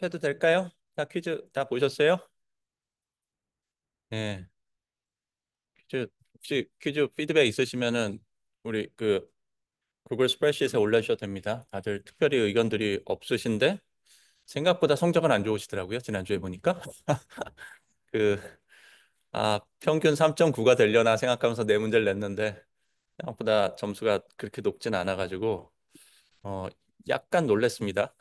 해도 될까요? 다 퀴즈 다 보셨어요? 네. 혹시 퀴즈 피드백 있으시면은 우리 그 구글 스프레드시트에 올려주셔도 됩니다. 다들 특별히 의견들이 없으신데 생각보다 성적은 안 좋으시더라고요. 지난주에 보니까. 그, 평균 3.9가 되려나 생각하면서 네 문제를 냈는데 생각보다 점수가 그렇게 높진 않아가지고 어, 약간 놀랬습니다.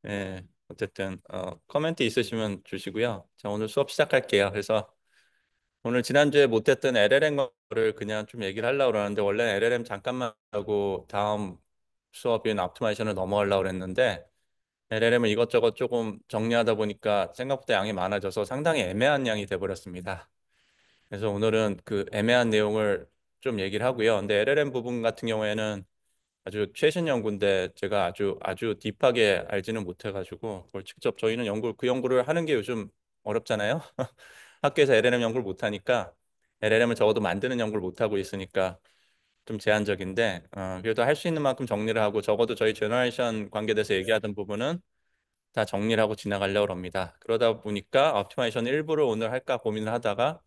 예. 어쨌든 코멘트 있으시면 주시고요. 자, 오늘 수업 시작할게요. 그래서 오늘 지난주에 못했던 LLM 거를 그냥 좀 얘기를 하려고 그러는데 원래 LLM 잠깐만 하고 다음 수업인 옵티마이션을 넘어가려고 그랬는데 LLM을 이것저것 조금 정리하다 보니까 생각보다 양이 많아져서 상당히 애매한 양이 돼버렸습니다. 그래서 오늘은 그 애매한 내용을 좀 얘기를 하고요. 근데 LLM 부분 같은 경우에는 아주 최신 연구인데 제가 아주 딥하게 알지는 못해가지고 그걸 직접 저희는 그 연구를 하는 게 요즘 어렵잖아요. 학교에서 LLM 연구를 못하니까 LLM을 적어도 만드는 연구를 못하고 있으니까 좀 제한적인데 그래도 할 수 있는 만큼 정리를 하고 적어도 저희 제너레이션 관계돼서 얘기하던 부분은 다 정리를 하고 지나가려고 합니다. 그러다 보니까 옵티마이션 일부를 오늘 할까 고민을 하다가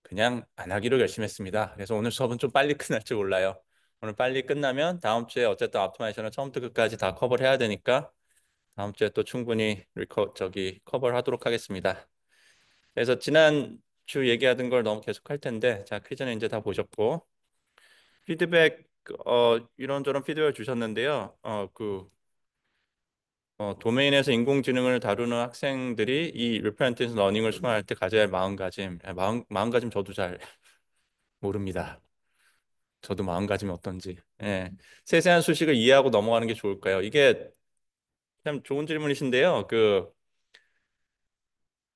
그냥 안 하기로 결심했습니다. 그래서 오늘 수업은 좀 빨리 끝날지 몰라요. 오늘 빨리 끝나면 다음 주에 어쨌든 옵티마이션을 처음부터 끝까지 다 커버를 해야 되니까 다음 주에 또 충분히 커버를 하도록 하겠습니다. 그래서 지난주 얘기하던 걸 너무 계속할 텐데 자 퀴즈는 이제 다 보셨고 피드백 이런저런 피드백을 주셨는데요. 도메인에서 인공지능을 다루는 학생들이 이 리프레젠테이션 러닝을 수강할 때 가져야 할 마음가짐. 마음가짐 저도 잘 모릅니다. 저도 마음가짐이 어떤지. 예. 세세한 수식을 이해하고 넘어가는 게 좋을까요? 이게 참 좋은 질문이신데요.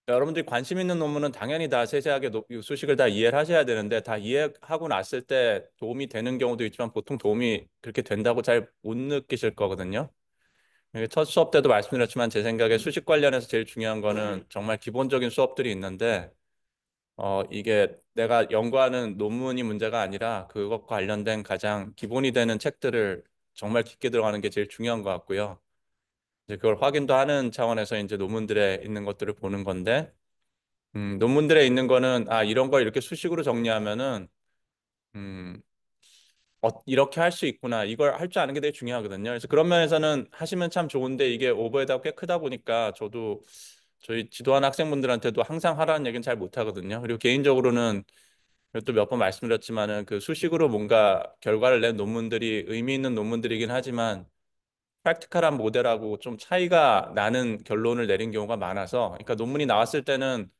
여러분들이 관심 있는 논문은 당연히 다 세세하게 이 수식을 다 이해를 하셔야 되는데 다 이해하고 났을 때 도움이 되는 경우도 있지만 보통 도움이 그렇게 된다고 잘 못 느끼실 거거든요. 이게 첫 수업 때도 말씀드렸지만 제 생각에 수식 관련해서 제일 중요한 거는 정말 기본적인 수업들이 있는데 이게 내가 연구하는 논문이 문제가 아니라 그것과 관련된 가장 기본이 되는 책들을 정말 깊게 들어가는 게 제일 중요한 것 같고요. 이제 그걸 확인도 하는 차원에서 이제 논문들에 있는 것들을 보는 건데 논문들에 있는 거는 이런 걸 이렇게 수식으로 정리하면은 음, 이렇게 할 수 있구나. 이걸 할 줄 아는 게 되게 중요하거든요. 그래서 그런 면에서는 하시면 참 좋은데 이게 오버헤드가 꽤 크다 보니까 저도 저희 지도하는 학생분들한테도 항상 하라는 얘기는 잘 못하거든요. 그리고 개인적으로는 또 몇 번 말씀드렸지만은 그 수식으로 뭔가 결과를 낸 논문들이 의미 있는 논문들이긴 하지만 프랙티컬한 모델하고 좀 차이가 나는 결론을 내린 경우가 많아서 그러니까 논문이 나왔을 때는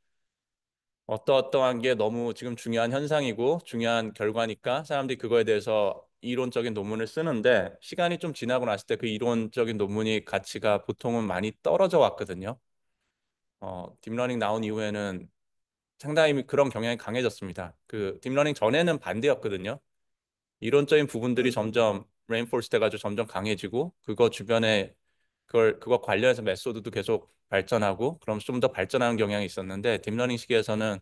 어떠한 게 너무 지금 중요한 현상이고 중요한 결과니까 사람들이 그거에 대해서 이론적인 논문을 쓰는데 시간이 좀 지나고 났을 때 그 이론적인 논문이 가치가 보통은 많이 떨어져 왔거든요. 딥러닝 나온 이후에는 상당히 그런 경향이 강해졌습니다. 그 딥러닝 전에는 반대였거든요. 이론적인 부분들이 점점 레인포스 돼가지고 점점 강해지고 그거 주변에 그거 관련해서 메소드도 계속 발전하고 그럼 좀 더 발전하는 경향이 있었는데 딥러닝 시기에서는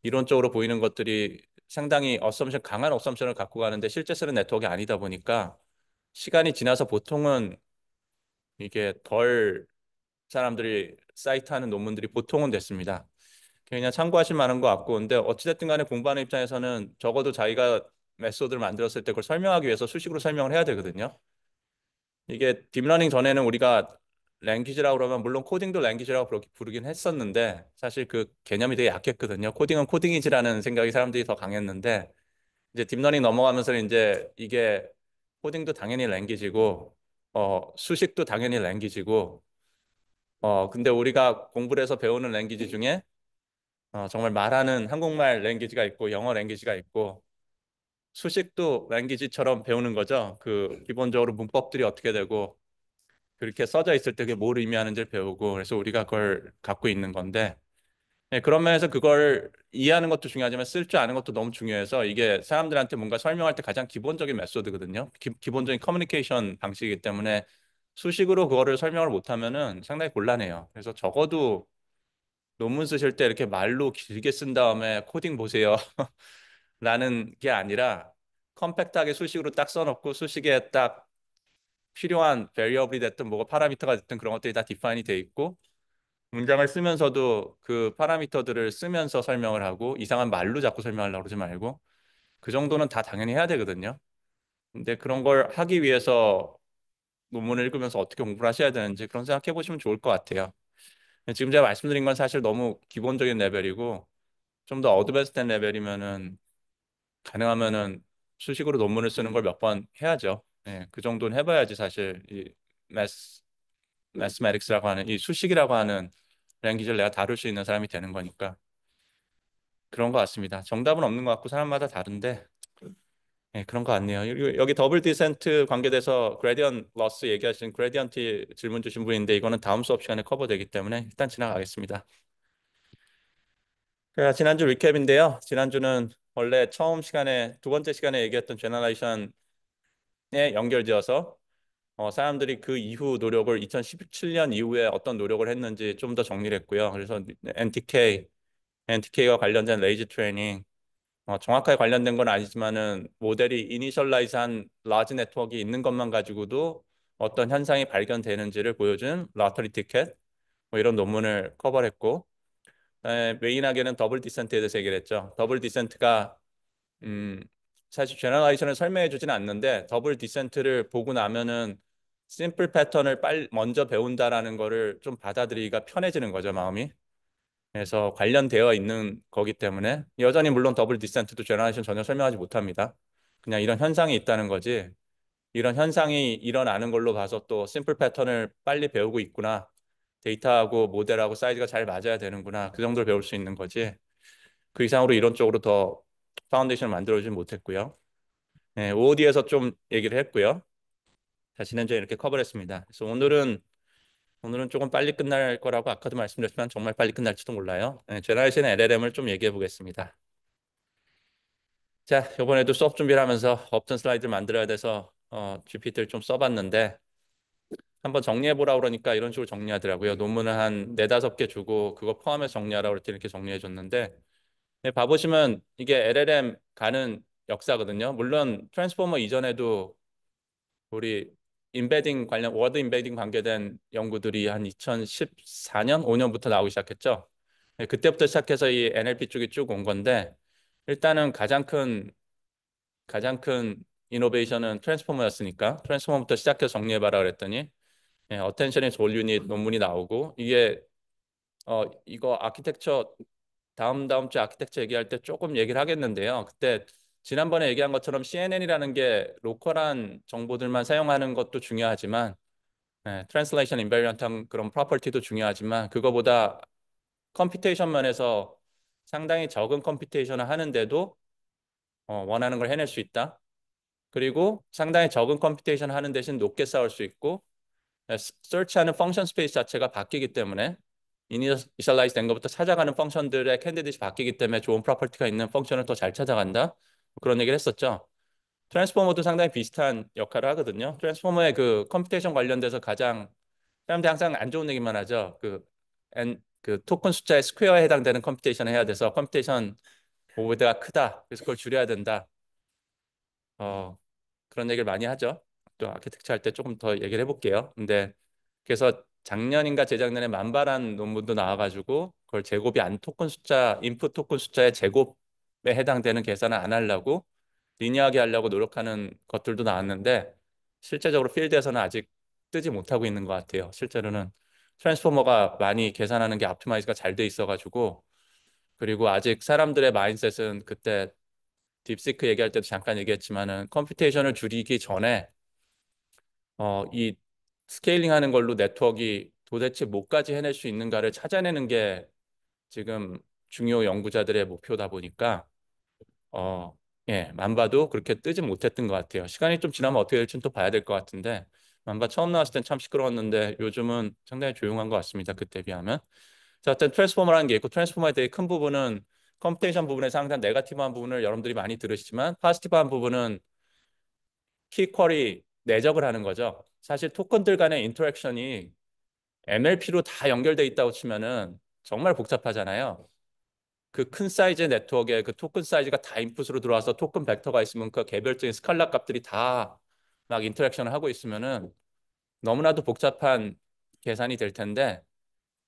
이론적으로 보이는 것들이 상당히 강한 어썸션을 갖고 가는데 실제 쓰는 네트워크가 아니다 보니까 시간이 지나서 보통은 이게 덜 사람들이 사이트하는 논문들이 보통은 됐습니다. 그냥 참고하실 만한 것 같고 근데 어찌됐든 간에 공부하는 입장에서는 적어도 자기가 메소드를 만들었을 때 그걸 설명하기 위해서 수식으로 설명을 해야 되거든요. 이게 딥러닝 전에는 우리가 랭귀지라고 그러면 물론 코딩도 랭귀지라고 부르긴 했었는데 사실 그 개념이 되게 약했거든요. 코딩은 코딩이지라는 생각이 사람들이 더 강했는데 이제 딥러닝 넘어가면서는 이제 이게 코딩도 당연히 랭귀지고 수식도 당연히 랭귀지고 근데 우리가 공부를 해서 배우는 랭귀지 중에 정말 말하는 한국말 랭귀지가 있고 영어 랭귀지가 있고 수식도 랭귀지처럼 배우는 거죠. 그 기본적으로 문법들이 어떻게 되고 그렇게 써져 있을 때 그게 뭘 의미하는지를 배우고 그래서 우리가 그걸 갖고 있는 건데 네, 그런 면에서 그걸 이해하는 것도 중요하지만 쓸 줄 아는 것도 너무 중요해서 이게 사람들한테 뭔가 설명할 때 가장 기본적인 메소드거든요. 기본적인 커뮤니케이션 방식이기 때문에 수식으로 그거를 설명을 못하면은 상당히 곤란해요. 그래서 적어도 논문 쓰실 때 이렇게 말로 길게 쓴 다음에 코딩 보세요. 라는 게 아니라 컴팩트하게 수식으로 딱 써놓고 수식에 딱 필요한 variable이 됐든 뭐가 파라미터가 됐든 그런 것들이 다 디파인이 돼 있고 문장을 쓰면서도 그 파라미터들을 쓰면서 설명을 하고 이상한 말로 자꾸 설명하려고 그러지 말고 그 정도는 다 당연히 해야 되거든요. 근데 그런 걸 하기 위해서 논문을 읽으면서 어떻게 공부를 하셔야 되는지 그런 생각해 보시면 좋을 것 같아요. 지금 제가 말씀드린 건 사실 너무 기본적인 레벨이고 좀 더 어드밴스된 레벨이면은 가능하면은 수식으로 논문을 쓰는 걸 몇 번 해야죠. 예, 그 정도는 해봐야지 사실 이 매스 매스매틱스라고 하는 이 수식이라고 하는 랭귀지를 내가 다룰 수 있는 사람이 되는 거니까 그런 것 같습니다. 정답은 없는 것 같고 사람마다 다른데 예, 그런 것 같네요. 여기 더블 디센트 관계돼서 그레디언 러스 얘기하신 그레디언트 질문 주신 분인데 이거는 다음 수업 시간에 커버되기 때문에 일단 지나가겠습니다. 자, 지난주 리캡인데요. 지난주는 원래 처음 시간에 두 번째 시간에 얘기했던 제너레이션에 연결되어서 사람들이 그 이후 노력을 2017년 이후에 어떤 노력을 했는지 좀 더 정리를 했고요. 그래서 NTK와 관련된 레이지 트레이닝 정확하게 관련된 건 아니지만은 모델이 이니셜라이즈한 라지 네트워크가 있는 것만 가지고도 어떤 현상이 발견되는지를 보여준 라터리 티켓 뭐 이런 논문을 커버했고 메인하게는 더블 디센트에 대해서 얘기를 했죠. 더블 디센트가 음, 사실 제너레이션을 설명해 주지는 않는데 더블 디센트를 보고 나면은 심플 패턴을 빨리 먼저 배운다라는 거를 좀 받아들이기가 편해지는 거죠, 마음이. 그래서 관련되어 있는 거기 때문에 여전히 물론 더블 디센트도 제너레이션 전혀 설명하지 못합니다. 그냥 이런 현상이 있다는 거지. 이런 현상이 일어나는 걸로 봐서 또 심플 패턴을 빨리 배우고 있구나. 데이터하고 모델하고 사이즈가 잘 맞아야 되는구나. 그 정도를 배울 수 있는 거지. 그 이상으로 이런 쪽으로 더 파운데이션을 만들어주지 못했고요. 네, OOD에서 좀 얘기를 했고요. 자, 지난주에 이렇게 커버를 했습니다. 그래서 오늘은 조금 빨리 끝날 거라고 아까도 말씀드렸지만 정말 빨리 끝날지도 몰라요. 네, 제너레이션 LLM을 좀 얘기해 보겠습니다. 자, 이번에도 수업 준비를 하면서 없던 슬라이드를 만들어야 돼서 GPT를 좀 써봤는데 한번 정리해 보라 그러니까 이런 식으로 정리하더라고요. 논문을 한 네다섯 개 주고 그거 포함해서 정리하라고 그랬더니 이렇게 정리해 줬는데 네, 봐보시면 이게 LLM 가는 역사거든요. 물론 트랜스포머 이전에도 우리 인베딩 관련 워드 인베딩 관계된 연구들이 한 2014년, 5년부터 나오기 시작했죠. 네, 그때부터 시작해서 이 NLP 쪽이 쭉 온 건데 일단은 가장 큰 이노베이션은 트랜스포머였으니까 트랜스포머부터 시작해서 정리해봐라 그랬더니 어텐션 is all you need 논문이 나오고 이게 이거 아키텍처 다음 주 아키텍처 얘기할 때 조금 얘기를 하겠는데요. 그때 지난번에 얘기한 것처럼 CNN이라는 게 로컬한 정보들만 사용하는 것도 중요하지만 트랜슬레이션 인베리언트한 그런 프로퍼티도 중요하지만 그거보다 컴퓨테이션 면에서 상당히 적은 컴퓨테이션을 하는데도 원하는 걸 해낼 수 있다. 그리고 상당히 적은 컴퓨테이션 하는 대신 높게 쌓을 수 있고 서치하는 펑션 스페이스 자체가 바뀌기 때문에 이니셜라이즈 된 것부터 찾아가는 펑션들의 캔디데이트 바뀌기 때문에 좋은 프로퍼티가 있는 펑션을 더 잘 찾아간다. 그런 얘기를 했었죠. 트랜스포머도 상당히 비슷한 역할을 하거든요. 트랜스포머의 그 컴퓨테이션 관련돼서 가장 사람들이 항상 안 좋은 얘기만 하죠. 그 토큰 숫자의 스퀘어에 해당되는 컴퓨테이션을 해야 돼서 컴퓨테이션 오버헤드가 크다. 그래서 그걸 줄여야 된다. 어, 그런 얘기를 많이 하죠. 또 아키텍처 할 때 조금 더 얘기를 해볼게요. 근데 그래서 작년인가 재작년에 만발한 논문도 나와가지고 그걸 제곱이 안 토큰 숫자, 인풋 토큰 숫자의 제곱에 해당되는 계산을 안 하려고 리니어하게 하려고 노력하는 것들도 나왔는데 실제적으로 필드에서는 아직 뜨지 못하고 있는 것 같아요. 실제로는 트랜스포머가 많이 계산하는 게 옵티마이즈가 잘 돼 있어가지고 그리고 아직 사람들의 마인셋은 그때 딥시크 얘기할 때도 잠깐 얘기했지만은 컴퓨테이션을 줄이기 전에 이 스케일링 하는 걸로 네트워크가 도대체 뭐까지 해낼 수 있는가를 찾아내는 게 지금 중요 연구자들의 목표다 보니까 예, 만바도 그렇게 뜨지 못했던 것 같아요. 시간이 좀 지나면 어떻게 될지는 또 봐야 될 것 같은데 만바 처음 나왔을 땐 참 시끄러웠는데 요즘은 상당히 조용한 것 같습니다. 그때 비하면. 자, 어떤 트랜스포머라는 게 있고 트랜스포머에 대해 큰 부분은 컴퓨테이션 부분에서 항상 네거티브한 부분을 여러분들이 많이 들으시지만 포지티브한 부분은 키 쿼리 내적을 하는 거죠. 사실 토큰들 간의 인터랙션이 MLP로 다 연결돼 있다고 치면은 정말 복잡하잖아요. 그 큰 사이즈의 네트워크에 그 토큰 사이즈가 다 인풋으로 들어와서 토큰 벡터가 있으면 그 개별적인 스칼라 값들이 다 막 인터랙션을 하고 있으면은 너무나도 복잡한 계산이 될 텐데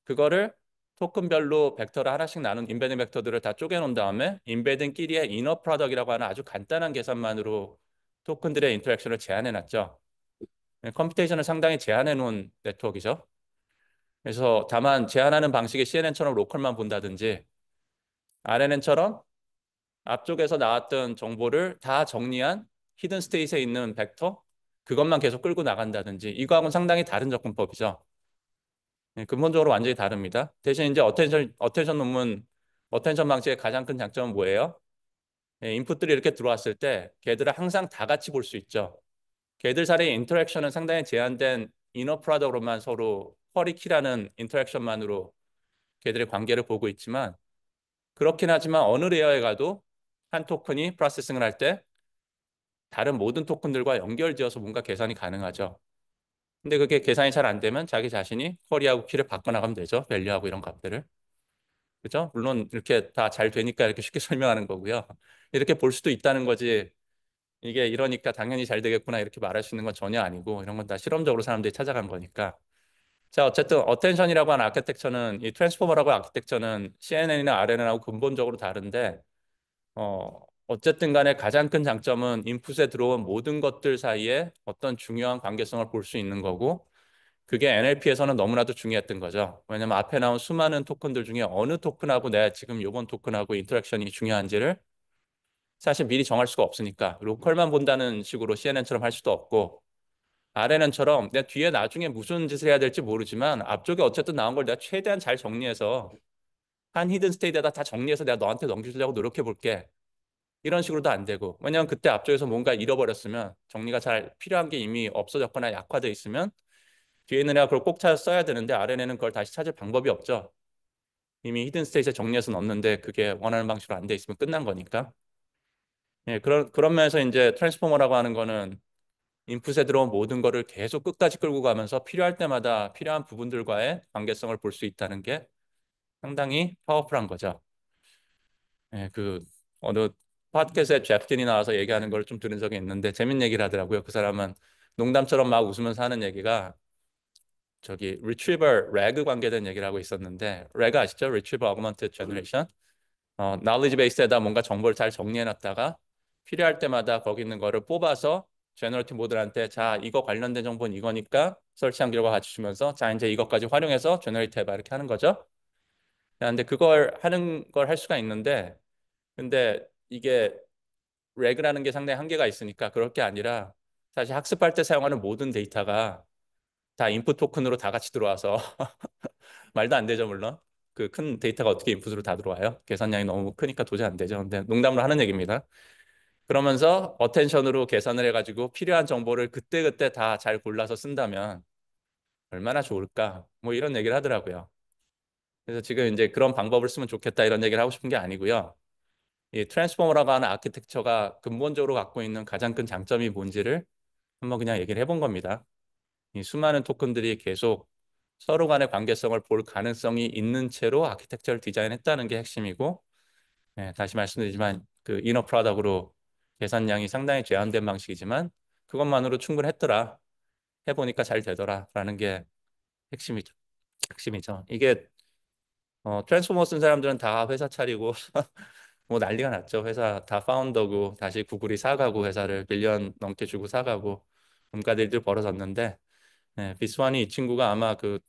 그거를 토큰별로 벡터를 하나씩 나눈 인베딩 벡터들을 다 쪼개 놓은 다음에 인베딩끼리의 이너 프로덕이라고 하는 아주 간단한 계산만으로 토큰들의 인터랙션을 제한해 놨죠. 컴퓨테이션을 상당히 제한해 놓은 네트워크이죠. 그래서 다만 제한하는 방식이 CNN처럼 로컬만 본다든지 RNN처럼 앞쪽에서 나왔던 정보를 다 정리한 히든 스테이트에 있는 벡터 그것만 계속 끌고 나간다든지 이거하고는 상당히 다른 접근법이죠. 근본적으로 완전히 다릅니다. 대신 이제 어텐션 논문, 어텐션 방식의 가장 큰 장점은 뭐예요? 인풋들이 이렇게 들어왔을 때 걔들을 항상 다 같이 볼 수 있죠. 걔들 사이의 인터랙션은 상당히 제한된 이너 프로덕으로만 서로 쿼리키라는 인터랙션만으로 걔들의 관계를 보고 있지만 그렇긴 하지만 어느 레이어에 가도 한 토큰이 프로세싱을 할 때 다른 모든 토큰들과 연결지어서 뭔가 계산이 가능하죠. 근데 그게 계산이 잘 안 되면 자기 자신이 쿼리하고 키를 바꿔나가면 되죠. 밸류하고 이런 값들을. 그죠? 물론 이렇게 다 잘 되니까 이렇게 쉽게 설명하는 거고요. 이렇게 볼 수도 있다는 거지. 이게 이러니까 당연히 잘 되겠구나 이렇게 말할 수 있는 건 전혀 아니고 이런 건 다 실험적으로 사람들이 찾아간 거니까. 자, 어쨌든 어텐션이라고 하는 아키텍처는 이 트랜스포머라고 하는 아키텍처는 CNN이나 RNN하고 근본적으로 다른데 어쨌든 간에 가장 큰 장점은 인풋에 들어온 모든 것들 사이에 어떤 중요한 관계성을 볼 수 있는 거고 그게 NLP에서는 너무나도 중요했던 거죠. 왜냐면 앞에 나온 수많은 토큰들 중에 어느 토큰하고 내가 지금 요번 토큰하고 인터랙션이 중요한지를 사실 미리 정할 수가 없으니까 로컬만 본다는 식으로 CNN처럼 할 수도 없고 RNN처럼 내가 뒤에 나중에 무슨 짓을 해야 될지 모르지만 앞쪽에 어쨌든 나온 걸 내가 최대한 잘 정리해서 한 히든 스테이트에다 다 정리해서 내가 너한테 넘겨주려고 노력해 볼게. 이런 식으로도 안 되고 왜냐하면 그때 앞쪽에서 뭔가 잃어버렸으면 정리가 잘 필요한 게 이미 없어졌거나 약화돼 있으면 뒤에 있는 애가 그걸 꼭 찾아 써야 되는데 RNN은 그걸 다시 찾을 방법이 없죠. 이미 히든 스테이트에 정리해서 넣었는데 그게 원하는 방식으로 안 돼 있으면 끝난 거니까. 예, 그런 면에서 이제 트랜스포머라고 하는 거는 인풋에 들어온 모든 거를 계속 끝까지 끌고 가면서 필요할 때마다 필요한 부분들과의 관계성을 볼 수 있다는 게 상당히 파워풀한 거죠. 예, 어느 팟캐스트에 제프틴이 나와서 얘기하는 걸 좀 들은 적이 있는데 재밌는 얘기를 하더라고요. 그 사람은 농담처럼 막 웃으면서 하는 얘기가 저기 retriever rag 관계된 얘기를 하고 있었는데 rag 아시죠? retriever augmented generation. knowledge base에다 뭔가 정보를 잘 정리해 놨다가 필요할 때마다 거기 있는 거를 뽑아서 제너러티브 모델한테 자 이거 관련된 정보는 이거니까 설치한 결과 같이 주면서 자 이제 이것까지 활용해서 제너레이트 해봐 이렇게 하는 거죠. 근데 그걸 하는 걸 할 수가 있는데 근데 이게 렉이라는 게 상당히 한계가 있으니까 그럴 게 아니라 사실 학습할 때 사용하는 모든 데이터가 다 인풋 토큰으로 다 같이 들어와서 말도 안 되죠 물론 그 큰 데이터가 어떻게 인풋으로 다 들어와요 계산량이 너무 크니까 도저히 안 되죠 근데 농담으로 하는 얘기입니다 그러면서 어텐션으로 계산을 해가지고 필요한 정보를 그때그때 다 잘 골라서 쓴다면 얼마나 좋을까 뭐 이런 얘기를 하더라고요 그래서 지금 이제 그런 방법을 쓰면 좋겠다 이런 얘기를 하고 싶은 게 아니고요 이 트랜스포머라고 하는 아키텍처가 근본적으로 갖고 있는 가장 큰 장점이 뭔지를 한번 그냥 얘기를 해본 겁니다. 이 수많은 토큰들이 계속 서로 간의 관계성을 볼 가능성이 있는 채로 아키텍처를 디자인했다는 게 핵심이고 다시 말씀드리지만 그 이너 프로덕으로 계산량이 상당히 제한된 방식이지만 그것만으로 충분했더라. 해보니까 잘 되더라라는 게 핵심이죠. 핵심이죠. 이게 트랜스포머 쓴 사람들은 다 회사 차리고 뭐 난리가 났죠. 회사 다 파운더고 다시 구글이 사가고 회사를 빌리언 넘게 주고 사가고 온갖 일들 벌어졌는데 비스완이 이 친구가 아마 그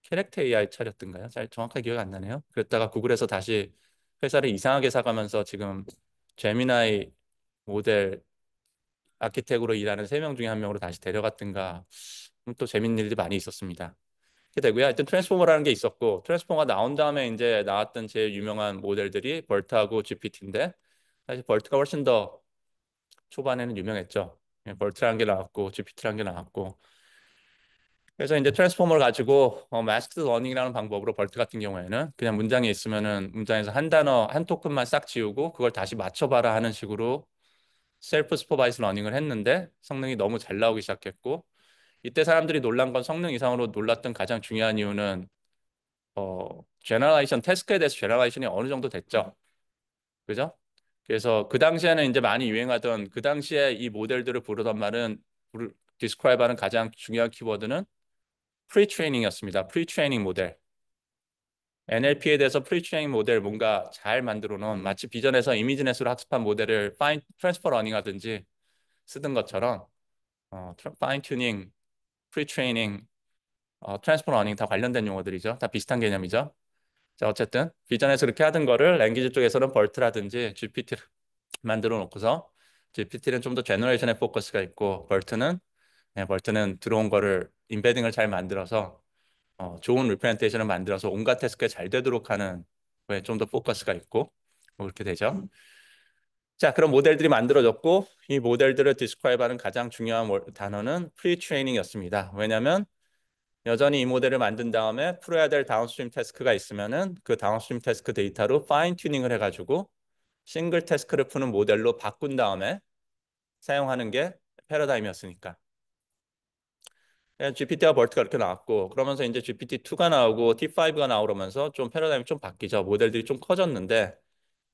캐렉터 AI 차렸던가요? 잘 정확하게 기억이 안 나네요. 그랬다가 구글에서 다시 회사를 이상하게 사가면서 지금 제미나이 모델 아키텍으로 일하는 3명 중에 한 명으로 다시 데려갔던가 또 재밌는 일들이 많이 있었습니다. 이렇게 되고요. 하여튼 트랜스포머라는 게 있었고 트랜스포머가 나온 다음에 이제 나왔던 제일 유명한 모델들이 벌트하고 GPT인데 사실 벌트가 훨씬 더 초반에는 유명했죠. 벌트라는 게 나왔고 GPT라는 게 나왔고 그래서 이제 트랜스포머를 가지고 마스크드 러닝이라는 방법으로 벌트 같은 경우에는 그냥 문장에 있으면은 문장에서 한 단어 한 토큰만 싹 지우고 그걸 다시 맞춰봐라 하는 식으로 셀프 슈퍼바이즈 러닝을 했는데 성능이 너무 잘 나오기 시작했고 이때 사람들이 놀란 건 성능 이상으로 놀랐던 가장 중요한 이유는 제너레이션 태스크에 대해서 제너레이션이 어느 정도 됐죠. 그죠? 그래서 그 당시에는 이제 많이 유행하던 그 당시에 이 모델들을 부르던 말은 describe하는 가장 중요한 키워드는 pre-training이었습니다. pre-training 모델. NLP에 대해서 프리트레이닝 모델 뭔가 잘 만들어 놓은 마치 비전에서 이미지넷으로 학습한 모델을 파인 트랜스퍼 러닝 하든지 쓰던 것처럼 파인 튜닝, 프리트레이닝, 트랜스퍼 러닝 다 관련된 용어들이죠. 다 비슷한 개념이죠. 자, 어쨌든 비전에서 그렇게 하던 거를 랭귀지 쪽에서는 벌트라든지 GPT를 만들어 놓고서 GPT는 좀 더 제너레이션에 포커스가 있고 벌트는 들어온 거를 임베딩을 잘 만들어서 좋은 리프레젠테이션을 만들어서 온갖 태스크에 잘 되도록 하는 거에 좀 더 포커스가 있고 뭐 그렇게 되죠. 자, 그런 모델들이 만들어졌고 이 모델들을 디스크라이브하는 가장 중요한 단어는 프리트레이닝이었습니다. 왜냐하면 여전히 이 모델을 만든 다음에 풀어야 될 다운스트림 태스크가 있으면은 그 다운스트림 태스크 데이터로 파인 튜닝을 해가지고 싱글 태스크를 푸는 모델로 바꾼 다음에 사용하는 게 패러다임이었으니까. GPT와 벌트가 이렇게 나왔고 그러면서 이제 GPT-2가 나오고 T5가 나오면서 좀 패러다임이 좀 바뀌죠. 모델들이 좀 커졌는데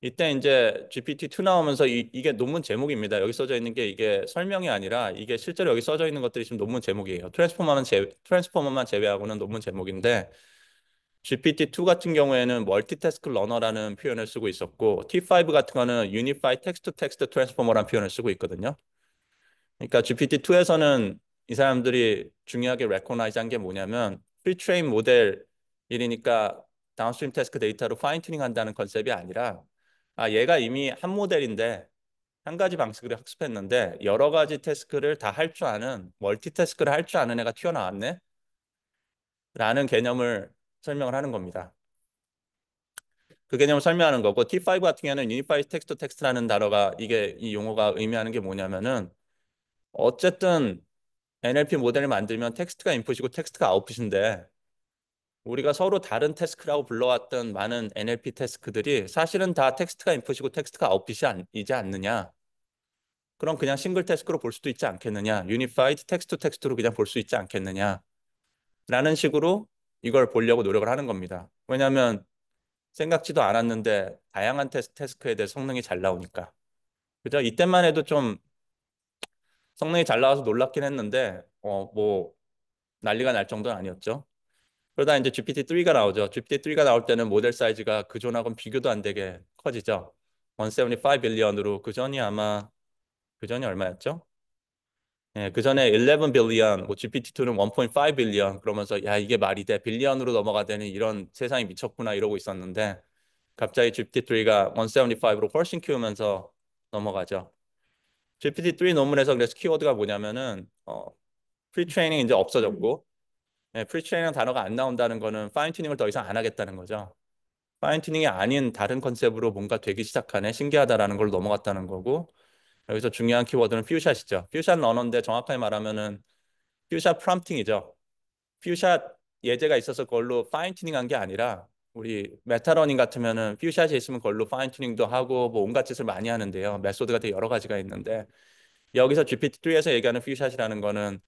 이때 이제 GPT-2 나오면서 이게 논문 제목입니다. 여기 써져 있는 게 이게 설명이 아니라 이게 실제로 여기 써져 있는 것들이 지금 논문 제목이에요. 트랜스포머만 제외하고는 논문 제목인데 GPT-2 같은 경우에는 멀티태스크 러너라는 표현을 쓰고 있었고 T5 같은 거는 유니파이 텍스트 텍스트 트랜스포머라는 표현을 쓰고 있거든요. 그러니까 GPT-2에서는 이 사람들이 중요하게 레코나이즈 한 게 뭐냐면 프리트레인 모델이니까 다운스트림 태스크 데이터로 파인 튜닝 한다는 컨셉이 아니라 얘가 이미 한 모델인데 한 가지 방식으로 학습했는데 여러 가지 태스크를 다 할 줄 아는 멀티태스크를 할 줄 아는 애가 튀어나왔네 라는 개념을 설명을 하는 겁니다. 그 개념을 설명하는 거고 T5 같은 경우는 유니파이 텍스트 텍스트라는 단어가 이게 이 용어가 의미하는 게 뭐냐면은 어쨌든 NLP 모델을 만들면 텍스트가 인풋이고 텍스트가 아웃풋인데 우리가 서로 다른 태스크라고 불러왔던 많은 NLP 태스크들이 사실은 다 텍스트가 인풋이고 텍스트가 아웃풋이지 않느냐. 그럼 그냥 싱글 태스크로 볼 수도 있지 않겠느냐. 유니파이드 텍스트 텍스트로 그냥 볼 수 있지 않겠느냐. 라는 식으로 이걸 보려고 노력을 하는 겁니다. 왜냐하면 생각지도 않았는데 다양한 태스크에 대해 성능이 잘 나오니까. 그죠? 이때만 해도 좀 성능이 잘 나와서 놀랍긴 했는데 뭐 난리가 날 정도는 아니었죠. 그러다 이제 GPT-3가 나오죠. GPT-3가 나올 때는 모델 사이즈가 그전하고는 비교도 안 되게 커지죠. 175 빌리언으로 그전이 얼마였죠? 예, 그전에 11 빌리언, 뭐 GPT-2는 1.5 빌리언 그러면서 야 이게 말이 돼 빌리언으로 넘어가다니 이런 세상이 미쳤구나 이러고 있었는데 갑자기 GPT-3가 175로 훨씬 키우면서 넘어가죠. GPT-3 논문에서 그래서 키워드가 뭐냐면은 프리트레이닝 이제 없어졌고 프리트레이닝 단어가 안 나온다는 거는 파인 튜닝을 더 이상 안 하겠다는 거죠. 파인 튜닝이 아닌 다른 컨셉으로 뭔가 되기 시작하네 신기하다라는 걸 넘어갔다는 거고 여기서 중요한 키워드는 퓨샷이죠. 퓨샷 러너인데 정확하게 말하면은 퓨샷 프롬프팅이죠. 퓨샷 예제가 있어서 그걸로 파인 튜닝한 게 아니라 우리 메타러닝 같으면은 퓨샷이 있으면 그걸로 파인 튜닝도 하고 뭐 온갖 짓을 많이 하는데요. 메소드가 되게 여러 가지가 있는데 여기서 GPT-3에서 얘기하는 퓨샷이라는 거는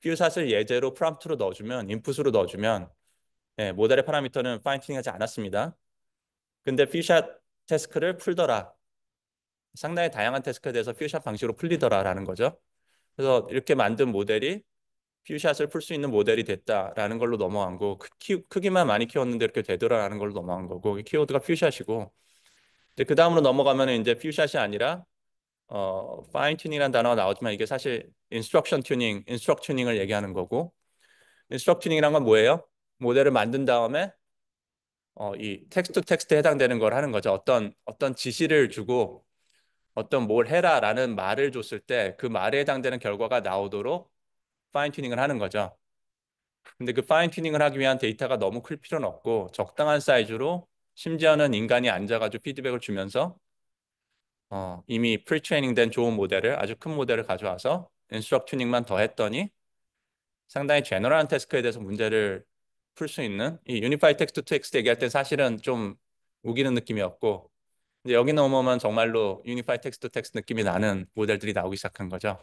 퓨샷을 예제로 프롬프트로 넣어주면 인풋으로 넣어주면 모델의 파라미터는 파인 튜닝하지 않았습니다. 근데 퓨샷 태스크를 풀더라. 상당히 다양한 태스크에 대해서 퓨샷 방식으로 풀리더라라는 거죠. 그래서 이렇게 만든 모델이 퓨샷을 풀 수 있는 모델이 됐다라는 걸로 넘어간 거. 크기만 많이 키웠는데 이렇게 되더라라는 걸로 넘어간 거고 키워드가 퓨샷이고 이제 그 다음으로 넘어가면 이제 퓨샷이 아니라 파인 튜닝이라는 단어가 나오지만 이게 사실 인스트럭 튜닝을 얘기하는 거고 인스트럭 튜닝이란 건 뭐예요? 모델을 만든 다음에 이 텍스트 텍스트에 해당되는 걸 하는 거죠. 어떤 지시를 주고 어떤 뭘 해라라는 말을 줬을 때 그 말에 해당되는 결과가 나오도록 파인 튜닝을 하는 거죠. 근데 그 파인 튜닝을 하기 위한 데이터가 너무 클 필요는 없고 적당한 사이즈로 심지어는 인간이 앉아가지고 피드백을 주면서 이미 프리트레이닝 된 좋은 모델을 아주 큰 모델을 가져와서 인스트럭 튜닝만 더 했더니 상당히 제너럴한 태스크에 대해서 문제를 풀 수 있는 이 유니파이 텍스트 투 텍스트 얘기할 때 사실은 좀 우기는 느낌이었고 이제 여기 넘어오면 정말로 유니파이 텍스트 투 텍스트 느낌이 나는 모델들이 나오기 시작한 거죠.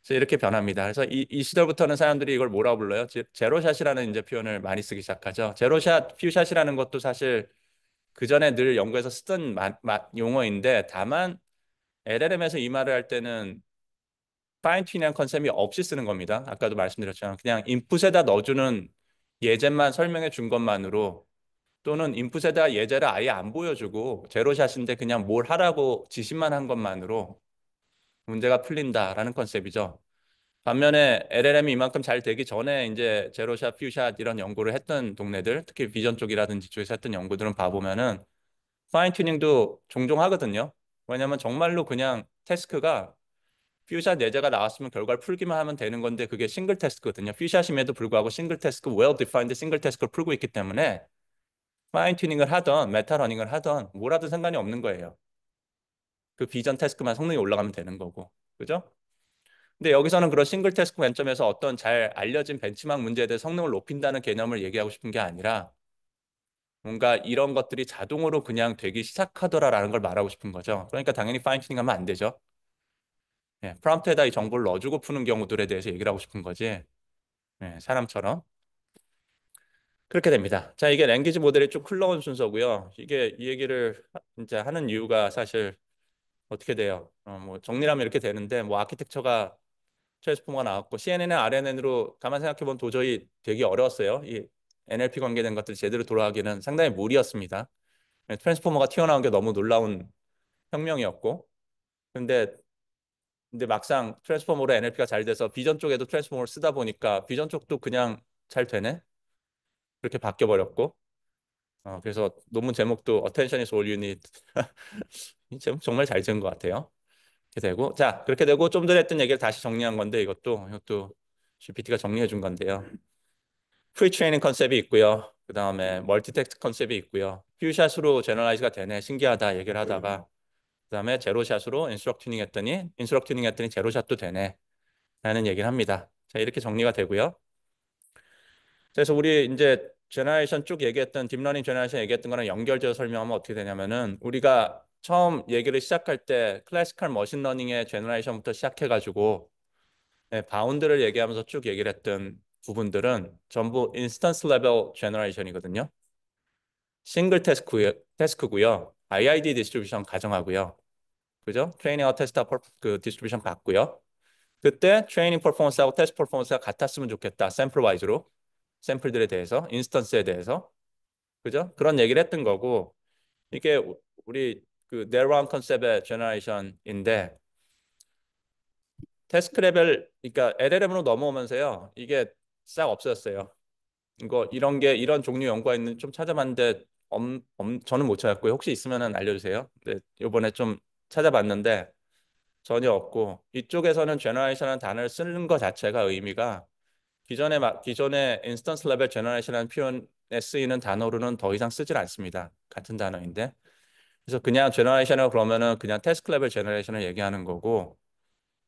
그래서 이렇게 변합니다. 그래서 이 시절부터는 사람들이 이걸 뭐라고 불러요? 제로샷이라는 이제 표현을 많이 쓰기 시작하죠. 제로샷, 퓨샷이라는 것도 사실 그 전에 늘 연구에서 쓰던 용어인데 다만 LLM에서 이 말을 할 때는 파인 튜닝 컨셉이 없이 쓰는 겁니다. 아까도 말씀드렸지만 그냥 인풋에다 넣어주는 예제만 설명해 준 것만으로 또는 인풋에다 예제를 아예 안 보여주고 제로샷인데 그냥 뭘 하라고 지시만 한 것만으로 문제가 풀린다라는 컨셉이죠. 반면에 LLM이 이만큼 잘 되기 전에 이제 제로샷, 퓨샷 이런 연구를 했던 동네들, 특히 비전 쪽이라든지 쪽에서 했던 연구들은 봐보면은 파인 튜닝도 종종 하거든요. 왜냐하면 정말로 그냥 태스크가 퓨샷 예제가 나왔으면 결과를 풀기만 하면 되는 건데 그게 싱글 태스크거든요. 퓨샷임에도 불구하고 싱글 태스크, well defined 싱글 태스크를 풀고 있기 때문에 파인 튜닝을 하던 메타 러닝을 하던 뭐라도 상관이 없는 거예요. 그 비전 태스크만 성능이 올라가면 되는 거고. 그죠? 근데 여기서는 그런 싱글 태스크 관점에서 어떤 잘 알려진 벤치마크 문제에 대해 성능을 높인다는 개념을 얘기하고 싶은 게 아니라 뭔가 이런 것들이 자동으로 그냥 되기 시작하더라라는 걸 말하고 싶은 거죠. 그러니까 당연히 파인 튜닝 하면 안 되죠. 예, 프롬프트에다 이 정보를 넣어주고 푸는 경우들에 대해서 얘기를 하고 싶은 거지. 예, 사람처럼. 그렇게 됩니다. 자, 이게 랭귀지 모델이 쭉 흘러온 순서고요. 이게 이 얘기를 이제 하는 이유가 사실 어떻게 돼요? 뭐 정리하면 이렇게 되는데 뭐 아키텍처가 트랜스포머가 나왔고 CNN이나 RNN으로 가만 생각해 보면 도저히 되기 어려웠어요. 이 NLP 관계된 것들이 제대로 돌아가기는 상당히 무리였습니다. 트랜스포머가 튀어나온 게 너무 놀라운 혁명이었고 근데 막상 트랜스포머로 NLP가 잘 돼서 비전 쪽에도 트랜스포머를 쓰다 보니까 비전 쪽도 그냥 잘 되네? 그렇게 바뀌어 버렸고 그래서 논문 제목도 Attention is all you need. 이 제목 정말 잘 지은 것 같아요. 이렇게 되고 자 그렇게 되고 좀 전에 했던 얘기를 다시 정리한 건데 이것도 GPT가 정리해 준 건데요. 프리트레이닝 컨셉이 있고요. 그 다음에 멀티텍스트 컨셉이 있고요. 퓨샷으로 제너라이즈가 되네 신기하다 얘기를 하다가 그 다음에 제로샷으로 인스트럭 튜닝 했더니 제로샷도 되네 라는 얘기를 합니다. 자 이렇게 정리가 되고요. 그래서 우리 이제 제너레이션 쭉 얘기했던 딥러닝 제너레이션 얘기했던 거랑 연결지어 설명하면 어떻게 되냐면은 우리가 처음 얘기를 시작할 때 클래시컬 머신러닝의 제너레이션부터 시작해가지고 바운드를 얘기하면서 쭉 얘기를 했던 부분들은 전부 인스턴스 레벨 제너레이션이거든요. 싱글 태스크고요. IID 디스트리뷰션 가정하고요. 그죠? 트레이닝과 테스트 그 디스트리뷰션 같고요. 그때 트레이닝 퍼포먼스하고 테스트 퍼포먼스가 같았으면 좋겠다. 샘플 와이즈로. 샘플들에 대해서, 인스턴스에 대해서. 그죠? 그런 얘기를 했던 거고 이게 우리 그 네로한 컨셉의 제너레이션인데 태스크 레벨 그러니까 LLM으로 넘어오면서요. 이게 싹 없어졌어요. 이런 종류 연구가 있는 좀 찾아봤는데 저는 못 찾았고요. 혹시 있으면 알려주세요. 네, 이번에 좀 찾아봤는데 전혀 없고 이쪽에서는 제너레이션이라는 단어를 쓰는 것 자체가 의미가 기존의 인스턴스 레벨 제너레이션이라는 표현에 쓰이는 단어로는 더 이상 쓰질 않습니다. 같은 단어인데 그래서 그냥 제너레이션을 그러면은 그냥 태스크 레벨 제너레이션을 얘기하는 거고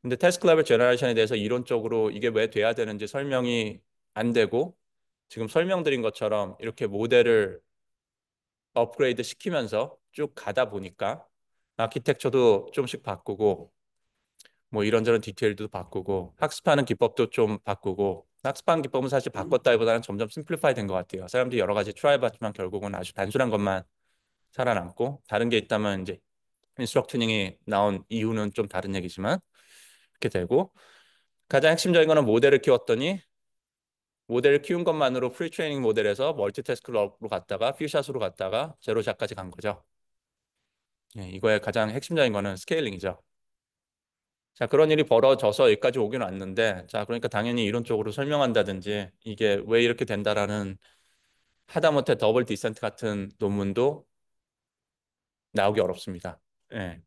근데 태스크 레벨 제너레이션에 대해서 이론적으로 이게 왜 돼야 되는지 설명이 안 되고 지금 설명드린 것처럼 이렇게 모델을 업그레이드 시키면서 쭉 가다 보니까 아키텍처도 좀씩 바꾸고 뭐 이런저런 디테일도 바꾸고 학습하는 기법도 좀 바꾸고 학습하는 기법은 사실 바꿨다기보다는 점점 심플리파이 된 것 같아요. 사람들이 여러 가지 트라이 봤지만 결국은 아주 단순한 것만 살아남고 다른 게 있다면 이제 인스트럭 튜닝이 나온 이유는 좀 다른 얘기지만 이렇게 되고 가장 핵심적인 거는 모델을 키웠더니 모델을 키운 것만으로 프리 트레이닝 모델에서 멀티태스크로 갔다가 퓨샷으로 갔다가 제로샷까지 간 거죠. 예, 이거의 가장 핵심적인 거는 스케일링이죠. 자, 그런 일이 벌어져서 여기까지 오긴 왔는데 자, 그러니까 당연히 이론적으로 설명한다든지 이게 왜 이렇게 된다라는 하다못해 더블 디센트 같은 논문도 나오기 어렵습니다. 예.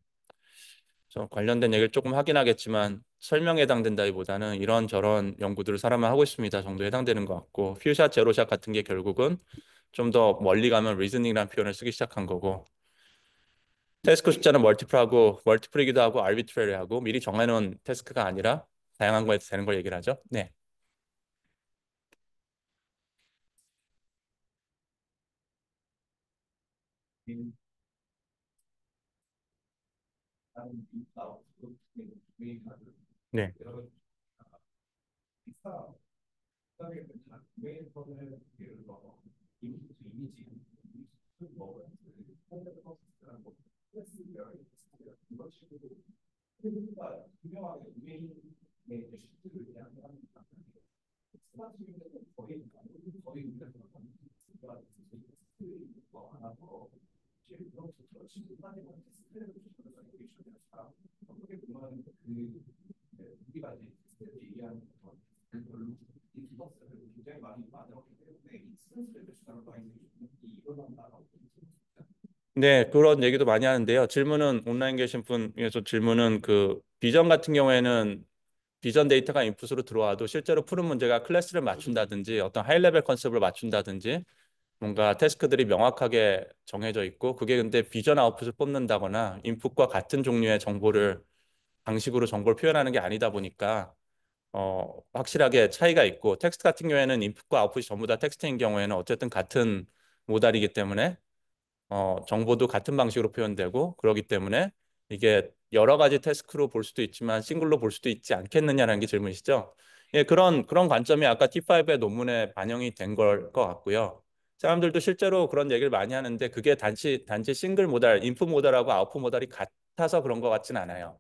저 관련된 얘기를 조금 하긴 하겠지만 설명에 해당된다기보다는 이런저런 연구들을 사람은 하고 있습니다 정도 해당되는 것 같고 퓨샷, 제로샷 같은 게 결국은 좀 더 멀리 가면 리즈닝이라는 표현을 쓰기 시작한 거고 태스크 숫자는 멀티플이기도 하고 아르비트러리하고 미리 정해놓은 태스크가 아니라 다양한 거에 되는 걸 얘기를 하죠. 네. 네. 네, 그런 얘기도 많이 하는데요. 질문은 온라인 계신 분에서 질문은 그 비전 같은 경우에는 비전 데이터가 인풋으로 들어와도 실제로 푸는 문제가 클래스를 맞춘다든지 어떤 하이 레벨 컨셉을 맞춘다든지 뭔가 태스크들이 명확하게 정해져 있고 그게 근데 비전 아웃풋을 뽑는다거나 인풋과 같은 종류의 정보를 방식으로 정보를 표현하는 게 아니다 보니까 확실하게 차이가 있고 텍스트 같은 경우에는 인풋과 아웃풋이 전부 다 텍스트인 경우에는 어쨌든 같은 모달이기 때문에 정보도 같은 방식으로 표현되고 그러기 때문에 이게 여러 가지 태스크로 볼 수도 있지만 싱글로 볼 수도 있지 않겠느냐라는 게 질문이시죠. 예, 그런 관점이 아까 T5의 논문에 반영이 된 걸 것 같고요. 사람들도 실제로 그런 얘기를 많이 하는데 그게 단지 싱글 모달, 인풋 모달하고 아웃풋 모달이 같아서 그런 것 같진 않아요.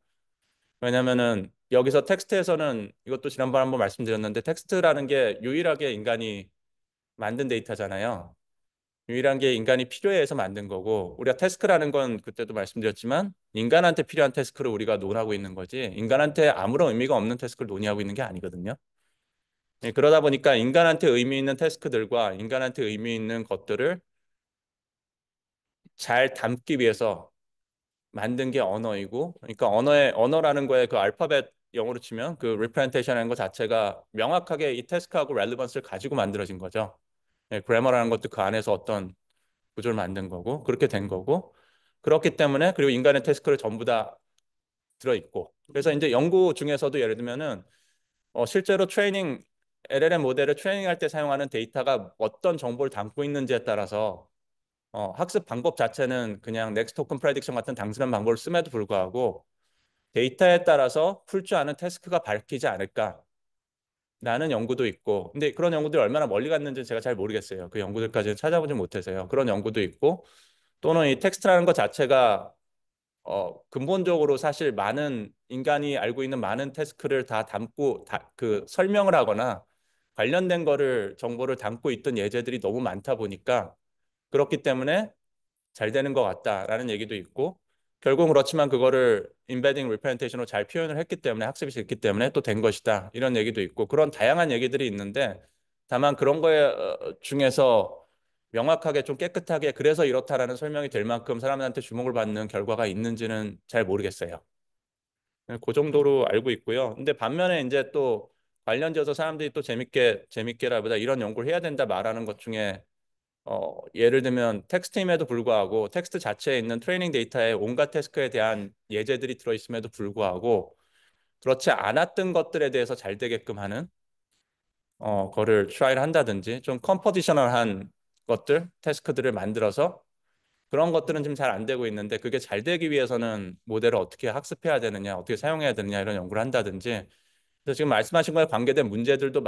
왜냐면은 여기서 텍스트에서는 이것도 지난번 한번 말씀드렸는데 텍스트라는 게 유일하게 인간이 만든 데이터잖아요. 유일한 게 인간이 필요해서 만든 거고 우리가 태스크라는 건 그때도 말씀드렸지만 인간한테 필요한 태스크를 우리가 논하고 있는 거지 인간한테 아무런 의미가 없는 태스크를 논의하고 있는 게 아니거든요. 예, 그러다 보니까 인간한테 의미 있는 태스크들과 인간한테 의미 있는 것들을 잘 담기 위해서 만든 게 언어이고 그러니까 언어라는 거에 그 알파벳 영어로 치면 그 representation이라는 것 자체가 명확하게 이 태스크하고 렐리번스를 가지고 만들어진 거죠. 예, 그래머라는 것도 그 안에서 어떤 구조를 만든 거고 그렇게 된 거고 그렇기 때문에 그리고 인간의 태스크를 전부 다 들어있고 그래서 이제 연구 중에서도 예를 들면은 실제로 LLM 모델을 트레이닝할 때 사용하는 데이터가 어떤 정보를 담고 있는지에 따라서 학습 방법 자체는 그냥 넥스트 토큰 프레딕션 같은 단순한 방법을 씀에도 불구하고 데이터에 따라서 풀 줄 아는 태스크가 밝히지 않을까라는 연구도 있고 근데 그런 연구들이 얼마나 멀리 갔는지 제가 잘 모르겠어요. 그 연구들까지는 찾아보지 못해서요. 그런 연구도 있고 또는 이 텍스트라는 것 자체가 근본적으로 사실 많은 인간이 알고 있는 많은 태스크를 다 담고 그 설명을 하거나 관련된 거를 정보를 담고 있던 예제들이 너무 많다 보니까 그렇기 때문에 잘 되는 것 같다라는 얘기도 있고 결국 그렇지만 그거를 인베딩 리프레젠테이션으로 잘 표현을 했기 때문에 학습이 됐기 때문에 또 된 것이다 이런 얘기도 있고 그런 다양한 얘기들이 있는데 다만 그런 거에 중에서 명확하게 좀 깨끗하게 그래서 이렇다라는 설명이 될 만큼 사람들한테 주목을 받는 결과가 있는지는 잘 모르겠어요. 네, 그 정도로 알고 있고요. 근데 반면에 이제 또 관련지어서 사람들이 또 재밌게라보다 이런 연구를 해야 된다 말하는 것 중에 예를 들면 텍스트임에도 불구하고 텍스트 자체에 있는 트레이닝 데이터에 온갖 태스크에 대한 예제들이 들어있음에도 불구하고 그렇지 않았던 것들에 대해서 잘 되게끔 하는 거를 트라이를 한다든지 좀 컴포지셔널한 것들, 태스크들을 만들어서 그런 것들은 지금 잘 안 되고 있는데 그게 잘 되기 위해서는 모델을 어떻게 학습해야 되느냐, 어떻게 사용해야 되느냐 이런 연구를 한다든지 그래서 지금 말씀하신 거에 관계된 문제들도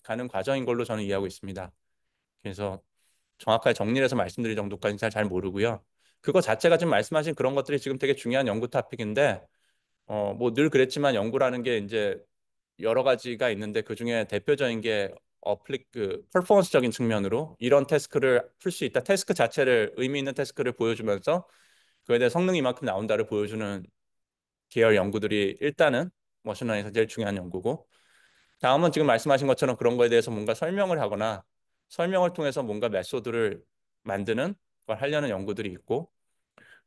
가는 과정인 걸로 저는 이해하고 있습니다. 그래서 정확하게 정리를 해서 말씀드릴 정도까지는 잘 모르고요. 그거 자체가 지금 말씀하신 그런 것들이 지금 되게 중요한 연구 토픽인데 뭐 늘 그랬지만 연구라는 게 이제 여러 가지가 있는데 그중에 대표적인 게 그 퍼포먼스적인 측면으로 이런 태스크를 풀 수 있다. 태스크 자체를 의미 있는 태스크를 보여주면서 그에 대해 성능이 이만큼 나온다를 보여주는 계열 연구들이 일단은 머신러닝에서 제일 중요한 연구고 다음은 지금 말씀하신 것처럼 그런 거에 대해서 뭔가 설명을 하거나 설명을 통해서 뭔가 메소드를 만드는 걸 하려는 연구들이 있고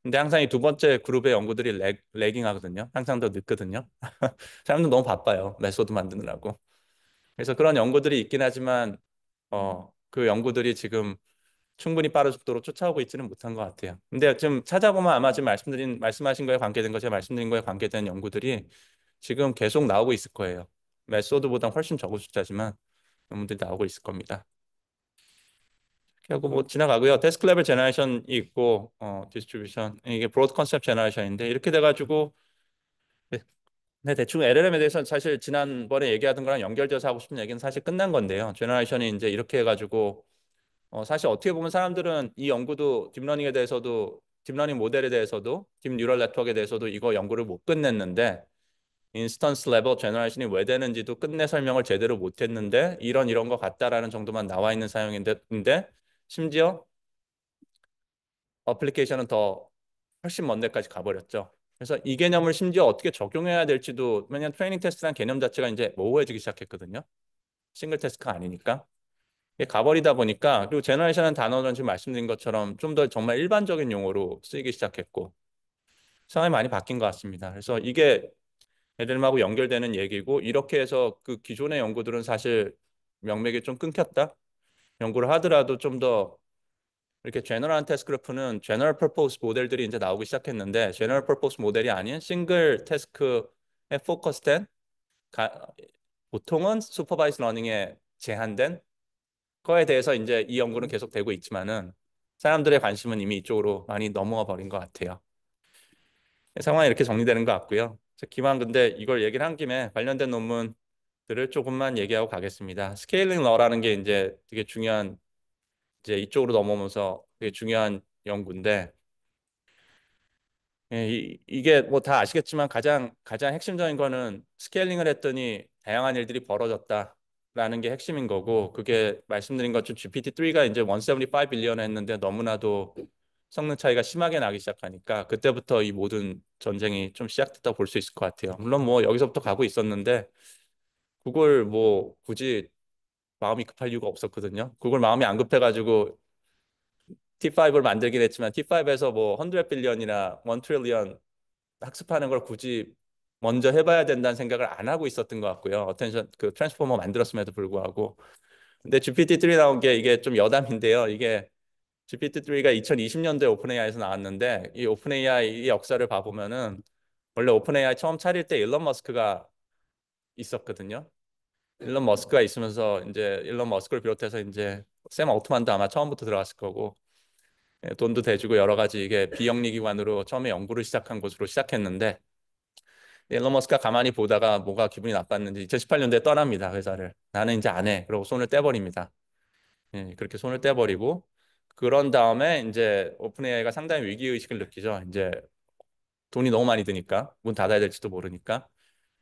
근데 항상 이 두 번째 그룹의 연구들이 레깅 하거든요. 항상 더 늦거든요. 사람들 너무 바빠요. 메소드 만드느라고. 그래서 그런 연구들이 있긴 하지만 그 연구들이 지금 충분히 빠른 속도로 쫓아오고 있지는 못한 것 같아요. 근데 지금 찾아보면 아마 지금 말씀하신 거에 관계된 거 제가 말씀드린 거에 관계된 연구들이 지금 계속 나오고 있을 거예요. 메소드보다 훨씬 적은 숫자지만 논문들이 나오고 있을 겁니다. 그리고 뭐 지나가고요. 데스크 레벨 제너레이션이 있고 디스트리뷰션 이게 브로드 컨셉 제너레이션인데 이렇게 돼가지고 네, 네, 대충 LLM에 대해서는 사실 지난번에 얘기하던 거랑 연결돼서 하고 싶은 얘기는 사실 끝난 건데요. 제너레이션이 이제 이렇게 해가지고 사실 어떻게 보면 사람들은 이 연구도 딥러닝에 대해서도 딥러닝 모델에 대해서도 딥 뉴럴 네트워크에 대해서도 이거 연구를 못 끝냈는데 인스턴스 레벨 제너레이션이 왜 되는지도 끝내 설명을 제대로 못 했는데 이런 거 같다라는 정도만 나와 있는 사용인데 근데 심지어 어플리케이션은 더 훨씬 먼 데까지 가버렸죠. 그래서 이 개념을 심지어 어떻게 적용해야 될지도 왜냐하면 트레이닝 테스트라는 개념 자체가 이제 모호해지기 시작했거든요. 싱글 테스트가 아니니까. 이게 가버리다 보니까 그리고 제너레이션은 단어는 지금 말씀드린 것처럼 좀 더 정말 일반적인 용어로 쓰이기 시작했고 상황이 많이 바뀐 것 같습니다. 그래서 이게 애들하고 연결되는 얘기고 이렇게 해서 그 기존의 연구들은 사실 명맥이 좀 끊겼다. 연구를 하더라도 좀 더 이렇게 제너럴한 태스크래프는 제너럴 퍼포스 모델들이 이제 나오기 시작했는데 제너럴 퍼포스 모델이 아닌 싱글 태스크에 포커스된 보통은 슈퍼바이즈 러닝에 제한된 거에 대해서 이제 이 연구는 계속 되고 있지만은 사람들의 관심은 이미 이쪽으로 많이 넘어가 버린 것 같아요. 상황이 이렇게 정리되는 것 같고요. 기왕 근데 이걸 얘기를 한 김에 관련된 논문들을 조금만 얘기하고 가겠습니다. 스케일링 러라는 게 이제 되게 중요한 이제 이쪽으로 넘어오면서 되게 중요한 연구인데 예, 이게 뭐 다 아시겠지만 가장 핵심적인 거는 스케일링을 했더니 다양한 일들이 벌어졌다라는 게 핵심인 거고 그게 말씀드린 것처럼 GPT-3가 이제 175 빌리언 했는데 너무나도 성능 차이가 심하게 나기 시작하니까 그때부터 이 모든 전쟁이 좀 시작됐다고 볼 수 있을 것 같아요. 물론 뭐 여기서부터 가고 있었는데 구글 뭐 굳이 마음이 급할 이유가 없었거든요. 구글 마음이 안 급해가지고 T5를 만들긴 했지만 T5에서 뭐 100 빌리언이나 1 트릴리언 학습하는 걸 굳이 먼저 해봐야 된다는 생각을 안 하고 있었던 것 같고요. 어텐션 그 트랜스포머 만들었음에도 불구하고. 근데 GPT-3 나온 게 이게 좀 여담인데요. 이게 GPT-3가 2020년도에 오픈AI에서 나왔는데 이 오픈AI 역사를 봐보면은 원래 오픈AI 처음 차릴 때 일론 머스크가 있었거든요. 일론 머스크가 있으면서 이제 일론 머스크를 비롯해서 이제 샘 올트만도 아마 처음부터 들어갔을 거고 예, 돈도 대주고 여러 가지 이게 비영리 기관으로 처음에 연구를 시작한 곳으로 시작했는데 일론 머스크가 가만히 보다가 뭐가 기분이 나빴는지 2018년도에 떠납니다. 회사를. 나는 이제 안 해. 그러고 손을 떼버립니다. 예, 그렇게 손을 떼버리고 그런 다음에 이제 오픈AI가 상당히 위기의식을 느끼죠. 이제 돈이 너무 많이 드니까 문 닫아야 될지도 모르니까.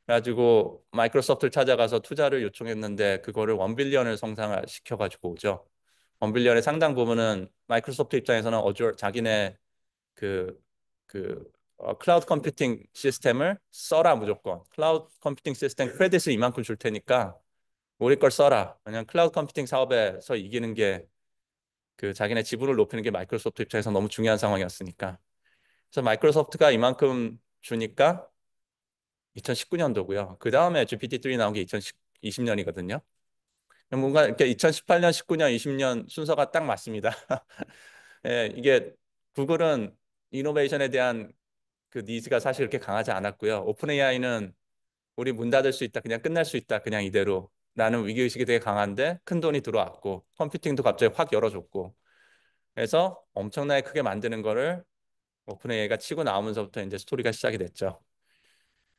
그래가지고 마이크로소프트를 찾아가서 투자를 요청했는데 그거를 1빌리언을 성장시켜가지고 오죠. 1빌리언의 상당 부분은 마이크로소프트 입장에서는 어저 자기네 그, 클라우드 컴퓨팅 시스템을 써라 무조건. 클라우드 컴퓨팅 시스템 크레딧을 이만큼 줄 테니까 우리 걸 써라. 왜냐면 클라우드 컴퓨팅 사업에서 이기는 게 그 자기네 지분을 높이는 게 마이크로소프트 입장에서 너무 중요한 상황이었으니까. 그래서 마이크로소프트가 이만큼 주니까 2019년도고요. 그 다음에 GPT-3 나온 게 2020년이거든요. 뭔가 이렇게 2018년, 19년, 20년 순서가 딱 맞습니다. 예, 이게 구글은 이노베이션에 대한 그 니즈가 사실 그렇게 강하지 않았고요. 오픈 AI는 우리 문 닫을 수 있다, 그냥 끝날 수 있다, 그냥 이대로 라는 위기의식이 되게 강한데 큰 돈이 들어왔고 컴퓨팅도 갑자기 확 열어줬고 그래서 엄청나게 크게 만드는 거를 오픈 AI가 치고 나오면서부터 이제 스토리가 시작이 됐죠.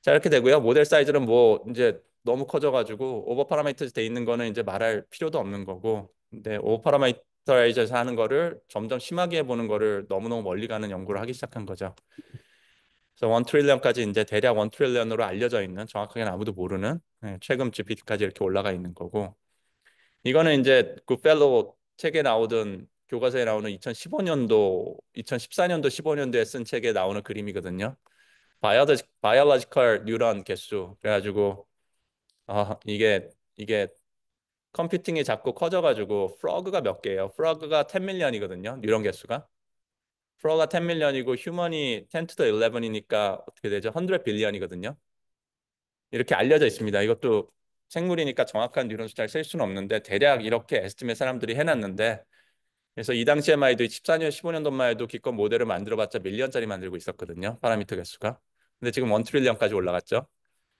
자 이렇게 되고요. 모델 사이즈는 뭐 이제 너무 커져가지고 오버 파라미터 돼 있는 거는 이제 말할 필요도 없는 거고 근데 오버 파라미터라이저에서 하는 거를 점점 심하게 해보는 거를 너무너무 멀리 가는 연구를 하기 시작한 거죠. 그래서 1 트릴리언까지 이제 대략 1 트릴리언으로 알려져 있는 정확하게는 아무도 모르는 최근 GPT까지 이렇게 올라가 있는 거고 이거는 이제 굿펠로우 책에 나오던 교과서에 나오는 2015년도, 2014년도, 15년도에 쓴 책에 나오는 그림이거든요. 바이올로지컬 뉴런 개수 그래가지고 이게 컴퓨팅이 자꾸 커져가지고 프로그가 몇 개예요? 프로그가 10 밀리언이거든요. 뉴런 개수가. 프로가 10 밀리언이고 휴먼이 10 to the 11이니까 어떻게 되죠? 100 빌리언이거든요. 이렇게 알려져 있습니다. 이것도 생물이니까 정확한 뉴런 숫자를 셀 수는 없는데 대략 이렇게 에스티메이트 사람들이 해놨는데 그래서 이 당시에만 해도 14년, 15년도만 해도 기껏 모델을 만들어봤자 밀리언짜리 만들고 있었거든요. 파라미터 개수가. 근데 지금 1 트릴리언까지 올라갔죠.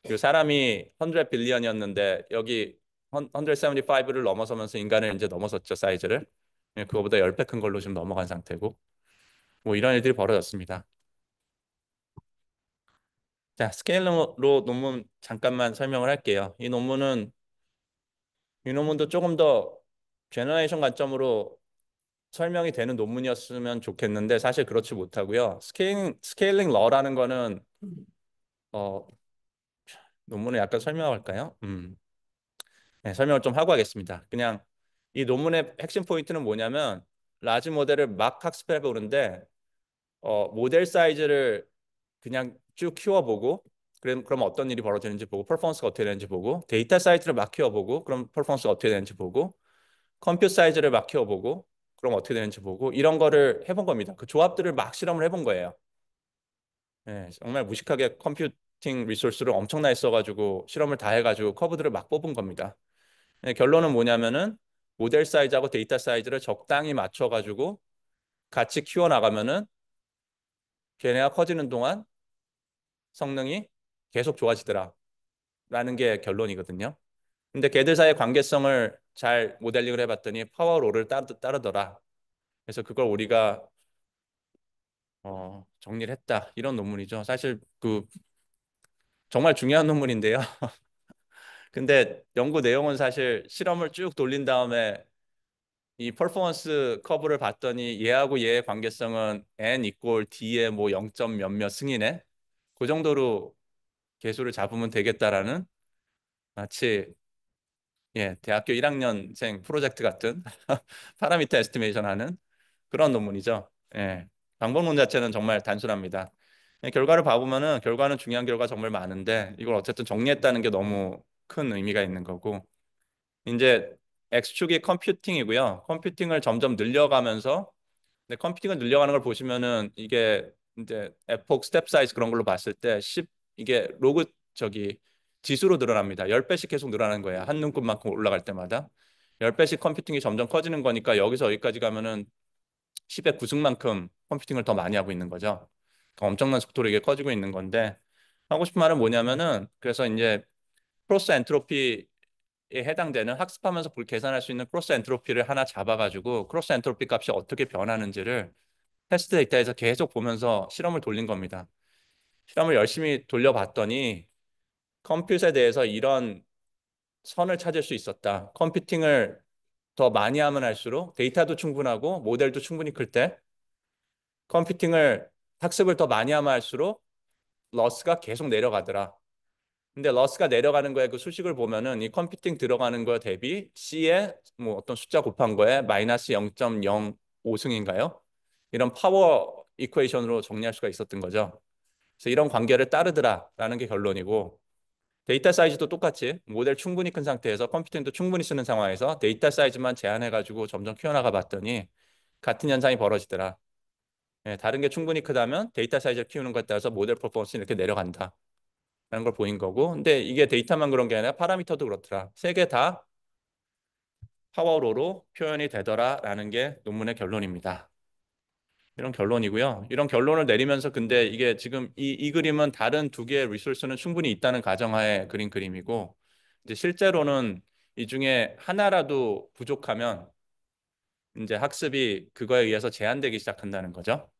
그리고 사람이 100 빌리언이었는데 여기 175를 넘어서면서 인간을 이제 넘어섰죠. 사이즈를. 그거보다 10배 큰 걸로 지금 넘어간 상태고. 뭐 이런 일들이 벌어졌습니다. 자, 스케일러로 논문 잠깐만 설명을 할게요. 이 논문도 조금 더 제너레이션 관점으로 설명이 되는 논문이었으면 좋겠는데 사실 그렇지 못하고요. 스케일링 러라는 거는 어, 논문을 약간 설명할까요? 네, 설명을 좀 하고 하겠습니다. 그냥 이 논문의 핵심 포인트는 뭐냐면 라지 모델을 막 학습해 보는데 모델 사이즈를 그냥 쭉 키워보고 그럼 어떤 일이 벌어지는지 보고 퍼포먼스가 어떻게 되는지 보고 데이터 사이즈를 막 키워보고 그럼 퍼포먼스가 어떻게 되는지 보고 컴퓨터 사이즈를 막 키워보고 그럼 어떻게 되는지 보고 이런 거를 해본 겁니다. 그 조합들을 막 실험을 해본 거예요. 예, 정말 무식하게 컴퓨팅 리소스를 엄청나게 써가지고 실험을 다 해가지고 커브들을 막 뽑은 겁니다. 예, 결론은 뭐냐면은 모델 사이즈하고 데이터 사이즈를 적당히 맞춰가지고 같이 키워나가면은 걔네가 커지는 동안 성능이 계속 좋아지더라. 라는 게 결론이거든요. 근데 걔들 사이의 관계성을 잘 모델링을 해봤더니 파워로를 따르더라. 그래서 그걸 우리가 정리를 했다. 이런 논문이죠. 사실 그 정말 중요한 논문인데요. 근데 연구 내용은 사실 실험을 쭉 돌린 다음에 이 퍼포먼스 커브를 봤더니 얘하고 얘의 관계성은 n 이꼴 d의 뭐 0점 몇몇 승이네. 그 정도로 계수를 잡으면 되겠다라는 마치 대학교 1학년생 프로젝트 같은 파라미터 에스티메이션 하는 그런 논문이죠. 예. 방법론 자체는 정말 단순합니다. 결과를 봐보면은 결과는 중요한 결과 정말 많은데 이걸 어쨌든 정리했다는 게 너무 큰 의미가 있는 거고 이제 X축이 컴퓨팅이고요. 컴퓨팅을 점점 늘려가면서 근데 컴퓨팅을 늘려가는 걸 보시면은 이게 이제 에폭 스텝 사이즈 그런 걸로 봤을 때 10 이게 로그 저기 지수로 늘어납니다. 10배씩 계속 늘어나는 거예요. 한 눈곱만큼 올라갈 때마다. 10배씩 컴퓨팅이 점점 커지는 거니까 여기서 여기까지 가면은 10의 구승만큼 컴퓨팅을 더 많이 하고 있는 거죠. 그러니까 엄청난 속도로 이게 커지고 있는 건데 하고 싶은 말은 뭐냐면은 그래서 이제 크로스 엔트로피에 해당되는 학습하면서 계산할 수 있는 크로스 엔트로피를 하나 잡아가지고 크로스 엔트로피 값이 어떻게 변하는지를 테스트 데이터에서 계속 보면서 실험을 돌린 겁니다. 실험을 열심히 돌려봤더니 컴퓨터에 대해서 이런 선을 찾을 수 있었다. 컴퓨팅을 더 많이 하면 할수록 데이터도 충분하고 모델도 충분히 클 때 컴퓨팅을 학습을 더 많이 하면 할수록 러스가 계속 내려가더라. 근데 러스가 내려가는 거에 그 수식을 보면은 이 컴퓨팅 들어가는 거 대비 C에 뭐 어떤 숫자 곱한 거에 마이너스 0.05승인가요? 이런 파워 이퀘이션으로 정리할 수가 있었던 거죠. 그래서 이런 관계를 따르더라라는 게 결론이고 데이터 사이즈도 똑같이 모델 충분히 큰 상태에서 컴퓨팅도 충분히 쓰는 상황에서 데이터 사이즈만 제한해가지고 점점 키워나가 봤더니 같은 현상이 벌어지더라. 다른 게 충분히 크다면 데이터 사이즈를 키우는 것에 따라서 모델 퍼포먼스는 이렇게 내려간다라는 걸 보인 거고 근데 이게 데이터만 그런 게 아니라 파라미터도 그렇더라. 세 개 다 파워로로 표현이 되더라라는 게 논문의 결론입니다. 이런 결론이고요. 이런 결론을 내리면서 근데 이게 지금 이 그림은 다른 두 개의 리소스는 충분히 있다는 가정하에 그린 그림이고 이제 실제로는 이 중에 하나라도 부족하면 이제 학습이 그거에 의해서 제한되기 시작한다는 거죠.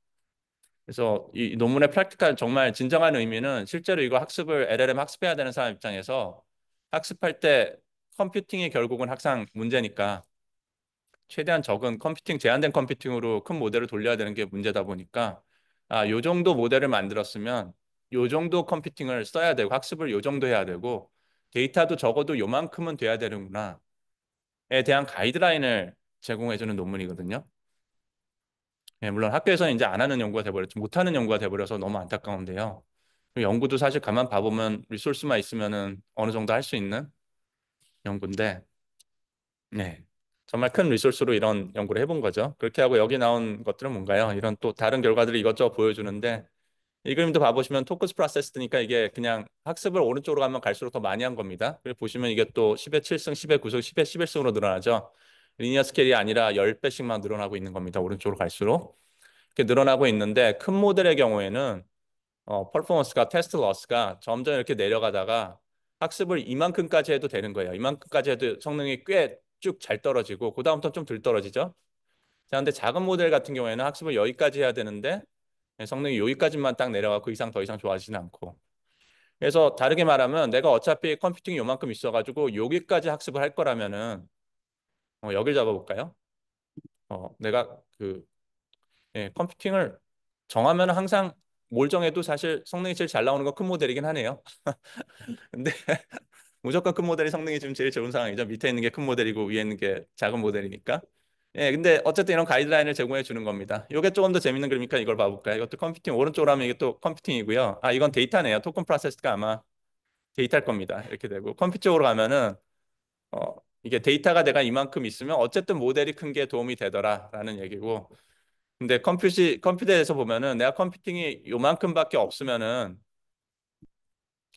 그래서 이 논문의 프랙티컬 정말 진정한 의미는 실제로 이거 학습을 LLM 학습해야 되는 사람 입장에서 학습할 때 컴퓨팅이 결국은 항상 문제니까 최대한 적은 컴퓨팅 제한된 컴퓨팅으로 큰 모델을 돌려야 되는 게 문제다 보니까 요 정도 모델을 만들었으면 요 정도 컴퓨팅을 써야 되고 학습을 요 정도 해야 되고 데이터도 적어도 요만큼은 돼야 되는구나에 대한 가이드라인을 제공해 주는 논문이거든요. 물론 학교에서는 이제 안 하는 연구가 돼버렸죠. 못하는 연구가 돼버려서 너무 안타까운데요. 연구도 사실 가만 봐보면 리소스만 있으면은 어느 정도 할 수 있는 연구인데 네. 정말 큰 리소스로 이런 연구를 해본 거죠. 그렇게 하고 여기 나온 것들은 뭔가요? 이런 또 다른 결과들을 이것저것 보여주는데 이 그림도 봐보시면 토크스 프로세스니까 이게 그냥 학습을 오른쪽으로 가면 갈수록 더 많이 한 겁니다. 그리고 보시면 이게 또 10의 7승, 10의 9승, 10의 11승으로 늘어나죠. 리니어 스케일이 아니라 10배씩만 늘어나고 있는 겁니다. 오른쪽으로 갈수록. 이렇게 늘어나고 있는데 큰 모델의 경우에는 퍼포먼스가 테스트 러스가 점점 이렇게 내려가다가 학습을 이만큼까지 해도 되는 거예요. 이만큼까지 해도 성능이 꽤 쭉 잘 떨어지고 그다음부터 좀 덜 떨어지죠. 자, 근데 작은 모델 같은 경우에는 학습을 여기까지 해야 되는데 성능이 여기까지만 딱 내려가고 그 이상 더 이상 좋아지지는 않고. 그래서 다르게 말하면 내가 어차피 컴퓨팅이 요만큼 있어가지고 여기까지 학습을 할 거라면은 여길 잡아볼까요? 내가 컴퓨팅을 정하면 항상 뭘 정해도 사실 성능이 제일 잘 나오는 건 큰 모델이긴 하네요. 근데 무조건 큰 모델이 성능이 지금 제일 좋은 상황이죠. 밑에 있는 게 큰 모델이고 위에 있는 게 작은 모델이니까. 근데 어쨌든 이런 가이드라인을 제공해 주는 겁니다. 이게 조금 더 재밌는 그림이니까 이걸 봐볼까요? 이것도 컴퓨팅 오른쪽으로 하면 이게 또 컴퓨팅이고요. 이건 데이터네요. 토큰 프로세스가 아마 데이터일 겁니다. 이렇게 되고 컴퓨터 쪽으로 가면은 이게 데이터가 내가 이만큼 있으면 어쨌든 모델이 큰 게 도움이 되더라라는 얘기고. 근데 컴퓨터에서 보면은 내가 컴퓨팅이 요만큼밖에 없으면은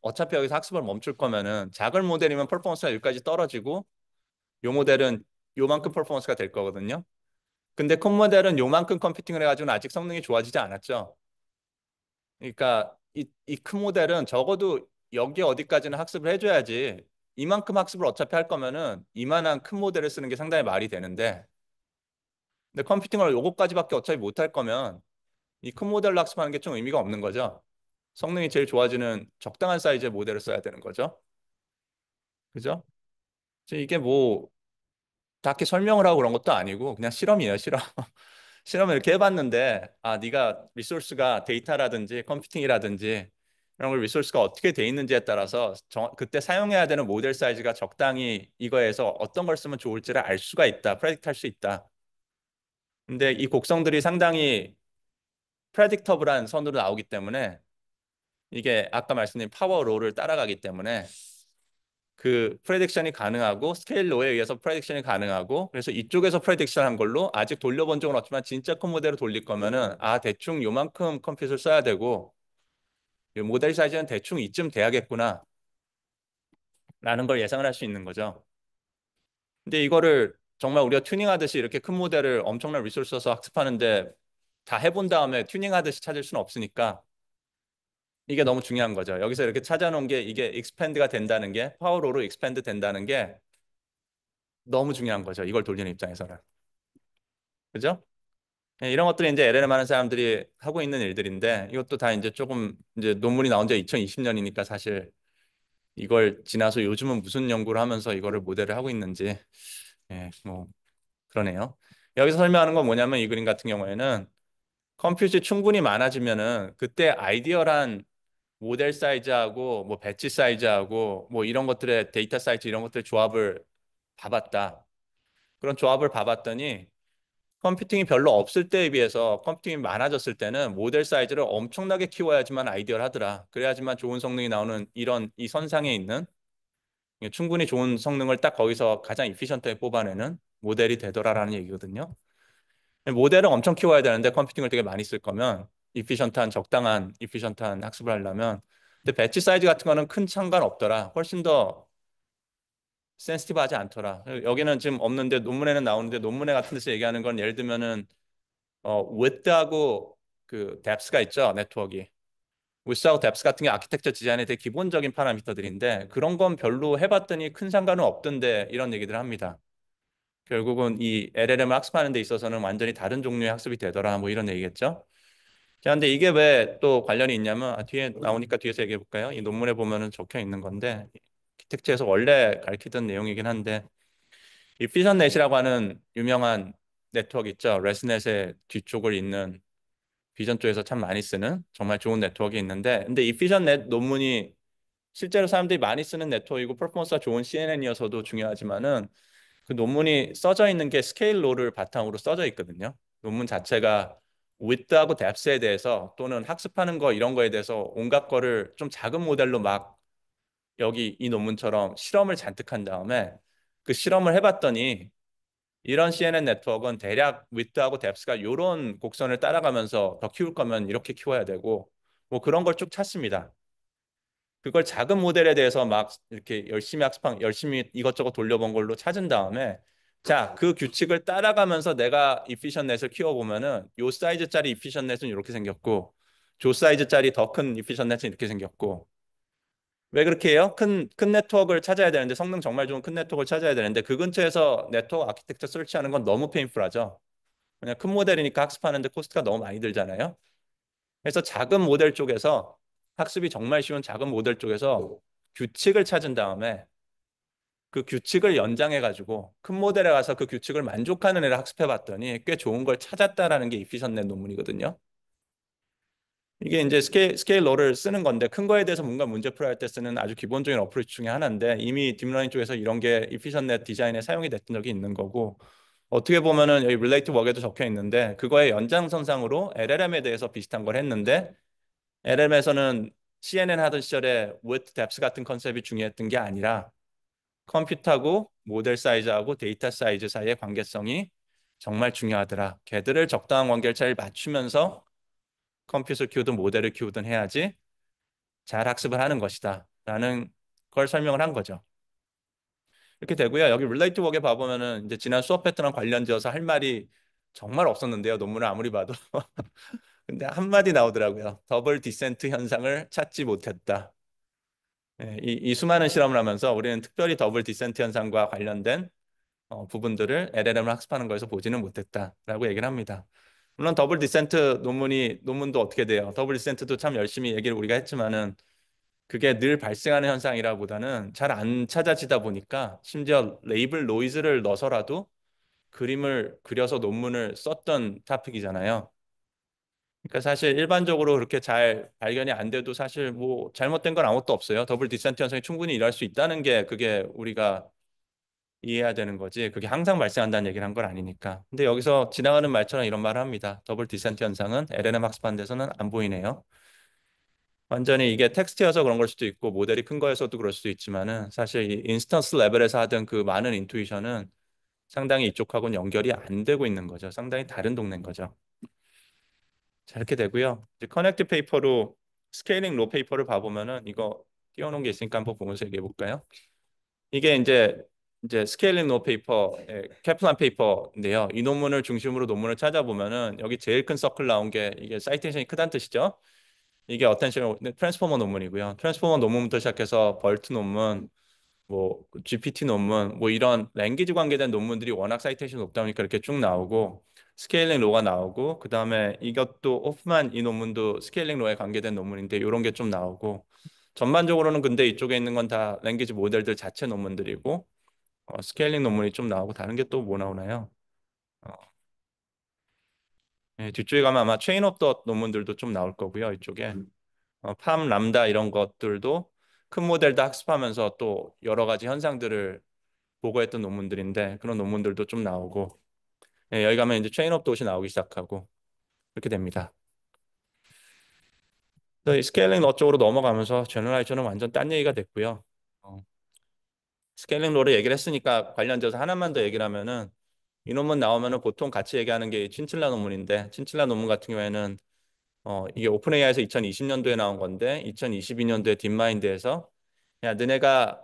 어차피 여기서 학습을 멈출 거면은 작은 모델이면 퍼포먼스가 여기까지 떨어지고 요 모델은 요만큼 퍼포먼스가 될 거거든요. 근데 큰 모델은 요만큼 컴퓨팅을 해가지고는 아직 성능이 좋아지지 않았죠. 그러니까 이 큰 모델은 적어도 여기 어디까지는 학습을 해줘야지 이만큼 학습을 어차피 할 거면은 이만한 큰 모델을 쓰는 게 상당히 말이 되는데 근데 컴퓨팅을 요거까지밖에 어차피 못 할 거면 이 큰 모델로 학습하는 게 좀 의미가 없는 거죠. 성능이 제일 좋아지는 적당한 사이즈의 모델을 써야 되는 거죠. 그죠? 그래서 이게 뭐 딱히 설명을 하고 그런 것도 아니고 그냥 실험이에요, 실험. 실험을 이렇게 해봤는데 아 네가 리소스가 데이터라든지 컴퓨팅이라든지 이런 걸 리소스가 어떻게 돼 있는지에 따라서 그때 사용해야 되는 모델 사이즈가 적당히 이거에서 어떤 걸 쓰면 좋을지를 알 수가 있다. 프레딕트 할 수 있다. 근데 이 곡성들이 상당히 프레딕터블한 선으로 나오기 때문에 이게 아까 말씀드린 파워 롤을 따라가기 때문에 그 프레딕션이 가능하고 스케일 로에 의해서 프레딕션이 가능하고 그래서 이쪽에서 프레딕션 한 걸로 아직 돌려본 적은 없지만 진짜 큰 모델을 돌릴 거면은 아 대충 요만큼 컴퓨터를 써야 되고 이 모델 사이즈는 대충 이쯤 돼야겠구나 라는 걸 예상을 할 수 있는 거죠. 근데 이거를 정말 우리가 튜닝하듯이 이렇게 큰 모델을 엄청난 리소스 써서 학습하는데 다 해본 다음에 튜닝하듯이 찾을 수는 없으니까 이게 너무 중요한 거죠. 여기서 이렇게 찾아놓은 게 이게 익스펜드가 된다는 게 파워로로 익스펜드 된다는 게 너무 중요한 거죠. 이걸 돌리는 입장에서는. 그죠? 예, 이런 것들이 이제 LLM 하는 사람들이 하고 있는 일들인데 이것도 다 이제 조금 이제 논문이 나온 지 2020년이니까 사실 이걸 지나서 요즘은 무슨 연구를 하면서 이거를 모델을 하고 있는지 예, 뭐 그러네요. 여기서 설명하는 건 뭐냐면 이 그림 같은 경우에는 컴퓨터가 충분히 많아지면은 그때 아이디어란 모델 사이즈하고 뭐 배치 사이즈하고 뭐 이런 것들의 데이터 사이즈 이런 것들 조합을 봐봤다. 그런 조합을 봐봤더니 컴퓨팅이 별로 없을 때에 비해서 컴퓨팅이 많아졌을 때는 모델 사이즈를 엄청나게 키워야지만 아이디어를 하더라. 그래야지만 좋은 성능이 나오는 이런 이 선상에 있는 충분히 좋은 성능을 딱 거기서 가장 이피션트하게 뽑아내는 모델이 되더라라는 얘기거든요. 모델을 엄청 키워야 되는데 컴퓨팅을 되게 많이 쓸 거면 이피션트한 적당한 이피션트한 학습을 하려면 근데 배치 사이즈 같은 거는 큰 상관없더라. 훨씬 더 센시티브하지 않더라. 여기는 지금 없는데 논문에는 나오는데 논문에 같은 데서 얘기하는 건 예를 들면은 width하고 그 depth가 있죠. 네트워크가. width하고 depth 같은 게 아키텍처 디자인의 되게 기본적인 파라미터들인데 그런 건 별로 해봤더니 큰 상관은 없던데 이런 얘기들을 합니다. 결국은 이 LLM을 학습하는 데 있어서는 완전히 다른 종류의 학습이 되더라 뭐 이런 얘기겠죠. 자, 근데 이게 왜 또 관련이 있냐면 뒤에 나오니까 뒤에서 얘기해 볼까요? 이 논문에 보면은 적혀 있는 건데 아키텍처에서 원래 가르치던 내용이긴 한데 이 피전넷이라고 하는 유명한 네트워크 있죠. 레스넷의 뒤쪽을 잇는 비전 쪽에서 참 많이 쓰는 정말 좋은 네트워크가 있는데 근데 이 피전넷 논문이 실제로 사람들이 많이 쓰는 네트워크이고 퍼포먼스가 좋은 CNN이어서도 중요하지만은 그 논문이 써져 있는 게 스케일로를 바탕으로 써져 있거든요. 논문 자체가 width하고 depth에 대해서 또는 학습하는 거 이런 거에 대해서 온갖 거를 좀 작은 모델로 막 여기 이 논문처럼 실험을 잔뜩 한 다음에 그 실험을 해봤더니 이런 CNN 네트워크는 대략 width하고 depth가 이런 곡선을 따라가면서 더 키울 거면 이렇게 키워야 되고 뭐 그런 걸 쭉 찾습니다. 그걸 작은 모델에 대해서 막 이렇게 열심히 이것저것 돌려본 걸로 찾은 다음에 자, 그 규칙을 따라가면서 내가 이피션넷을 키워보면은 요 사이즈짜리 이피션넷은 이렇게 생겼고 조 사이즈짜리 더 큰 이피션넷은 이렇게 생겼고 왜 그렇게 해요? 큰 네트워크를 찾아야 되는데 성능 정말 좋은 큰 네트워크를 찾아야 되는데 그 근처에서 네트워크 아키텍처 설치하는 건 너무 페인풀하죠. 그냥 큰 모델이니까 학습하는데 코스트가 너무 많이 들잖아요. 그래서 작은 모델 쪽에서 학습이 정말 쉬운 작은 모델 쪽에서 규칙을 찾은 다음에 그 규칙을 연장해 가지고 큰 모델에 가서 그 규칙을 만족하는 애를 학습해 봤더니 꽤 좋은 걸 찾았다라는 게 이피션넷 논문이거든요. 이게 이제 스케일러를 쓰는 건데 큰 거에 대해서 뭔가 문제 풀어야 할 때 쓰는 아주 기본적인 어프로치 중에 하나인데 이미 딥러닝 쪽에서 이런 게 이피션넷 디자인에 사용이 됐던 적이 있는 거고 어떻게 보면은 여기 relate work에도 적혀 있는데 그거의 연장선상으로 LLM에 대해서 비슷한 걸 했는데 LLM에서는 CNN 하던 시절에 width, depth 같은 컨셉이 중요했던 게 아니라 컴퓨터하고 모델 사이즈하고 데이터 사이즈 사이의 관계성이 정말 중요하더라. 걔들을 적당한 관계를 잘 맞추면서 컴퓨터를 키우든 모델을 키우든 해야지 잘 학습을 하는 것이다. 라는 걸 설명을 한 거죠. 이렇게 되고요. 여기 릴레이트 웍에 봐보면은 이제 지난 수업 패턴랑 관련지어서 할 말이 정말 없었는데요. 논문을 아무리 봐도. 근데 한마디 나오더라고요. 더블 디센트 현상을 찾지 못했다. 이 수많은 실험을 하면서 우리는 특별히 더블 디센트 현상과 관련된 부분들을 LLM을 학습하는 거에서 보지는 못했다라고 얘기를 합니다. 물론 더블 디센트 논문도 어떻게 돼요? 더블 디센트도 참 열심히 얘기를 우리가 했지만은 그게 늘 발생하는 현상이라보다는 잘 안 찾아지다 보니까 심지어 레이블 노이즈를 넣어서라도 그림을 그려서 논문을 썼던 토픽이잖아요. 그러니까 사실 일반적으로 그렇게 잘 발견이 안 돼도 사실 뭐 잘못된 건 아무것도 없어요. 더블 디센트 현상이 충분히 일어날 수 있다는 게 그게 우리가 이해해야 되는 거지. 그게 항상 발생한다는 얘기를 한 건 아니니까. 근데 여기서 지나가는 말처럼 이런 말을 합니다. 더블 디센트 현상은 LLM 학습하는 데서는 안 보이네요. 완전히 이게 텍스트여서 그런 걸 수도 있고 모델이 큰 거여서도 그럴 수도 있지만은 사실 이 인스턴스 레벨에서 하던 그 많은 인투이션은 상당히 이쪽하고는 연결이 안 되고 있는 거죠. 상당히 다른 동네인 거죠. 자, 이렇게 되고요. 이제 커넥트 페이퍼로 스케일링 로 페이퍼를 봐보면은 이거 띄워놓은 게 있으니까 한번 보면서 얘기해 볼까요? 이게 이제 스케일링 로 페이퍼, 캐플란 페이퍼인데요. 이 논문을 중심으로 논문을 찾아보면은 여기 제일 큰 서클 나온 게 이게 사이테이션이 크다는 뜻이죠. 이게 어텐션 트랜스포머 논문이고요. 트랜스포머 논문부터 시작해서 벌트 논문, 뭐 GPT 논문, 뭐 이런 랭귀지 관계된 논문들이 워낙 사이테이션이 높다 보니까 이렇게 쭉 나오고 스케일링 로가 나오고 그다음에 이것도 호프만 이 논문도 스케일링 로에 관계된 논문인데 이런 게 좀 나오고 전반적으로는 근데 이쪽에 있는 건 다 랭귀지 모델들 자체 논문들이고 스케일링 논문이 좀 나오고 다른 게 또 뭐 나오나요? 어, 뒤쪽에 가면 아마 체인 오브 더 논문들도 좀 나올 거고요. 이쪽에 팜, 람다 이런 것들도 큰 모델도 학습하면서 또 여러 가지 현상들을 보고했던 논문들인데 그런 논문들도 좀 나오고 여기 가면 이제 체인 오브 돗이 나오기 시작하고 이렇게 됩니다. 이 스케일링 러 쪽으로 넘어가면서 제너라이저는 완전 딴 얘기가 됐고요. 어, 스케일링 러를 얘기를 했으니까 관련돼서 하나만 더 얘기를 하면은 이 논문 나오면은 보통 같이 얘기하는 게 친칠라 논문인데 친칠라 논문 같은 경우에는 이게 오픈 AI에서 2020년도에 나온 건데 2022년도에 딥마인드에서 야 너네가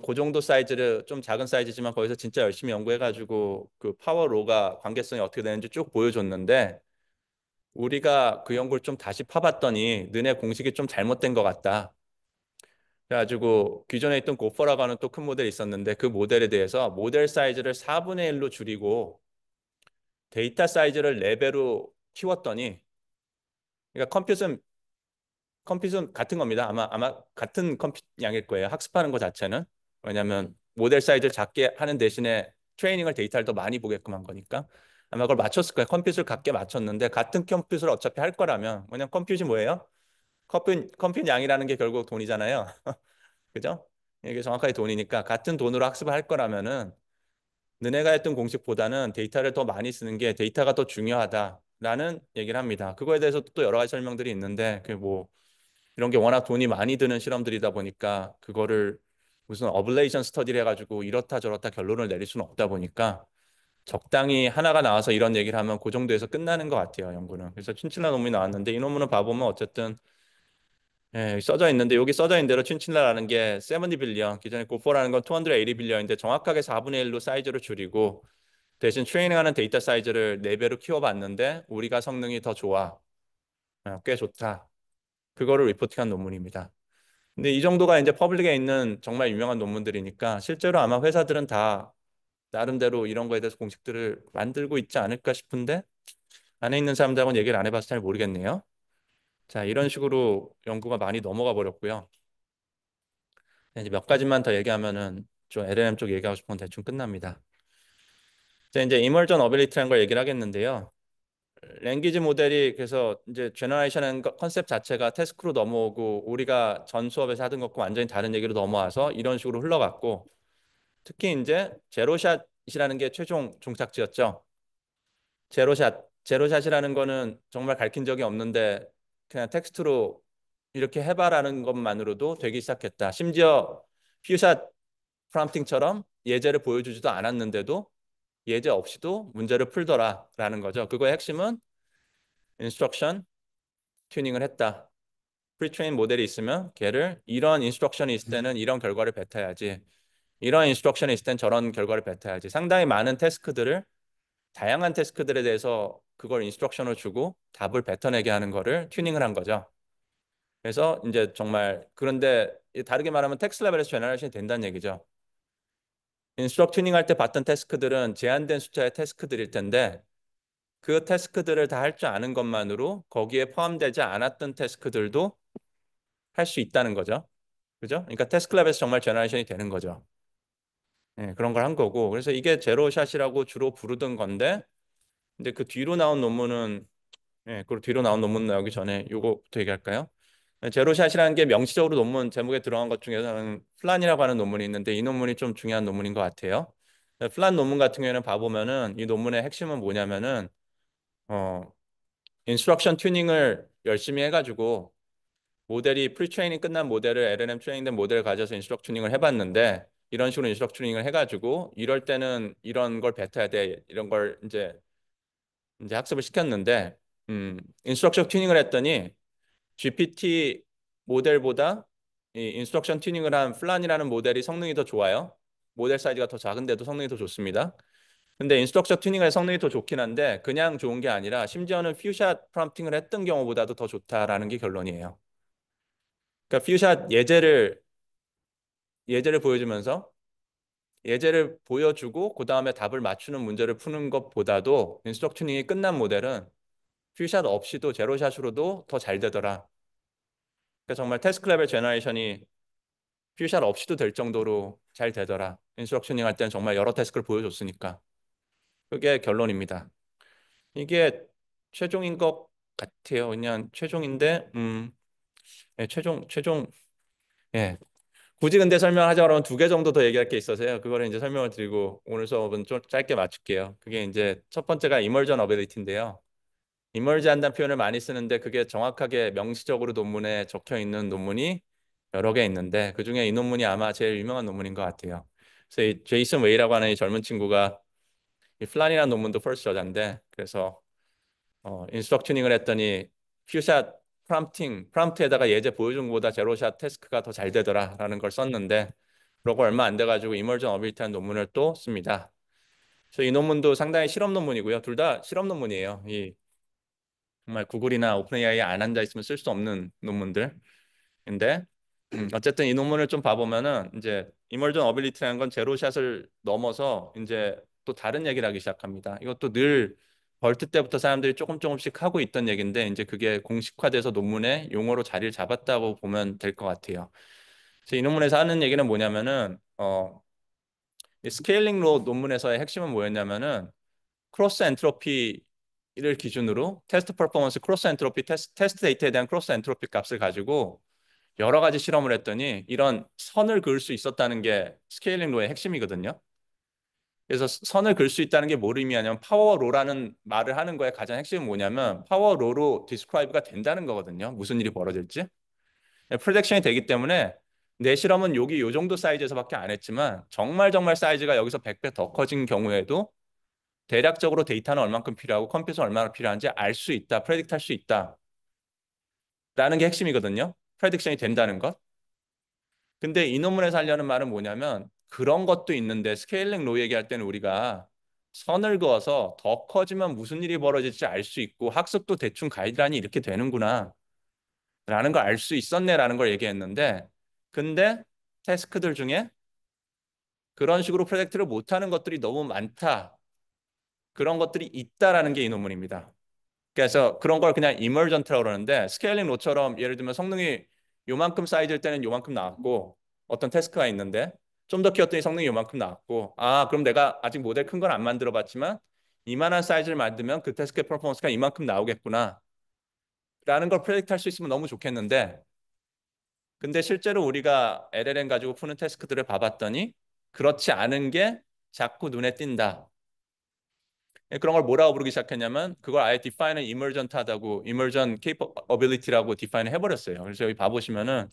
그 정도 사이즈를 좀 작은 사이즈지만 거기서 진짜 열심히 연구해가지고 그 파워 로가 관계성이 어떻게 되는지 쭉 보여줬는데 우리가 그 연구를 좀 다시 파봤더니 너네 공식이 좀 잘못된 것 같다. 그래가지고 기존에 있던 고퍼라고 하는 또 큰 모델이 있었는데 그 모델에 대해서 모델 사이즈를 4분의 1로 줄이고 데이터 사이즈를 4배로 키웠더니 그러니까 컴퓨트는 같은 겁니다. 아마 같은 컴퓨터 양일 거예요. 학습하는 것 자체는. 왜냐하면 모델 사이즈를 작게 하는 대신에 트레이닝을 데이터를 더 많이 보게끔 한 거니까. 아마 그걸 맞췄을 거예요. 컴퓨터를 같게 맞췄는데 같은 컴퓨터를 어차피 할 거라면 왜냐면 컴퓨터이 뭐예요? 컴퓨터 양이라는 게 결국 돈이잖아요. 그죠? 이게 정확하게 돈이니까 같은 돈으로 학습을 할 거라면은 너네가 했던 공식보다는 데이터를 더 많이 쓰는 게 데이터가 더 중요하다라는 얘기를 합니다. 그거에 대해서 또 여러 가지 설명들이 있는데 그 뭐 이런 게 워낙 돈이 많이 드는 실험들이다 보니까 그거를 무슨 어블레이션 스터디를 해가지고 이렇다 저렇다 결론을 내릴 수는 없다 보니까 적당히 하나가 나와서 이런 얘기를 하면 그 정도에서 끝나는 것 같아요, 연구는. 그래서 친칠라 논문이 나왔는데 이 논문을 봐보면 어쨌든 써져 있는데 여기 써져 있는 대로 친칠라라는 게 70 빌리언, 기존에 고포라는 건 280 빌리언인데 정확하게 4분의 1로 사이즈를 줄이고 대신 트레이닝하는 데이터 사이즈를 4배로 키워봤는데 우리가 성능이 더 좋아. 꽤 좋다. 그거를 리포팅한 논문입니다. 근데 이 정도가 이제 퍼블릭에 있는 정말 유명한 논문들이니까 실제로 아마 회사들은 다 나름대로 이런 거에 대해서 공식들을 만들고 있지 않을까 싶은데 안에 있는 사람들하고는 얘기를 안 해봐서 잘 모르겠네요. 자, 이런 식으로 연구가 많이 넘어가 버렸고요. 이제 몇 가지만 더 얘기하면은 좀 LLM 쪽 얘기하고 싶은 건 대충 끝납니다. 자, 이제 이머전 어빌리티라는 걸 얘기를 하겠는데요. 랭귀지 모델이 그래서 이제 제너레이션은 컨셉 자체가 태스크로 넘어오고 우리가 전 수업에서 하던 것과 완전히 다른 얘기로 넘어와서 이런 식으로 흘러갔고 특히 이제 제로샷이라는 게 최종 종착지였죠. 제로샷이라는 거는 정말 가르친 적이 없는데 그냥 텍스트로 이렇게 해봐라는 것만으로도 되기 시작했다. 심지어 퓨샷 프롬프팅처럼 예제를 보여주지도 않았는데도 예제 없이도 문제를 풀더라라는 거죠. 그거의 핵심은 인스트럭션 튜닝을 했다. 프리트레인 모델이 있으면 걔를 이런 인스트럭션이 있을 때는 이런 결과를 뱉어야지. 이런 인스트럭션이 있을 땐 저런 결과를 뱉어야지. 상당히 많은 태스크들을 다양한 태스크들에 대해서 그걸 인스트럭션을 주고 답을 뱉어내게 하는 거를 튜닝을 한 거죠. 그래서 이제 정말 그런데 다르게 말하면 텍스트 레벨에서 제너레이션이 된다는 얘기죠. 인스트럭 튜닝 할 때 봤던 태스크들은 제한된 숫자의 태스크들일 텐데 그 태스크들을 다 할 줄 아는 것만으로 거기에 포함되지 않았던 태스크들도 할 수 있다는 거죠. 그죠? 그러니까 태스크 레벨에서 정말 제너레이션이 되는 거죠. 네, 그런 걸 한 거고. 그래서 이게 제로샷이라고 주로 부르던 건데 근데 그 뒤로 나온 논문은 그 뒤로 나온 논문 나오기 전에 요거부터 얘기할까요? 제로샷이라는 게 명시적으로 논문 제목에 들어간 것 중에서는 플란이라고 하는 논문이 있는데 이 논문이 좀 중요한 논문인 것 같아요. 플란 논문 같은 경우에는 봐보면은 이 논문의 핵심은 뭐냐면은 어 인스트럭션 튜닝을 열심히 해가지고 모델이 프리트레이닝 끝난 모델을 LLM 트레이닝된 모델을 가져서 인스트럭 튜닝을 해봤는데 이런 식으로 인스트럭 튜닝을 해가지고 이럴 때는 이런 걸 뱉어야 돼 이런 걸 이제 학습을 시켰는데 인스트럭션 튜닝을 했더니 GPT 모델보다 이 인스트럭션 튜닝을 한 플란이라는 모델이 성능이 더 좋아요. 모델 사이즈가 더 작은데도 성능이 더 좋습니다. 근데 인스트럭션 튜닝의 성능이 더 좋긴 한데 그냥 좋은 게 아니라 심지어는 퓨샷 프롬프팅을 했던 경우보다도 더 좋다라는 게 결론이에요. 그러니까 퓨샷 예제를 보여주면서 예제를 보여주고 그 다음에 답을 맞추는 문제를 푸는 것보다도 인스트럭 튜닝이 끝난 모델은 퓨샷 없이도 제로샷으로도 더 잘 되더라. 그러니까 정말 태스크 레벨 제너레이션이 퓨샷 없이도 될 정도로 잘 되더라. 인스트럭셔닝 할 때는 정말 여러 태스크를 보여줬으니까. 그게 결론입니다. 이게 최종인 것 같아요. 그냥 최종인데, 최종, 예. 굳이 근데 설명하자 그러면 두 개 정도 더 얘기할 게 있어서요. 그거를 이제 설명을 드리고 오늘 수업은 좀 짧게 마칠게요. 그게 이제 첫 번째가 이머전 어빌리티인데요. 이머지 한다는 표현을 많이 쓰는데 그게 정확하게 명시적으로 논문에 적혀 있는 논문이 여러 개 있는데 그중에 이 논문이 아마 제일 유명한 논문인 것 같아요. 그래서 이 제이슨 웨이라고 하는 이 젊은 친구가 이 플란이라는 논문도 펄스 저자인데 그래서 인스트럭 튜닝을 했더니 퓨샷 프롬프트에다가 예제 보여준 것보다 제로샷 태스크가 더 잘 되더라라는 걸 썼는데 그러고 얼마 안 돼가지고 이머전 어빌리티한 논문을 또 씁니다. 그래서 이 논문도 상당히 실험 논문이고요. 둘 다 실험 논문이에요. 이 정말 구글이나 오픈AI에 안 앉아 있으면 쓸 수 없는 논문들인데 어쨌든 이 논문을 좀 봐보면은 이제 이머전 어빌리티라는 건 제로샷을 넘어서 이제 또 다른 얘기를 하기 시작합니다. 이것도 늘 벌트 때부터 사람들이 조금씩 하고 있던 얘기인데 이제 그게 공식화돼서 논문의 용어로 자리를 잡았다고 보면 될 것 같아요. 그래서 이 논문에서 하는 얘기는 뭐냐면은 이 스케일링 로 논문에서의 핵심은 뭐였냐면은 크로스 엔트로피를 기준으로 테스트 퍼포먼스 크로스 엔트로피 테스트 데이터에 대한 크로스 엔트로피 값을 가지고 여러 가지 실험을 했더니 이런 선을 그을 수 있었다는 게 스케일링 로의 핵심이거든요. 그래서 선을 그을 수 있다는 게 뭘 의미하냐면 파워 로라는 말을 하는 거에 가장 핵심은 뭐냐면 파워 로로 디스크라이브가 된다는 거거든요. 무슨 일이 벌어질지. 프로젝션이 되기 때문에 내 실험은 여기 요 정도 사이즈에서밖에 안 했지만 정말 사이즈가 여기서 100배 더 커진 경우에도 대략적으로 데이터는 얼만큼 필요하고 컴퓨터는 얼마나 필요한지 알 수 있다, 프레딕트 할 수 있다라는 게 핵심이거든요. 프레딕션이 된다는 것. 근데 이 논문에서 하려는 말은 뭐냐면 그런 것도 있는데 스케일링 로 얘기할 때는 우리가 선을 그어서 더 커지면 무슨 일이 벌어질지 알 수 있고 학습도 대충 가이드라인이 이렇게 되는구나 라는 걸 알 수 있었네라는 걸 얘기했는데 근데 태스크들 중에 그런 식으로 프로젝트를 못하는 것들이 너무 많다. 그런 것들이 있다라는 게 이 논문입니다. 그래서 그런 걸 그냥 이머전트라고 그러는데 스케일링 로처럼 예를 들면 성능이 요만큼 사이즈일 때는 요만큼 나왔고 어떤 태스크가 있는데 좀 더 키웠더니 성능이 요만큼 나왔고 아 그럼 내가 아직 모델 큰 건 안 만들어 봤지만 이만한 사이즈를 만들면 그 태스크의 퍼포먼스가 이만큼 나오겠구나 라는 걸 프레딕트 할 수 있으면 너무 좋겠는데 근데 실제로 우리가 LLM 가지고 푸는 태스크들을 봐봤더니 그렇지 않은 게 자꾸 눈에 띈다. 그런 걸 뭐라고 부르기 시작했냐면 그걸 아예 디파인을 이머전트하다고 이머전 케이퍼빌리티라고 디파인을 해버렸어요. 그래서 여기 봐보시면은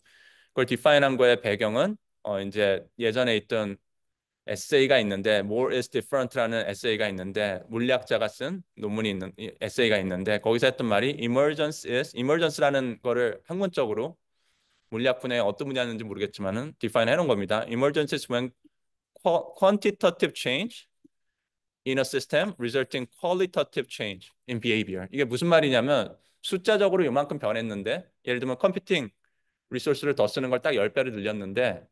그걸 디파인한 거의 배경은 이제 예전에 있던 에세이가 있는데 More is different라는 에세이가 있는데 물리학자가 쓴 논문이 있는 에세이가 있는데 거기서 했던 말이 emergence라는 거를 학문적으로 물리학 분야에 어떤 분야인지 모르겠지만은 define 해놓은 겁니다. Emergence is when quantitative change in a system resulting qualitative change in behavior. 이게 무슨 말이냐면 숫자적으로 요만큼 변했는데 예를 들면 컴퓨팅 리소스를 더 쓰는 걸 딱 10배로 늘렸는데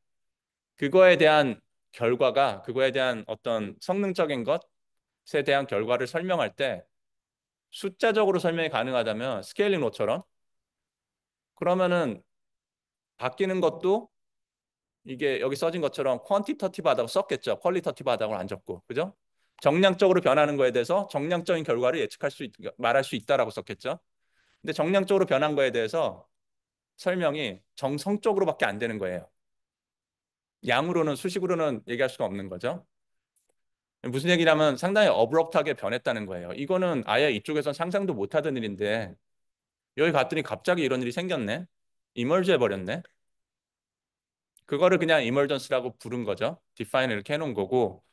그거에 대한 결과가 그거에 대한 어떤 성능적인 것에 대한 결과를 설명할 때 숫자적으로 설명이 가능하다면 스케일링 로처럼 그러면은 바뀌는 것도 이게 여기 써진 것처럼 퀀티터티브하다고 썼겠죠. 퀄리터티브하다고는 안 적고. 그죠? 정량적으로 변하는 거에 대해서 정량적인 결과를 말할 수 있다라고 썼겠죠. 근데 정량적으로 변한 거에 대해서 설명이 정성적으로밖에 안 되는 거예요. 양으로는 수식으로는 얘기할 수가 없는 거죠. 무슨 얘기냐면 상당히 어브럽트하게 변했다는 거예요. 이거는 아예 이쪽에선 상상도 못 하던 일인데 여기 갔더니 갑자기 이런 일이 생겼네. 이멀즈 해버렸네. 그거를 그냥 이멀전스라고 부른 거죠. 디파인을 이렇게 해놓은 거고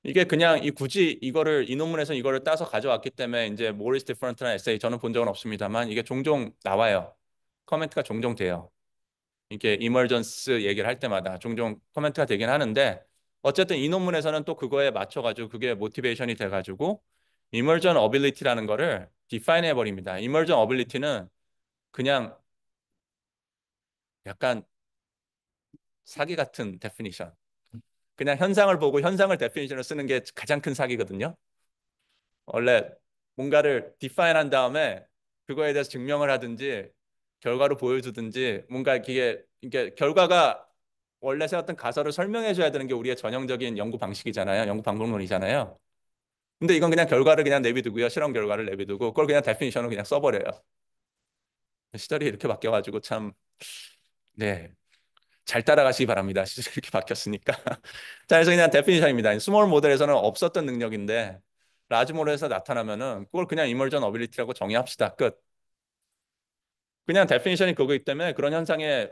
이게 그냥 굳이 이거를 이 논문에서 이거를 따서 가져왔기 때문에 이제 모리스 디퍼런트라는 에세이 저는 본 적은 없습니다만 이게 종종 나와요. 커멘트가 종종 돼요. 이게 이멀전스 얘기를 할 때마다 종종 코멘트가 되긴 하는데 어쨌든 이 논문에서는 또 그거에 맞춰가지고 그게 모티베이션이 돼가지고 이멀전 어빌리티라는 거를 디파인 해버립니다. 이멀전 어빌리티는 그냥 약간 사기 같은 데피니션. 그냥 현상을 보고 현상을 데피니션으로 쓰는 게 가장 큰 사기거든요. 원래 뭔가를 디파인 한 다음에 그거에 대해서 증명을 하든지 결과로 보여주든지 뭔가 이게 결과가 원래 세웠던 가설을 설명해 줘야 되는 게 우리의 전형적인 연구 방식이잖아요. 연구 방법론이잖아요. 근데 이건 그냥 결과를 그냥 내비두고요. 실험 결과를 내비두고 그걸 그냥 데피니션으로 그냥 써버려요. 시절이 이렇게 바뀌어가지고 참 네. 잘 따라가시기 바랍니다. 시절이 이렇게 바뀌었으니까. 자, 그래서 그냥 데피니션입니다. 스몰 모델에서는 없었던 능력인데 라지 모델에서 나타나면은 그걸 그냥 이멀전 어빌리티라고 정의합시다. 끝. 그냥 데피니션이 그거기 때문에 그런 현상에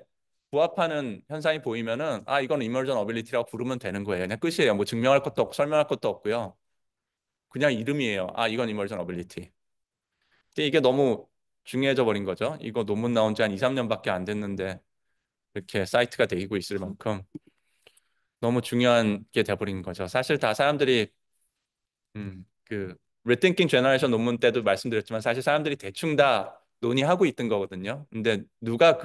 부합하는 현상이 보이면은 아 이건 이멀전 어빌리티라고 부르면 되는 거예요. 그냥 끝이에요. 뭐 증명할 것도 없고 설명할 것도 없고요. 그냥 이름이에요. 아 이건 이멀전 어빌리티. 근데 이게 너무 중요해져 버린 거죠. 이거 논문 나온 지 한 2, 3년밖에 안 됐는데 이렇게 사이트가 되고 있을 만큼 너무 중요한 게 돼버린 거죠. 사실 다 사람들이 그 Rethinking Generation 논문 때도 말씀드렸지만 사실 사람들이 대충 다 논의하고 있던 거거든요. 근데 누가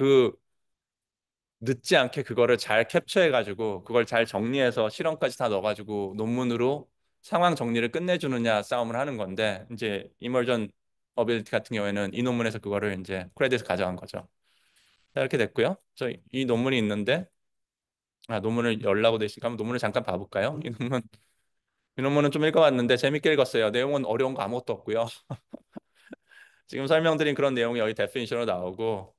늦지 않게 그거를 잘 캡처해가지고 그걸 잘 정리해서 실험까지 다 넣어가지고 논문으로 상황 정리를 끝내주느냐 싸움을 하는 건데 이제 이머전 어빌리티 같은 경우에는 이 논문에서 그거를 이제 크레딧을 가져간 거죠. 자, 이렇게 됐고요. 이 논문이 있는데 논문을 열라고 돼 있으니까 한번 논문을 잠깐 봐볼까요? 이 논문은 좀 읽어봤는데 재밌게 읽었어요. 내용은 어려운 거 아무것도 없고요. 지금 설명드린 그런 내용이 여기 데피니션으로 나오고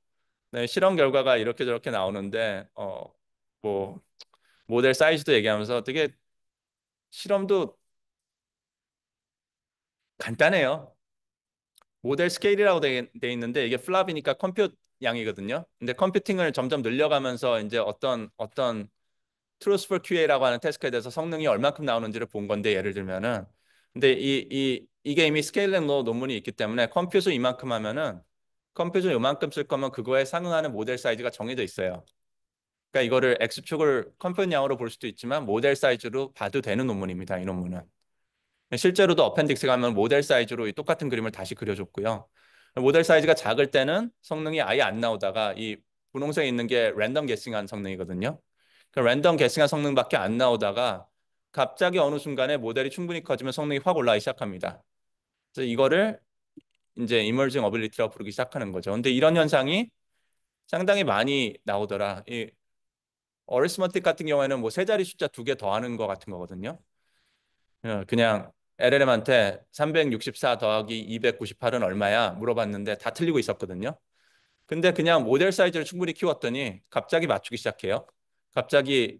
네, 실험 결과가 이렇게 저렇게 나오는데 뭐 모델 사이즈도 얘기하면서 되게 실험도 간단해요. 모델 스케일이라고 돼 있는데 이게 플랍이니까 컴퓨트 양이거든요. 근데 컴퓨팅을 점점 늘려가면서 이제 어떤 트루스 for QA라고 하는 태스크에 대해서 성능이 얼만큼 나오는지를 본 건데 예를 들면은 근데 이게 이미 스케일링 로 논문이 있기 때문에 컴퓨트 이만큼 하면은 컴퓨터 요만큼 쓸 거면 그거에 상응하는 모델 사이즈가 정해져 있어요. 그러니까 이거를 X축을 컴퓨터 양으로 볼 수도 있지만 모델 사이즈로 봐도 되는 논문입니다. 이 논문은. 실제로도 어펜딕스 가면 모델 사이즈로 이 똑같은 그림을 다시 그려줬고요. 모델 사이즈가 작을 때는 성능이 아예 안 나오다가 이 분홍색에 있는 게 랜덤 게싱한 성능이거든요. 그 랜덤 게싱한 성능밖에 안 나오다가 갑자기 어느 순간에 모델이 충분히 커지면 성능이 확 올라가기 시작합니다. 그래서 이거를 이제 이머징 어빌리티라고 부르기 시작하는 거죠. 근데 이런 현상이 상당히 많이 나오더라. 이 어리스머틱 같은 경우에는 뭐 세 자리 숫자 2개 더하는 거 같은 거거든요. 그냥 LLM한테 364 더하기 298은 얼마야? 물어봤는데 다 틀리고 있었거든요. 근데 그냥 모델 사이즈를 충분히 키웠더니 갑자기 맞추기 시작해요. 갑자기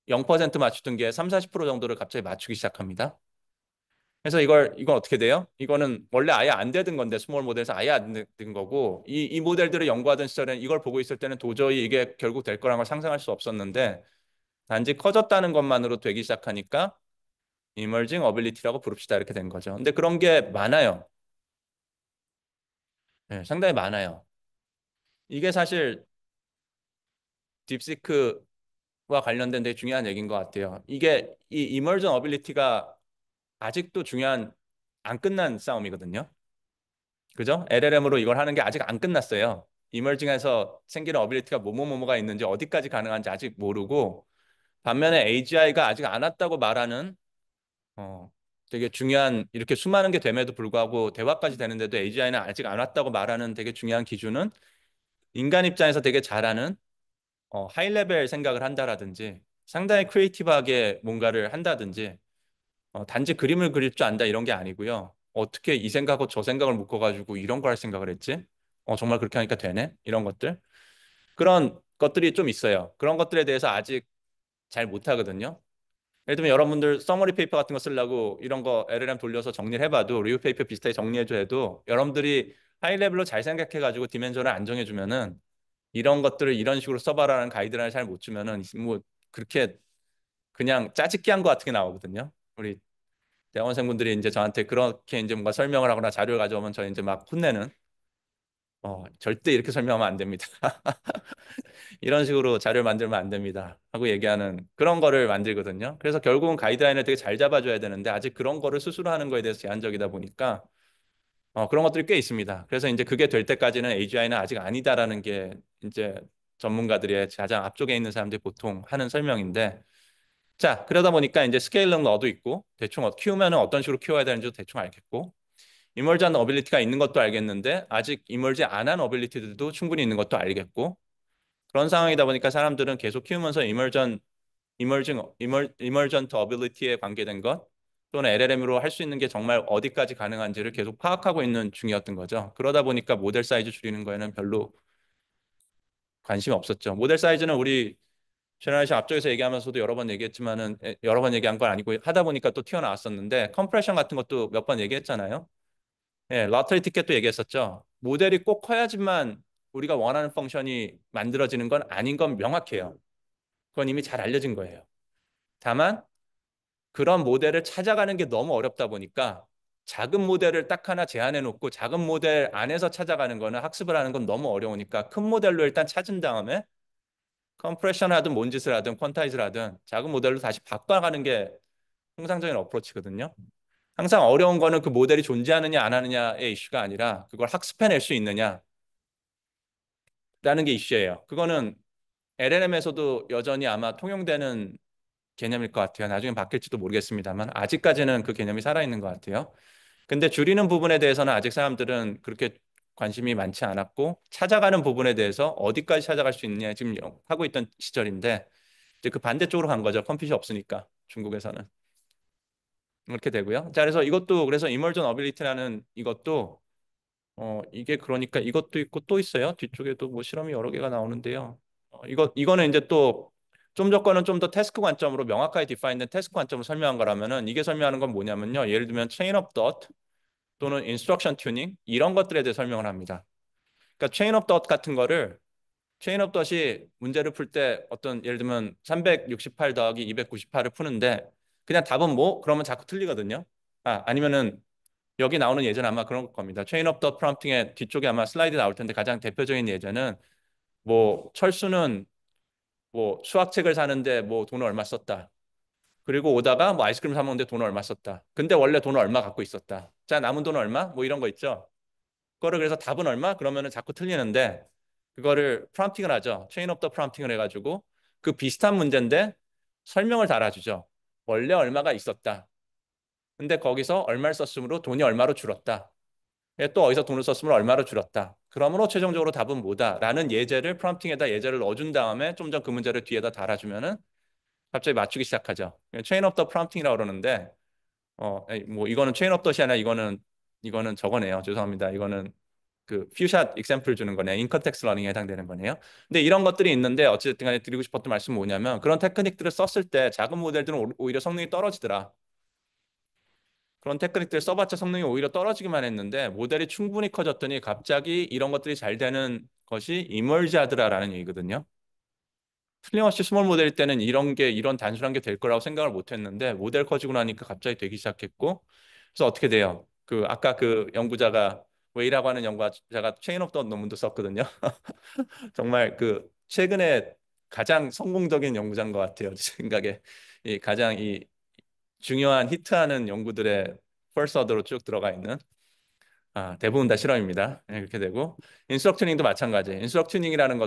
0% 맞추던 게 3, 40% 정도를 갑자기 맞추기 시작합니다. 그래서 이건 어떻게 돼요? 이거는 원래 아예 안 되던 건데 스몰 모델에서 아예 안 되던 거고 이 모델들을 연구하던 시절에 이걸 보고 있을 때는 도저히 이게 결국 될 거라는 걸 상상할 수 없었는데 단지 커졌다는 것만으로 되기 시작하니까 emerging ability라고 부릅시다. 이렇게 된 거죠. 근데 그런 게 많아요. 네, 상당히 많아요. 이게 사실 딥시크와 관련된 되게 중요한 얘기인 것 같아요. 이게 이 emergent ability가 아직도 중요한 안 끝난 싸움이거든요. 그죠? LLM으로 이걸 하는 게 아직 안 끝났어요. 이머징에서 생기는 어빌리티가 뭐뭐뭐뭐가 있는지 어디까지 가능한지 아직 모르고 반면에 AGI가 아직 안 왔다고 말하는 되게 중요한 이렇게 수많은 게 됨에도 불구하고 대화까지 되는데도 AGI는 아직 안 왔다고 말하는 되게 중요한 기준은 인간 입장에서 되게 잘하는 하이 레벨 생각을 한다라든지 상당히 크리에이티브하게 뭔가를 한다든지 단지 그림을 그릴 줄 안다 이런 게 아니고요. 어떻게 이 생각하고 저 생각을 묶어가지고 이런 걸 할 생각을 했지? 정말 그렇게 하니까 되네? 이런 것들. 그런 것들이 좀 있어요. 그런 것들에 대해서 아직 잘 못하거든요. 예를 들면 여러분들 서머리 페이퍼 같은 거 쓰려고 이런 거 LLM 돌려서 정리를 해봐도 리뷰 페이퍼 비슷하게 정리해줘 해도 여러분들이 하이 레벨로 잘 생각해가지고 디멘전을 안 정해주면은 이런 것들을 이런 식으로 써봐라는 가이드라인을 잘 못 주면은 뭐 그렇게 그냥 짜집기 한 거 같은 게 나오거든요. 우리 대학원생분들이 이제 저한테 그렇게 이제 뭔가 설명을 하거나 자료를 가져오면 저 이제 막 혼내는 절대 이렇게 설명하면 안 됩니다. 이런 식으로 자료를 만들면 안 됩니다. 하고 얘기하는 그런 거를 만들거든요. 그래서 결국은 가이드라인을 되게 잘 잡아줘야 되는데 아직 그런 거를 스스로 하는 거에 대해서 제한적이다 보니까 그런 것들이 꽤 있습니다. 그래서 이제 그게 될 때까지는 AGI는 아직 아니다라는 게 이제 전문가들의 가장 앞쪽에 있는 사람들이 보통 하는 설명인데 자, 그러다 보니까 이제 스케일링 러도 있고 대충 키우면은 어떤 식으로 키워야 되는지도 대충 알겠고 이멀전 어빌리티가 있는 것도 알겠는데 아직 이멀지 안 한 어빌리티들도 충분히 있는 것도 알겠고 그런 상황이다 보니까 사람들은 계속 키우면서 이멀전트 어빌리티에 관계된 것 또는 LLM으로 할 수 있는 게 정말 어디까지 가능한지를 계속 파악하고 있는 중이었던 거죠. 그러다 보니까 모델 사이즈 줄이는 거에는 별로 관심이 없었죠. 모델 사이즈는 우리 제너레이션 앞쪽에서 얘기하면서도 여러 번 얘기했지만은 여러 번 얘기한 건 아니고 하다 보니까 또 튀어나왔었는데 컴프레션 같은 것도 몇 번 얘기했잖아요. 예, 러터리 티켓도 얘기했었죠. 모델이 꼭 커야지만 우리가 원하는 펑션이 만들어지는 건 아닌 건 명확해요. 그건 이미 잘 알려진 거예요. 다만 그런 모델을 찾아가는 게 너무 어렵다 보니까 작은 모델을 딱 하나 제한해 놓고 작은 모델 안에서 찾아가는 거는 학습을 하는 건 너무 어려우니까 큰 모델로 일단 찾은 다음에 컴프레션 하든 뭔 짓을 하든 퀀타이즈를 하든 작은 모델로 다시 바꿔가는 게 통상적인 어프로치거든요. 항상 어려운 거는 그 모델이 존재하느냐 안 하느냐의 이슈가 아니라 그걸 학습해낼 수 있느냐라는 게 이슈예요. 그거는 LLM에서도 여전히 아마 통용되는 개념일 것 같아요. 나중에 바뀔지도 모르겠습니다만 아직까지는 그 개념이 살아있는 것 같아요. 근데 줄이는 부분에 대해서는 아직 사람들은 그렇게 관심이 많지 않았고 찾아가는 부분에 대해서 어디까지 찾아갈 수 있느냐 지금 하고 있던 시절인데 이제 그 반대쪽으로 간 거죠. 컴퓨터이 없으니까 중국에서는. 이렇게 되고요. 자, 그래서 이것도 그래서 이멀전 어빌리티라는 이것도 이게 그러니까 이것도 있고 또 있어요. 뒤쪽에도 뭐 실험이 여러 개가 나오는데요. 이거는 이제 또 좀 전거는 좀 더 태스크 관점으로 명확하게 디파인된 태스크 관점으로 설명한 거라면은 이게 설명하는 건 뭐냐면요. 예를 들면 체인 오브 덧 또는 인스트럭션 튜닝 이런 것들에 대해 설명을 합니다. 그러니까 체인 오브 덧 같은 거를 체인 오브 덧이 문제를 풀 때 어떤 예를 들면 368 더하기 298을 푸는데 그냥 답은 뭐? 그러면 자꾸 틀리거든요. 아니면은 여기 나오는 예제는 아마 그런 겁니다. 체인 오브 더 프롬프팅의 뒤쪽에 아마 슬라이드 나올 텐데 가장 대표적인 예제는 뭐 철수는 뭐 수학책을 사는데 뭐 돈을 얼마 썼다. 그리고 오다가 뭐 아이스크림 사 먹는데 돈을 얼마 썼다. 근데 원래 돈을 얼마 갖고 있었다. 자, 남은 돈은 얼마? 뭐 이런 거 있죠. 그거를 그래서 답은 얼마? 그러면은 자꾸 틀리는데 그거를 프롬프팅을 하죠. 체인 오브 더 프롬프팅을 해가지고 그 비슷한 문제인데 설명을 달아주죠. 원래 얼마가 있었다. 근데 거기서 얼마를 썼으므로 돈이 얼마로 줄었다. 또 어디서 돈을 썼으면 얼마로 줄었다. 그러므로 최종적으로 답은 뭐다라는 예제를 프롬프팅에다 예제를 넣어준 다음에 좀 전 그 문제를 뒤에다 달아주면은 갑자기 맞추기 시작하죠. 체인 오브 더 프롬프팅이라고 그러는데 뭐 이거는 체인 오브 덧이 아니라 이거는 저거네요. 죄송합니다. 이거는 그 퓨샷 익샘플 주는 거네. 인컨텍스트 러닝에 해당되는 거네요. 근데 이런 것들이 있는데 어쨌든 간에 드리고 싶었던 말씀은 뭐냐면 그런 테크닉들을 썼을 때 작은 모델들은 오히려 성능이 떨어지더라. 그런 테크닉들 써봤자 성능이 오히려 떨어지기만 했는데 모델이 충분히 커졌더니 갑자기 이런 것들이 잘 되는 것이 이머지하더라라는 얘기거든요. 틀림없이 스몰 모델일 때는 이런 게 이런 단순한 게 될 거라고 생각을 못 했는데 모델 커지고 나니까 갑자기 되기 시작했고 그래서 어떻게 돼요? 그 아까 그 연구자가 웨이라고 하는 연구자가 체인 오브 더 논문도 썼거든요. 정말 그 최근에 가장 성공적인 연구자인 것 같아요. 제 생각에 이 가장 이 중요한 히트하는 연구들의 퍼스트 어더로 쭉 들어가 있는 대부분 다 실험입니다. 예, 그렇게 되고 인스트럭 튜닝도 마찬가지. 인스트럭 튜닝이라는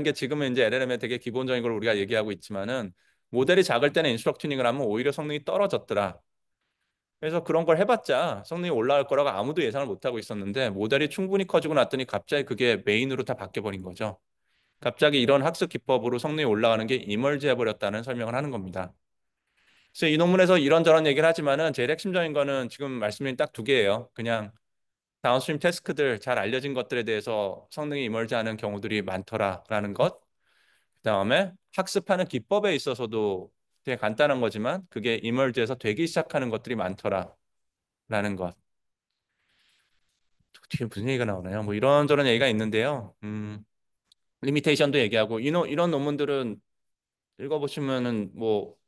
게 지금은 이제 LLM의 되게 기본적인 걸 우리가 얘기하고 있지만은 모델이 작을 때는 인스트럭 튜닝을 하면 오히려 성능이 떨어졌더라. 그래서 그런 걸 해봤자 성능이 올라갈 거라고 아무도 예상을 못 하고 있었는데 모델이 충분히 커지고 났더니 갑자기 그게 메인으로 다 바뀌어 버린 거죠. 갑자기 이런 학습 기법으로 성능이 올라가는 게 이멀지 해버렸다는 설명을 하는 겁니다. 그래서 이 논문에서 이런저런 얘기를 하지만은 제일 핵심적인 거는 지금 말씀드린 딱 두 개예요. 그냥 다운스트림 태스크들 잘 알려진 것들에 대해서 성능이 이멀지하는 경우들이 많더라라는 것. 그다음에 학습하는 기법에 있어서도 되게 간단한 거지만 그게 이멀지해서 되기 시작하는 것들이 많더라라는 것. 뒤에 무슨 얘기가 나오나요? 뭐 이런저런 얘기가 있는데요. 리미테이션도 얘기하고 이런 논문들은 읽어보시면은 뭐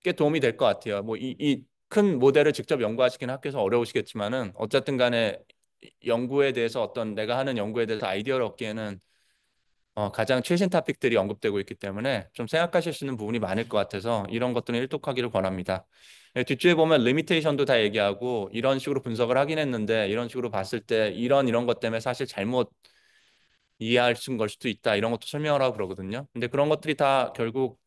꽤 도움이 될 것 같아요. 뭐 이 큰 모델을 직접 연구하시긴 학교에서 어려우시겠지만은 어쨌든 간에 연구에 대해서 어떤 내가 하는 연구에 대해서 아이디어를 얻기에는 가장 최신 토픽들이 언급되고 있기 때문에 좀 생각하실 수 있는 부분이 많을 것 같아서 이런 것들은 일독하기를 권합니다. 예, 뒷줄에 보면 리미테이션도 다 얘기하고 이런 식으로 분석을 하긴 했는데 이런 식으로 봤을 때 이런 것 때문에 사실 잘못 이해할 걸 수도 있다 이런 것도 설명을 하고 그러거든요. 근데 그런 것들이 다 결국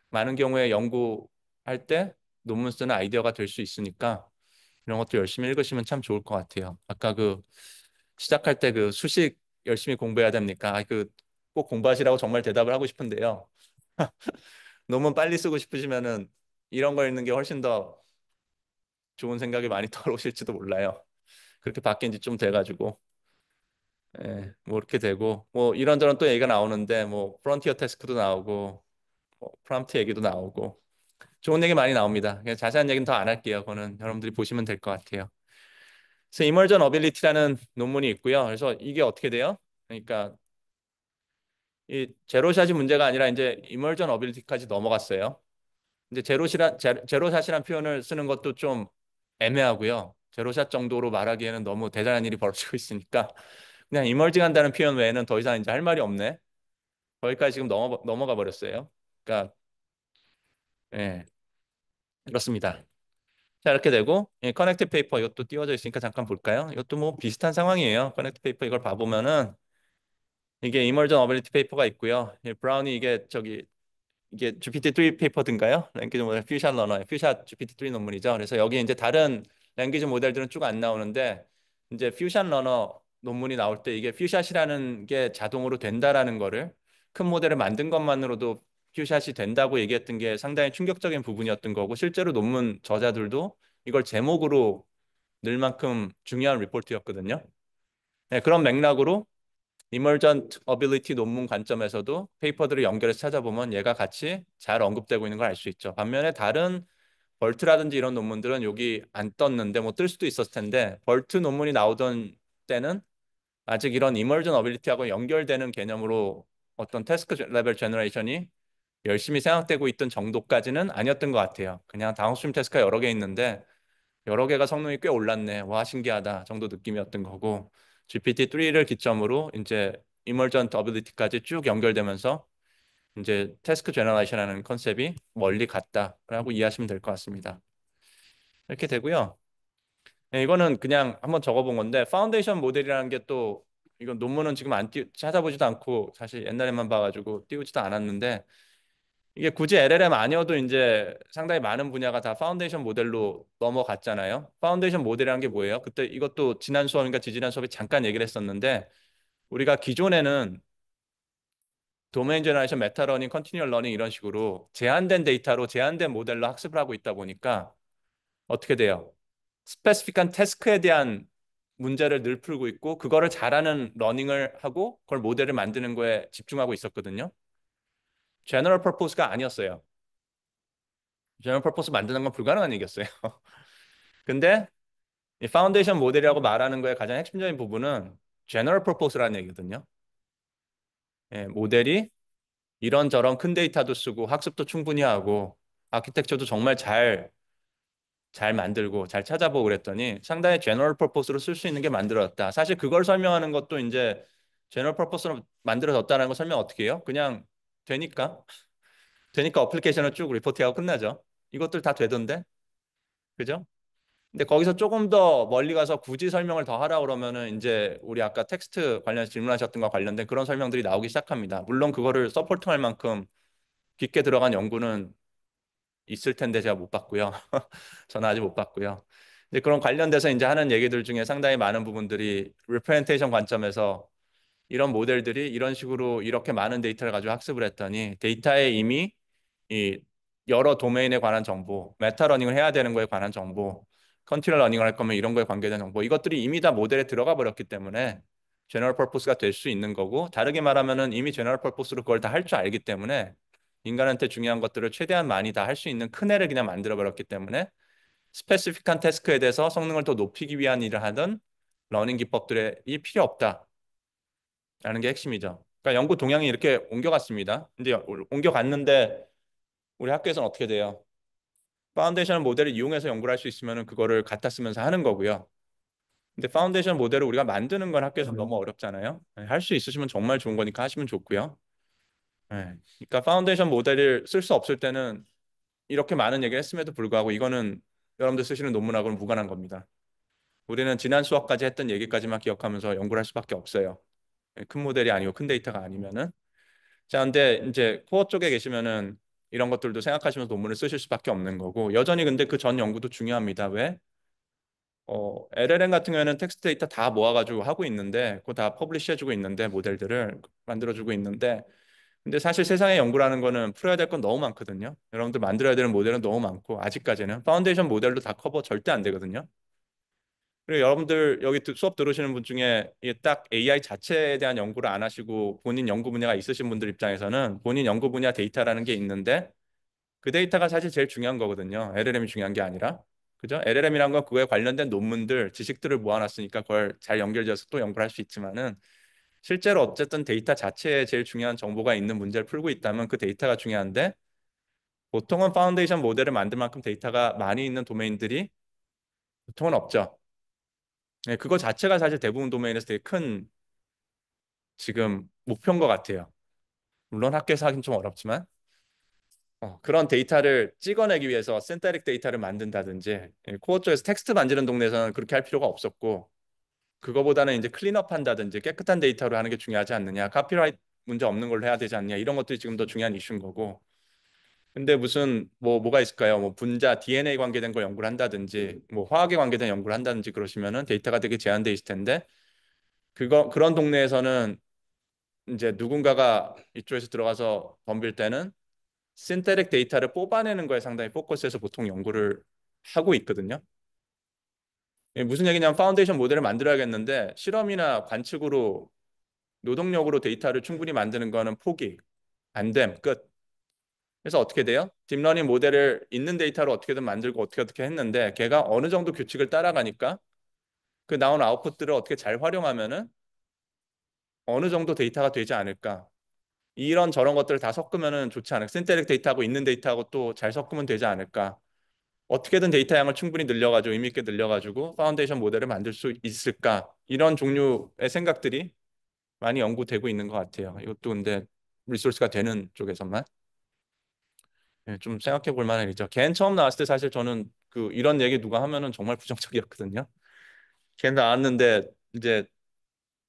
많은 경우에 연구할 때 논문 쓰는 아이디어가 될 수 있으니까 이런 것도 열심히 읽으시면 참 좋을 것 같아요. 아까 그 시작할 때 그 수식 열심히 공부해야 됩니까? 그 꼭 공부하시라고 정말 대답을 하고 싶은데요. 논문 빨리 쓰고 싶으시면은 이런 거 읽는 게 훨씬 더 좋은 생각이 많이 들어오실지도 몰라요. 그렇게 바뀐 지 좀 돼가지고. 예, 뭐 이렇게 되고 뭐 이런저런 또 얘기가 나오는데 뭐 프론티어 태스크도 나오고 뭐 프롬프트 얘기도 나오고 좋은 얘기 많이 나옵니다. 그냥 자세한 얘기는 더 안 할게요. 그거는 여러분들이 보시면 될 것 같아요. 그래서 이머전 어빌리티라는 논문이 있고요. 그래서 이게 어떻게 돼요? 그러니까 이 제로샷이 문제가 아니라 이제 이머전 어빌리티까지 넘어갔어요. 이제 제로샷이란 표현을 쓰는 것도 좀 애매하고요. 제로샷 정도로 말하기에는 너무 대단한 일이 벌어지고 있으니까 그냥 이머징한다는 표현 외에는 더 이상 이제 할 말이 없네. 거기까지 지금 넘어가 버렸어요. 그러니까 예, 그렇습니다. 자, 이렇게 되고 커넥트 페이퍼 이것도 띄워져 있으니까 잠깐 볼까요? 이것도 뭐 비슷한 상황이에요. 커넥트 페이퍼 이걸 봐보면은 이게 이머전 어빌리티 페이퍼가 있고요. 브라운이 이게 GPT-3 페이퍼든가요? 랭귀지 모델 퓨샷 러너의 퓨샷 GPT-3 논문이죠. 그래서 여기 이제 다른 랭귀지 모델들은 쭉 안 나오는데 이제 퓨샷 러너 논문이 나올 때 이게 퓨샷이라는 게 자동으로 된다라는 거를 큰 모델을 만든 것만으로도 퓨샷이 된다고 얘기했던 게 상당히 충격적인 부분이었던 거고 실제로 논문 저자들도 이걸 제목으로 늘 만큼 중요한 리포트였거든요. 네, 그런 맥락으로 이머전트 어빌리티 논문 관점에서도 페이퍼들을 연결해서 찾아보면 얘가 같이 잘 언급되고 있는 걸 알 수 있죠. 반면에 다른 벌트라든지 이런 논문들은 여기 안 떴는데 뭐 뜰 수도 있었을 텐데 벌트 논문이 나오던 때는 아직 이런 이머전 어빌리티하고 연결되는 개념으로 어떤 태스크 레벨 제너레이션이 열심히 생각되고 있던 정도까지는 아니었던 것 같아요. 그냥 다운스트림 태스크가 여러 개 있는데 여러 개가 성능이 꽤 올랐네. 와, 신기하다 정도 느낌이었던 거고 GPT-3를 기점으로 이제 이머전트 어빌리티까지 쭉 연결되면서 이제 태스크 제너레이션하는 컨셉이 멀리 갔다라고 이해하시면 될 것 같습니다. 이렇게 되고요. 네, 이거는 그냥 한번 적어본 건데 파운데이션 모델이라는 게 또 이건 논문은 지금 찾아보지도 않고 사실 옛날에만 봐가지고 띄우지도 않았는데 이게 굳이 LLM 아니어도 이제 상당히 많은 분야가 다 파운데이션 모델로 넘어갔잖아요. 파운데이션 모델이라는 게 뭐예요? 그때 이것도 지난 수업인가 지지난 수업에 잠깐 얘기를 했었는데 우리가 기존에는 도메인 제너레이션, 메타러닝, 컨티뉴얼 러닝 이런 식으로 제한된 데이터로 제한된 모델로 학습을 하고 있다 보니까 어떻게 돼요? 스페시픽한 태스크에 대한 문제를 늘 풀고 있고 그거를 잘하는 러닝을 하고 그걸 모델을 만드는 거에 집중하고 있었거든요. 제너럴 퍼포스가 아니었어요. 제너럴 퍼포스 만드는 건 불가능한 얘기였어요. 근데 이 파운데이션 모델이라고 말하는 거의 가장 핵심적인 부분은 제너럴 퍼포스라는 얘기거든요. 예, 모델이 이런저런 큰 데이터도 쓰고 학습도 충분히 하고 아키텍처도 정말 잘 만들고 잘 찾아보고 그랬더니 상당히 제너럴 퍼포스로 쓸 수 있는 게 만들어졌다. 사실 그걸 설명하는 것도 이제 제너럴 퍼포스로 만들어졌다는 거 설명 어떻게 해요? 그냥 되니까 되니까 어플리케이션을 쭉 리포트하고 끝나죠. 이것들 다 되던데, 그죠? 근데 거기서 조금 더 멀리 가서 굳이 설명을 더 하라 그러면은 이제 우리 아까 텍스트 관련 질문하셨던 거 관련된 그런 설명들이 나오기 시작합니다. 물론 그거를 서포팅할 만큼 깊게 들어간 연구는 있을 텐데 제가 못 봤고요. 저는 아직 못 봤고요. 이제 그런 관련돼서 이제 하는 얘기들 중에 상당히 많은 부분들이 리프레젠테이션 관점에서 이런 모델들이 이런 식으로 이렇게 많은 데이터를 가지고 학습을 했더니 데이터에 이미 이 여러 도메인에 관한 정보, 메타 러닝을 해야 되는 거에 관한 정보, 컨티뉴얼 러닝을 할 거면 이런 거에 관계된 정보, 이것들이 이미 다 모델에 들어가 버렸기 때문에 제너럴 퍼포스가 될 수 있는 거고, 다르게 말하면은 이미 제너럴 퍼포스로 그걸 다 할 줄 알기 때문에 인간한테 중요한 것들을 최대한 많이 다 할 수 있는 큰 애를 그냥 만들어 버렸기 때문에 스페시픽한 태스크에 대해서 성능을 더 높이기 위한 일을 하던 러닝 기법들이 필요 없다라는 게 핵심이죠. 그러니까 연구 동향이 이렇게 옮겨갔습니다. 근데 옮겨갔는데 우리 학교에서는 어떻게 돼요? 파운데이션 모델을 이용해서 연구를 할 수 있으면 그거를 갖다 쓰면서 하는 거고요. 근데 파운데이션 모델을 우리가 만드는 건 학교에서 너무 어렵잖아요. 할 수 있으시면 정말 좋은 거니까 하시면 좋고요. 네. 그러니까 파운데이션 모델을 쓸 수 없을 때는 이렇게 많은 얘기를 했음에도 불구하고 이거는 여러분들 쓰시는 논문하고는 무관한 겁니다. 우리는 지난 수업까지 했던 얘기까지만 기억하면서 연구를 할 수밖에 없어요. 큰 모델이 아니고 큰 데이터가 아니면은. 자, 근데 이제 코어 쪽에 계시면은 이런 것들도 생각하시면서 논문을 쓰실 수밖에 없는 거고 여전히 근데 그 전 연구도 중요합니다. 왜? LLM 같은 경우에는 텍스트 데이터 다 모아가지고 하고 있는데 그거 다 퍼블리시 해주고 있는데 모델들을 만들어주고 있는데 근데 사실 세상에 연구라는 거는 풀어야 될 건 너무 많거든요. 여러분들 만들어야 되는 모델은 너무 많고 아직까지는 파운데이션 모델로 다 커버 절대 안 되거든요. 그리고 여러분들 여기 수업 들으시는 분 중에 이게 딱 AI 자체에 대한 연구를 안 하시고 본인 연구 분야가 있으신 분들 입장에서는 본인 연구 분야 데이터라는 게 있는데 그 데이터가 사실 제일 중요한 거거든요. LLM이 중요한 게 아니라. 그죠? LLM이란 건 그거에 관련된 논문들, 지식들을 모아놨으니까 그걸 잘 연결지어서 또 연구를 할 수 있지만은 실제로 어쨌든 데이터 자체에 제일 중요한 정보가 있는 문제를 풀고 있다면 그 데이터가 중요한데 보통은 파운데이션 모델을 만들 만큼 데이터가 많이 있는 도메인들이 보통은 없죠. 네, 그거 자체가 사실 대부분 도메인에서 되게 큰 지금 목표인 것 같아요. 물론 학교에서 하긴 좀 어렵지만 그런 데이터를 찍어내기 위해서 신테릭 데이터를 만든다든지 코어 쪽에서 텍스트 만지는 동네에서는 그렇게 할 필요가 없었고 그거보다는 이제 클린업 한다든지 깨끗한 데이터로 하는 게 중요하지 않느냐 카피라이트 문제 없는 걸로 해야 되지 않냐 이런 것들이 지금 더 중요한 이슈인 거고 근데 무슨 뭐가 있을까요? 뭐 분자 DNA 관계된 걸 연구를 한다든지 뭐 화학에 관계된 연구를 한다든지 그러시면은 데이터가 되게 제한돼 있을 텐데 그런 동네에서는 이제 누군가가 이쪽에서 들어가서 덤빌 때는 신테릭 데이터를 뽑아내는 거에 상당히 포커스해서 보통 연구를 하고 있거든요. 무슨 얘기냐면 파운데이션 모델을 만들어야겠는데 실험이나 관측으로 노동력으로 데이터를 충분히 만드는 거는 포기, 안 됨, 끝. 그래서 어떻게 돼요? 딥러닝 모델을 있는 데이터로 어떻게든 만들고 어떻게 했는데 걔가 어느 정도 규칙을 따라가니까 그 나온 아웃풋들을 어떻게 잘 활용하면은 어느 정도 데이터가 되지 않을까. 이런 저런 것들을 다 섞으면은 좋지 않을까. 신테릭 데이터하고 있는 데이터하고 또 잘 섞으면 되지 않을까. 어떻게든 데이터 양을 충분히 늘려가지고 의미 있게 늘려가지고 파운데이션 모델을 만들 수 있을까? 이런 종류의 생각들이 많이 연구되고 있는 것 같아요. 이것도 근데 리소스가 되는 쪽에서만 좀 생각해 볼 만한 일이죠. 걘 처음 나왔을 때 사실 저는 그 이런 얘기 누가 하면은 정말 부정적이었거든요. 걘 나왔는데 이제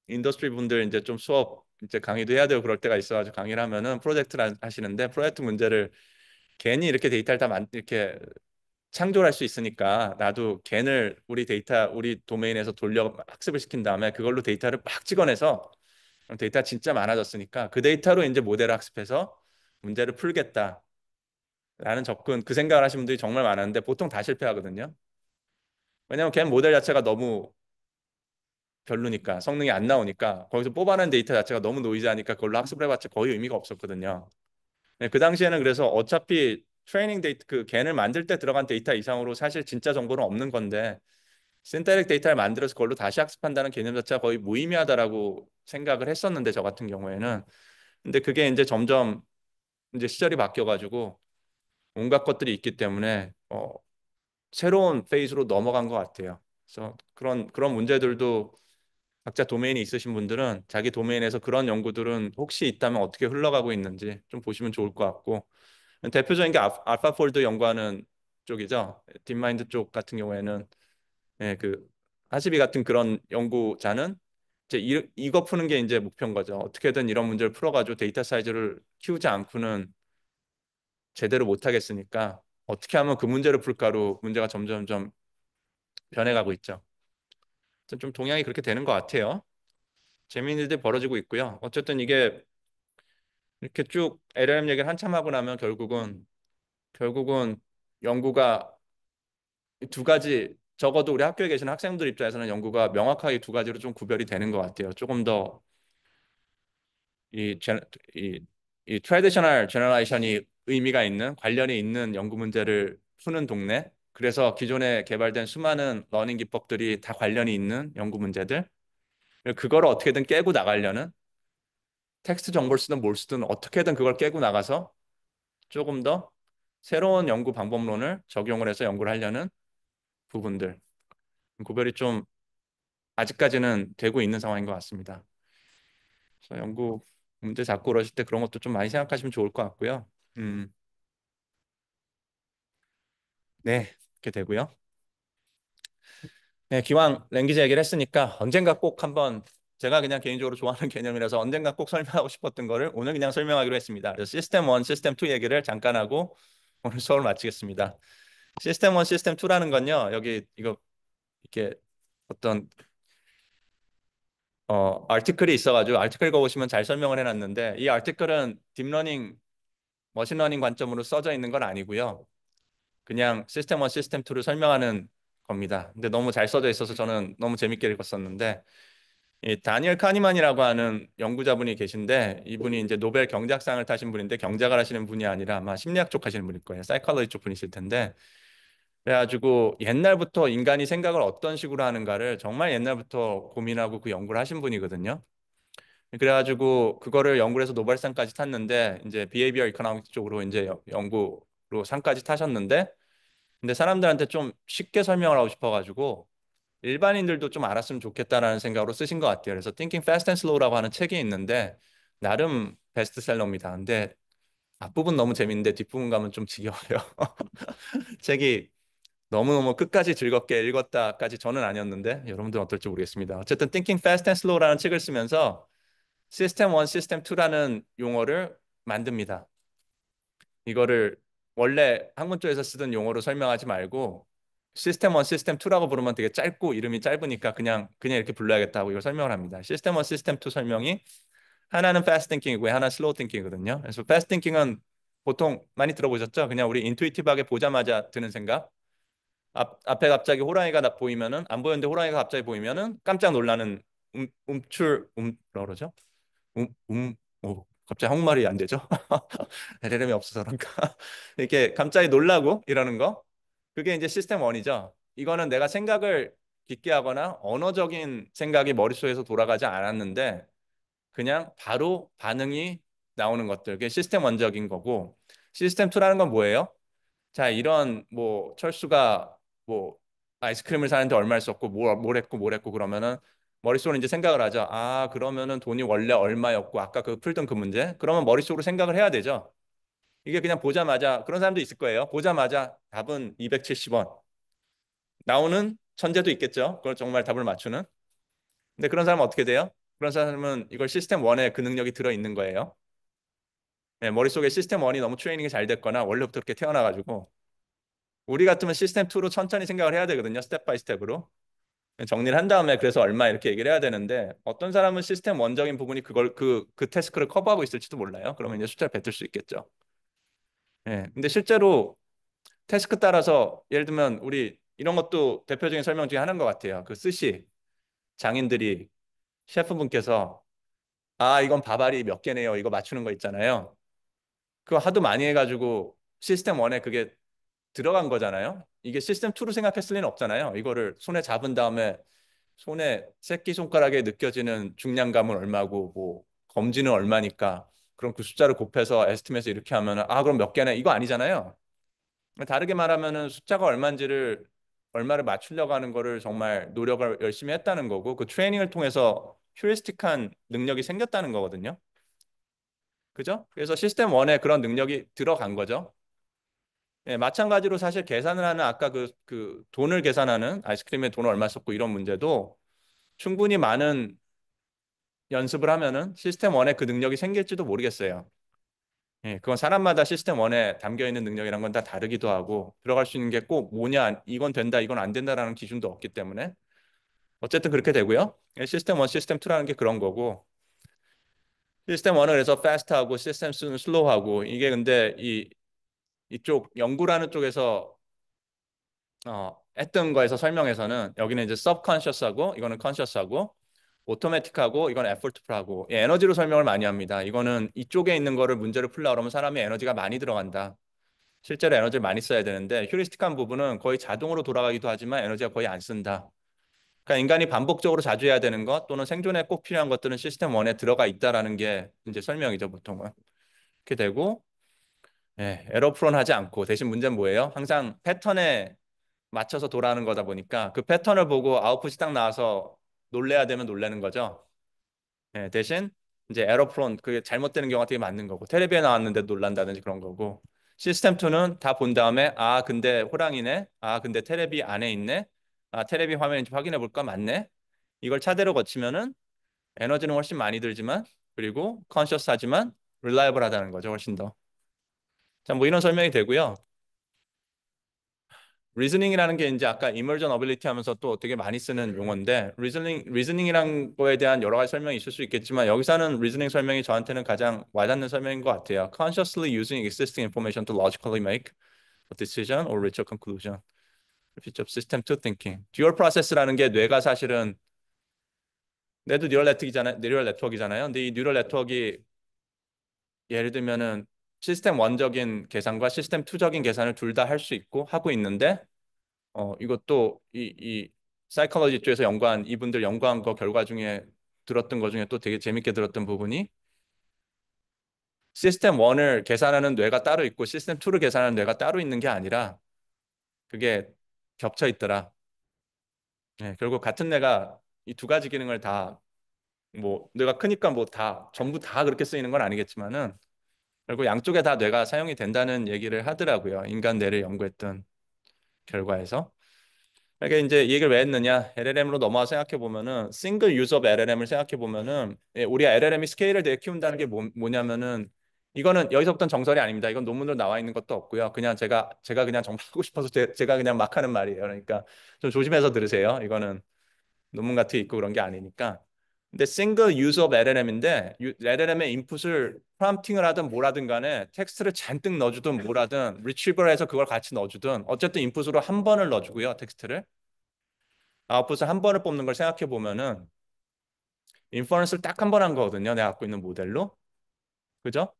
인더스트리 분들 이제 좀 수업 이제 강의도 해야 되고 그럴 때가 있어가지고 강의를 하면은 프로젝트를 하시는데 프로젝트 문제를 괜히 이렇게 데이터를 이렇게 창조할 수 있으니까 나도 겐을 우리 데이터 우리 도메인에서 돌려 학습을 시킨 다음에 그걸로 데이터를 막 찍어내서 데이터 진짜 많아졌으니까 그 데이터로 이제 모델을 학습해서 문제를 풀겠다라는 접근 그 생각을 하시는 분들이 정말 많았는데 보통 다 실패하거든요. 왜냐하면 겐 모델 자체가 너무 별로니까 성능이 안 나오니까 거기서 뽑아낸 데이터 자체가 너무 노이즈하니까 그걸로 학습을 해봤자 거의 의미가 없었거든요. 네, 그 당시에는 그래서 어차피 트레이닝 데이터 그 겐을 만들 때 들어간 데이터 이상으로 사실 진짜 정보는 없는 건데 신테릭 데이터를 만들어서 그걸로 다시 학습한다는 개념 자체가 거의 무의미하다라고 생각을 했었는데 저 같은 경우에는 근데 그게 이제 점점 이제 시절이 바뀌어가지고 온갖 것들이 있기 때문에 새로운 페이즈로 넘어간 것 같아요. 그래서 그런 문제들도 각자 도메인이 있으신 분들은 자기 도메인에서 그런 연구들은 혹시 있다면 어떻게 흘러가고 있는지 좀 보시면 좋을 것 같고 대표적인 게 알파폴드 연구하는 쪽이죠. 딥마인드 쪽 같은 경우에는 예, 그 하시비 같은 그런 연구자는 이제 이거 푸는 게 이제 목표인 거죠. 어떻게든 이런 문제를 풀어가지고 데이터 사이즈를 키우지 않고는 제대로 못 하겠으니까 어떻게 하면 그 문제를 풀까로 문제가 점점점 변해가고 있죠. 좀 동향이 그렇게 되는 것 같아요. 재미있는 일들이 벌어지고 있고요. 어쨌든 이게 이렇게 쭉 LLM 얘기를 한참 하고 나면 결국은 연구가 두 가지 적어도 우리 학교에 계시는 학생들 입장에서는 연구가 명확하게 두 가지로 좀 구별이 되는 것 같아요. 조금 더 이, 이, 이 트래디셔널 제너레이션이 의미가 있는 관련이 있는 연구 문제를 푸는 동네. 그래서 기존에 개발된 수많은 러닝 기법들이 다 관련이 있는 연구 문제들. 그거를 어떻게든 깨고 나가려는 텍스트 정보를 쓰든 뭘 쓰든 어떻게든 그걸 깨고 나가서 조금 더 새로운 연구 방법론을 적용을 해서 연구를 하려는 부분들. 구별이 좀 아직까지는 되고 있는 상황인 것 같습니다. 그래서 연구 문제 잡고 그러실 때 그런 것도 좀 많이 생각하시면 좋을 것 같고요. 음, 네, 그렇게 되고요. 네, 기왕 랭귀지 얘기를 했으니까 언젠가 꼭 한번 제가 그냥 개인적으로 좋아하는 개념이라서 언젠가 꼭 설명하고 싶었던 거를 오늘 그냥 설명하기로 했습니다. 그래서 시스템 1, 시스템 2 얘기를 잠깐 하고 오늘 수업을 마치겠습니다. 시스템 1, 시스템 2라는 건요. 여기 이거 이렇게 어떤 아티클이 있어가지고 아티클 읽어보시면 잘 설명을 해놨는데 이 아티클은 딥러닝, 머신러닝 관점으로 써져 있는 건 아니고요. 그냥 시스템 1, 시스템 2를 설명하는 겁니다. 근데 너무 잘 써져 있어서 저는 너무 재밌게 읽었었는데 이 다니엘 카니만이라고 하는 연구자분이 계신데 이분이 이제 노벨 경제학상을 타신 분인데 경제학을 하시는 분이 아니라 아마 심리학 쪽 하시는 분일 거예요. 사이콜로지 쪽 분이실 텐데 그래가지고 옛날부터 인간이 생각을 어떤 식으로 하는가를 정말 옛날부터 고민하고 그 연구를 하신 분이거든요. 그래가지고 그거를 연구를 해서 노벨상까지 탔는데 이제 비헤이비어 이코노믹스 쪽으로 이제 연구로 상까지 타셨는데 근데 사람들한테 좀 쉽게 설명을 하고 싶어가지고 일반인들도 좀 알았으면 좋겠다라는 생각으로 쓰신 것 같아요. 그래서 Thinking Fast and Slow라고 하는 책이 있는데 나름 베스트셀러입니다. 근데 앞부분 너무 재밌는데 뒷부분 가면 좀 지겨워요. 책이 너무너무 끝까지 즐겁게 읽었다까지 저는 아니었는데 여러분들은 어떨지 모르겠습니다. 어쨌든 Thinking Fast and Slow라는 책을 쓰면서 시스템 1, 시스템 2라는 용어를 만듭니다. 이거를 원래 학문 쪽에서 쓰던 용어로 설명하지 말고 시스템 1, 시스템 2라고 부르면 되게 짧고 이름이 짧으니까 그냥 이렇게 불러야겠다고 이걸 설명을 합니다. 시스템 1, 시스템 2 설명이 하나는 fast thinking이고 하나는 slow thinking이거든요. 그래서 fast thinking은 보통 많이 들어보셨죠? 그냥 우리 인투이티브하게 보자마자 드는 생각. 앞에 갑자기 호랑이가 보이면은 안 보였는데 호랑이가 갑자기 보이면은 깜짝 놀라는 뭐라 그러죠? 음, 음, 갑자기 한국말이 안 되죠? LLM이 없어서 그런가? 이렇게 갑자기 놀라고 이러는 거. 그게 이제 시스템 1이죠. 이거는 내가 생각을 깊게 하거나 언어적인 생각이 머릿속에서 돌아가지 않았는데 그냥 바로 반응이 나오는 것들. 그게 시스템 1적인 거고 시스템 2라는 건 뭐예요? 자, 이런 뭐 철수가 뭐 아이스크림을 사는데 얼마를 썼고 뭘 했고 그러면은 머릿속으로 이제 생각을 하죠. 아, 그러면은 돈이 원래 얼마였고 아까 그 풀던 그 문제. 그러면 머릿속으로 생각을 해야 되죠. 이게 그냥 보자마자 그런 사람도 있을 거예요. 보자마자 답은 270원. 나오는 천재도 있겠죠. 그걸 정말 답을 맞추는. 근데 그런 사람은 어떻게 돼요? 그런 사람은 이걸 시스템 1에 그 능력이 들어 있는 거예요. 네, 머릿속에 시스템 1이 너무 트레이닝이 잘 됐거나 원래부터 그렇게 태어나가지고 우리 같으면 시스템 2로 천천히 생각을 해야 되거든요. 스텝 바이 스텝으로. 정리를 한 다음에 그래서 얼마 이렇게 얘기를 해야 되는데 어떤 사람은 시스템 원적인 부분이 그 태스크를 커버하고 있을지도 몰라요. 그러면 이제 숫자를 뱉을 수 있겠죠. 예. 근데 실제로 태스크 따라서 예를 들면 우리 이런 것도 대표적인 설명 중에 하나인 것 같아요. 그 스시 장인들이 셰프분께서 아 이건 밥알이 몇 개네요. 이거 맞추는 거 있잖아요. 그거 하도 많이 해가지고 시스템 1에 그게 들어간 거잖아요. 이게 시스템 2로 생각했을 리는 없잖아요. 이거를 손에 잡은 다음에 손에 새끼손가락에 느껴지는 중량감은 얼마고 뭐 검지는 얼마니까 그럼 그 숫자를 곱해서 에스티메이트 이렇게 하면은 아 그럼 몇 개네 이거 아니잖아요. 다르게 말하면은 숫자가 얼마인지를 얼마를 맞추려고 하는 거를 정말 노력을 열심히 했다는 거고 그 트레이닝을 통해서 휴리스틱한 능력이 생겼다는 거거든요. 그죠? 그래서 시스템 1에 그런 능력이 들어간 거죠. 예, 마찬가지로 사실 계산을 하는 아까 그 돈을 계산하는 아이스크림에 돈을 얼마 썼고 이런 문제도 충분히 많은 연습을 하면은 시스템 1에 그 능력이 생길지도 모르겠어요. 예, 그건 사람마다 시스템 1에 담겨 있는 능력이란 건 다 다르기도 하고 들어갈 수 있는 게 꼭 뭐냐, 이건 된다, 이건 안 된다라는 기준도 없기 때문에 어쨌든 그렇게 되고요. 예, 시스템 1, 시스템 2라는 게 그런 거고 시스템 1은 그래서 fast하고 시스템 2는 slow하고 이게 근데 이쪽 연구라는 쪽에서 했던 거에서 설명해서는 여기는 이제 subconscious하고 이거는 conscious하고 오토매틱하고 이건 effortful하고 예, 에너지로 설명을 많이 합니다. 이거는 이쪽에 있는 거를 문제를 풀려고 그러면 사람이 에너지가 많이 들어간다. 실제로 에너지를 많이 써야 되는데 휴리스틱한 부분은 거의 자동으로 돌아가기도 하지만 에너지가 거의 안 쓴다. 그러니까 인간이 반복적으로 자주 해야 되는 것 또는 생존에 꼭 필요한 것들은 시스템 1에 들어가 있다라는 게 이제 설명이죠, 보통은. 이렇게 되고 예, 에러 프론하지 않고 대신 문제는 뭐예요? 항상 패턴에 맞춰서 돌아가는 거다 보니까 그 패턴을 보고 아웃풋이 딱 나와서 놀래야 되면 놀라는 거죠. 예, 대신 이제 에러 프론 그게 잘못되는 경우가 되게 많은 거고 텔레비에 나왔는데 놀란다든지 그런 거고 시스템 2는 다 본 다음에 아 근데 호랑이네 아 근데 텔레비 안에 있네 아 텔레비 화면인지 확인해 볼까 맞네 이걸 차대로 거치면은 에너지는 훨씬 많이 들지만 그리고 컨셔스하지만 릴라이블하다는 거죠 훨씬 더. 자, 뭐 이런 설명이 되고요. 리즈닝이라는 게 이제 아까 이머전 어빌리티 하면서 또 되게 많이 쓰는 용어인데 리즈닝이란 거에 대한 여러 가지 설명이 있을 수 있겠지만 여기서 하는 리즈닝 설명이 저한테는 가장 와닿는 설명인 것 같아요. Consciously using existing information to logically make a decision or reach a conclusion. Reach of system to thinking. 듀얼 프로세스라는 게 뇌가 사실은 뇌도 뉴럴 네트워크이잖아요. 근데 이 뉴럴 네트워크가 예를 들면은 시스템 1적인 계산과 시스템 2적인 계산을 둘 다 할 수 있고 하고 있는데 이것도 이 사이콜로지 쪽에서 연구한 이분들 연구한 거 결과 중에 들었던 거 중에 또 되게 재밌게 들었던 부분이 시스템 1을 계산하는 뇌가 따로 있고 시스템 2를 계산하는 뇌가 따로 있는 게 아니라 그게 겹쳐 있더라. 예, 결국 같은 뇌가 이 두 가지 기능을 다 뭐 뇌가 크니까 뭐 다 전부 다 그렇게 쓰이는 건 아니겠지만은 결국 양쪽에 다 뇌가 사용이 된다는 얘기를 하더라고요. 인간 뇌를 연구했던 결과에서. 그러니까 이제 이 얘기를 왜 했느냐? LLM으로 넘어와 생각해 보면은 싱글 유저 LLM을 생각해 보면은 예, 우리가 LLM이 스케일을 되게 키운다는 게 뭐냐면은 이거는 여기서부터는 정설이 아닙니다. 이건 논문으로 나와 있는 것도 없고요. 그냥 제가 그냥 정말 하고 싶어서 제가 그냥 막 하는 말이에요. 그러니까 좀 조심해서 들으세요. 이거는 논문 같은 게 있고 그런 게 아니니까. 근데 싱글 유저 LLM인데 LLM의 인풋을 프롬프팅을 하든 뭐라든 간에 텍스트를 잔뜩 넣어주든 뭐라든 리트리버를 해서 그걸 같이 넣어주든 어쨌든 인풋으로 한 번을 넣어주고요. 텍스트를. 아웃풋을 한 번을 뽑는 걸 생각해 보면은 인퍼런스를 딱 한 번 한 거거든요. 내가 갖고 있는 모델로. 그죠?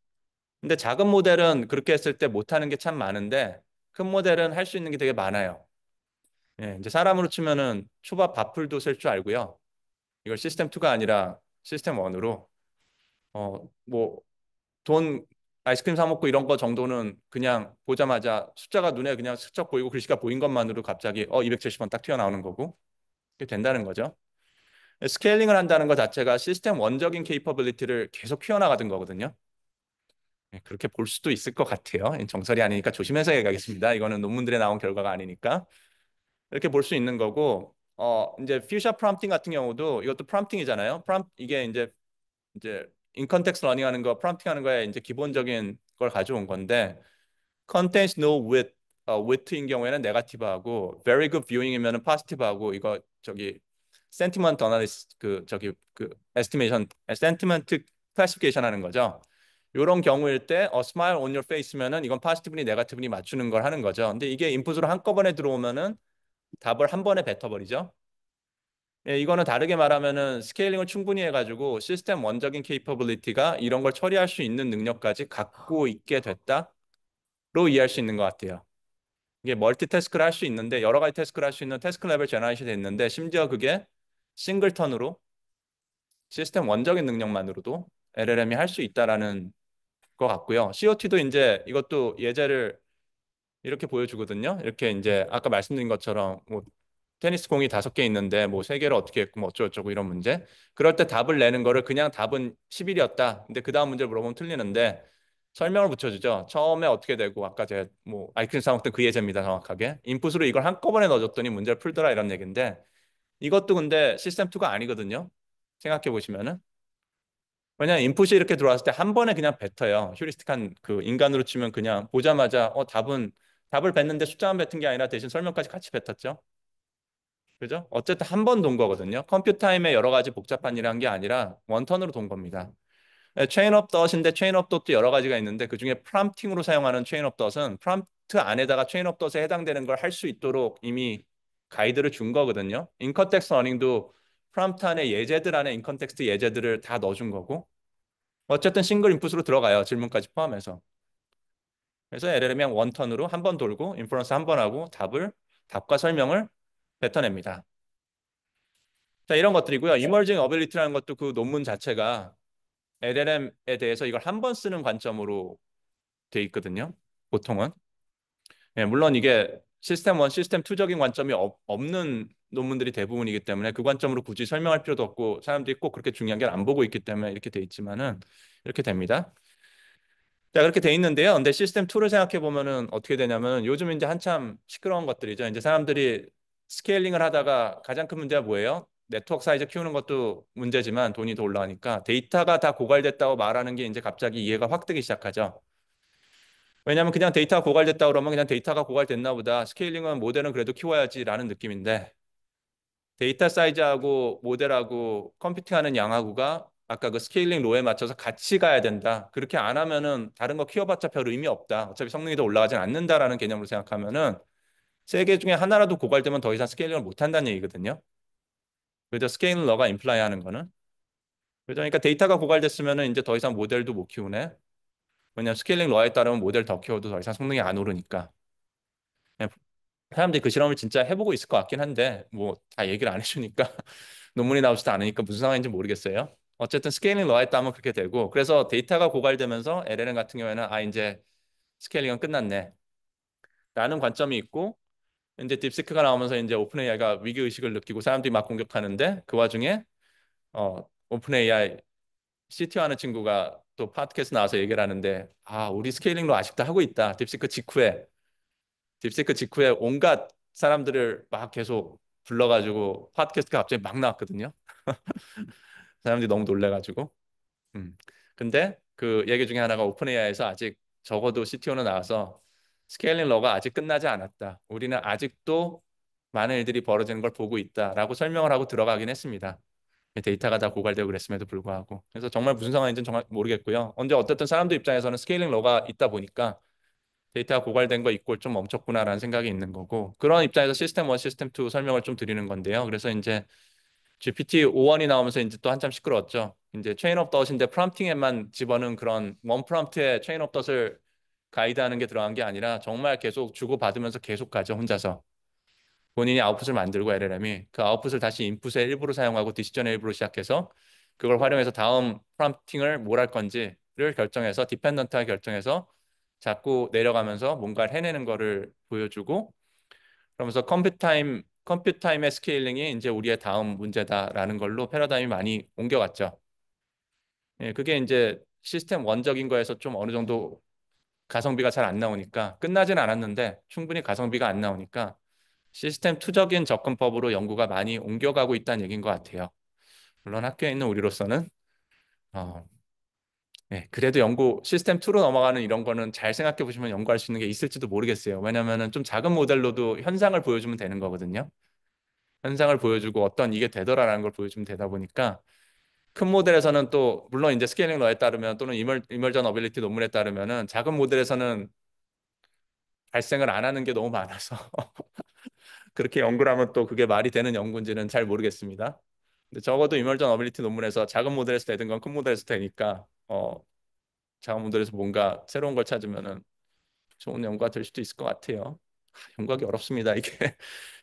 근데 작은 모델은 그렇게 했을 때 못하는 게 참 많은데 큰 모델은 할 수 있는 게 되게 많아요. 예, 이제 사람으로 치면은 초밥 밥풀도 셀 줄 알고요. 이걸 시스템 2가 아니라 시스템 1으로 뭐 돈 아이스크림 사 먹고 이런 거 정도는 그냥 보자마자 숫자가 눈에 그냥 스쳐 보이고 글씨가 보인 것만으로 갑자기 270원 딱 튀어나오는 거고 그게 된다는 거죠. 스케일링을 한다는 것 자체가 시스템 원적인 케이퍼빌리티를 계속 키워나가던 거거든요. 예, 그렇게 볼 수도 있을 것 같아요. 정설이 아니니까 조심해서 얘기하겠습니다. 이거는 논문들에 나온 결과가 아니니까. 이렇게 볼 수 있는 거고, 이제 퓨처 프롬프팅 같은 경우도 이것도 프롬프팅이잖아요. 이게 이제 인컨텍스트 러닝 하는 거, 프롬프팅 하는 거에 이제 기본적인 걸 가져온 건데, contains no with인 경우에는 네거티브하고 very good viewing이면은 positive하고 이거 저기 sentiment analysis 그 estimation sentiment classification 하는 거죠. 이런 경우일 때 smile on your face면은 이건 positive니 negative니 맞추는 걸 하는 거죠. 근데 이게 인풋으로 한꺼번에 들어오면은 답을 한 번에 뱉어버리죠. 예, 이거는 다르게 말하면은 스케일링을 충분히 해가지고 시스템 원적인 케이퍼빌리티가 이런 걸 처리할 수 있는 능력까지 갖고 있게 됐다로 이해할 수 있는 것 같아요. 이게 멀티태스크를 할 수 있는데 여러 가지 태스크를 할 수 있는 태스크 레벨 제너레이션이 됐는데 심지어 그게 싱글턴으로 시스템 원적인 능력만으로도 LLM이 할 수 있다라는 것 같고요. COT도 이제 이것도 예제를 이렇게 보여주거든요. 이렇게 이제 아까 말씀드린 것처럼 뭐 테니스 공이 5개 있는데 뭐 3개를 어떻게 했고 뭐 어쩌고저쩌고 이런 문제. 그럴 때 답을 내는 거를 그냥 답은 11이었다. 근데 그 다음 문제를 물어보면 틀리는데 설명을 붙여주죠. 처음에 어떻게 되고 아까 제가 뭐 아이큐 사먹던 그 예제입니다. 정확하게. 인풋으로 이걸 한꺼번에 넣어줬더니 문제를 풀더라 이런 얘기인데 이것도 근데 시스템 2가 아니거든요. 생각해 보시면은. 왜냐면 인풋이 이렇게 들어왔을 때 한 번에 그냥 뱉어요. 휴리스틱한 그 인간으로 치면 그냥 보자마자 답을 뱉는데 숫자만 뱉은 게 아니라 대신 설명까지 같이 뱉었죠. 그죠? 어쨌든 한 번 돈 거거든요. 컴퓨터 타임에 여러 가지 복잡한 일을 한 게 아니라 원턴으로 돈 겁니다. 체인 업 덧인데 체인 업 덧도 여러 가지가 있는데 그중에 프롬프팅으로 사용하는 체인 업 덧은 프롬프트 안에다가 체인 업 덧에 해당되는 걸 할 수 있도록 이미 가이드를 준 거거든요. 인컨텍스트 러닝도 프롬프트 안에 예제들 안에 인컨텍스트 예제들을 다 넣어준 거고 어쨌든 싱글 인풋으로 들어가요. 질문까지 포함해서. 그래서 LLM이 원턴으로 한 번 돌고 인퍼런스 한 번 하고 답과 설명을 뱉어냅니다. 자, 이런 것들이고요. 이머징 어빌리티라는 것도 그 논문 자체가 LLM에 대해서 이걸 한 번 쓰는 관점으로 돼 있거든요. 보통은. 예, 물론 이게 시스템 1, 시스템 2적인 관점이 없는 논문들이 대부분이기 때문에 그 관점으로 굳이 설명할 필요도 없고 사람들이 꼭 그렇게 중요한 게 안 보고 있기 때문에 이렇게 돼 있지만은 이렇게 됩니다. 자, 그렇게 돼 있는데요. 근데 시스템 2를 생각해 보면은 어떻게 되냐면 요즘 이제 한참 시끄러운 것들이죠. 이제 사람들이 스케일링을 하다가 가장 큰 문제가 뭐예요? 네트워크 사이즈 키우는 것도 문제지만 돈이 더 올라가니까 데이터가 다 고갈됐다고 말하는 게 이제 갑자기 이해가 확 되기 시작하죠. 왜냐하면 그냥 데이터가 고갈됐다 그러면 그냥 데이터가 고갈됐나 보다. 스케일링은 모델은 그래도 키워야지라는 느낌인데 데이터 사이즈하고 모델하고 컴퓨팅하는 양하고가 아까 그 스케일링 로에 맞춰서 같이 가야 된다. 그렇게 안 하면은 다른 거 키워봤자 별 의미 없다. 어차피 성능이 더 올라가진 않는다라는 개념으로 생각하면은 세 개 중에 하나라도 고갈되면 더 이상 스케일링을 못 한다는 얘기거든요. 그래서 스케일링 러가 임플라이 하는 거는. 그러니까 데이터가 고갈됐으면은 이제 더 이상 모델도 못 키우네. 왜냐면 스케일링 러에 따르면 모델 더 키워도 더 이상 성능이 안 오르니까. 사람들이 그 실험을 진짜 해보고 있을 것 같긴 한데 뭐 다 얘기를 안 해주니까 논문이 나오지도 않으니까 무슨 상황인지 모르겠어요. 어쨌든 스케일링 러에 따르면 그렇게 되고 그래서 데이터가 고갈되면서 LLM 같은 경우에는 이제 스케일링은 끝났네 라는 관점이 있고 이제 딥시크가 나오면서 이제 오픈 AI가 위기 의식을 느끼고 사람들이 막 공격하는데 그 와중에 오픈 AI CTO 하는 친구가 또 팟캐스트 나와서 얘기를 하는데 우리 스케일링 러 아직도 하고 있다. 딥시크 직후에 온갖 사람들을 막 계속 불러가지고 팟캐스트가 갑자기 막 나왔거든요. 사람들이 너무 놀래가지고. 음. 근데 그 얘기 중에 하나가 오픈 AI에서 아직 적어도 CTO는 나와서 스케일링 러가 아직 끝나지 않았다. 우리는 아직도 많은 일들이 벌어지는 걸 보고 있다라고 설명을 하고 들어가긴 했습니다. 데이터가 다 고갈되고 그랬음에도 불구하고. 그래서 정말 무슨 상황인지는 정말 모르겠고요. 언제 어쨌든 사람들 입장에서는 스케일링 러가 있다 보니까 데이터가 고갈된 거 있고 좀 멈췄구나라는 생각이 있는 거고 그런 입장에서 시스템 1, 시스템 2 설명을 좀 드리는 건데요. 그래서 이제 GPT-5이 나오면서 이제 또 한참 시끄러웠죠. 이제 체인 업 덫인데 프롬프팅에만 집어넣은 그런 원 프롬프트에 체인 업 덫을 가이드하는 게 들어간 게 아니라 정말 계속 주고받으면서 계속 가죠, 혼자서. 본인이 아웃풋을 만들고 LLM이 그 아웃풋을 다시 인풋의 일부로 사용하고 디시전의 일부로 시작해서 그걸 활용해서 다음 프롬프팅을 뭘 할 건지를 결정해서 디펜던트하게 결정해서 자꾸 내려가면서 뭔가를 해내는 거를 보여주고 그러면서 컴퓨터 타임의 스케일링이 이제 우리의 다음 문제다라는 걸로 패러다임이 많이 옮겨갔죠. 예, 그게 이제 시스템 원적인 거에서 좀 어느 정도 가성비가 잘 안 나오니까 끝나진 않았는데 충분히 가성비가 안 나오니까 시스템 투적인 접근법으로 연구가 많이 옮겨가고 있다는 얘기인 것 같아요. 물론 학교에 있는 우리로서는 어, 그래도 시스템 2로 넘어가는 이런 거는 잘 생각해 보시면 연구할 수 있는 게 있을지도 모르겠어요. 왜냐면은 좀 작은 모델로도 현상을 보여주면 되는 거거든요. 현상을 보여주고 어떤 이게 되더라라는 걸 보여주면 되다 보니까 큰 모델에서는 또 물론 이제 스케일링 러에 따르면 또는 이멀전 어빌리티 논문에 따르면은 작은 모델에서는 발생을 안 하는 게 너무 많아서 그렇게 연구를 하면 또 그게 말이 되는 연구인지는 잘 모르겠습니다. 근데 적어도 이멀전 어빌리티 논문에서 작은 모델에서 되든 건 큰 모델에서 되니까 작은 모델에서 뭔가 새로운 걸 찾으면은 좋은 연구가 될 수도 있을 것 같아요. 연구하기 어렵습니다. 이게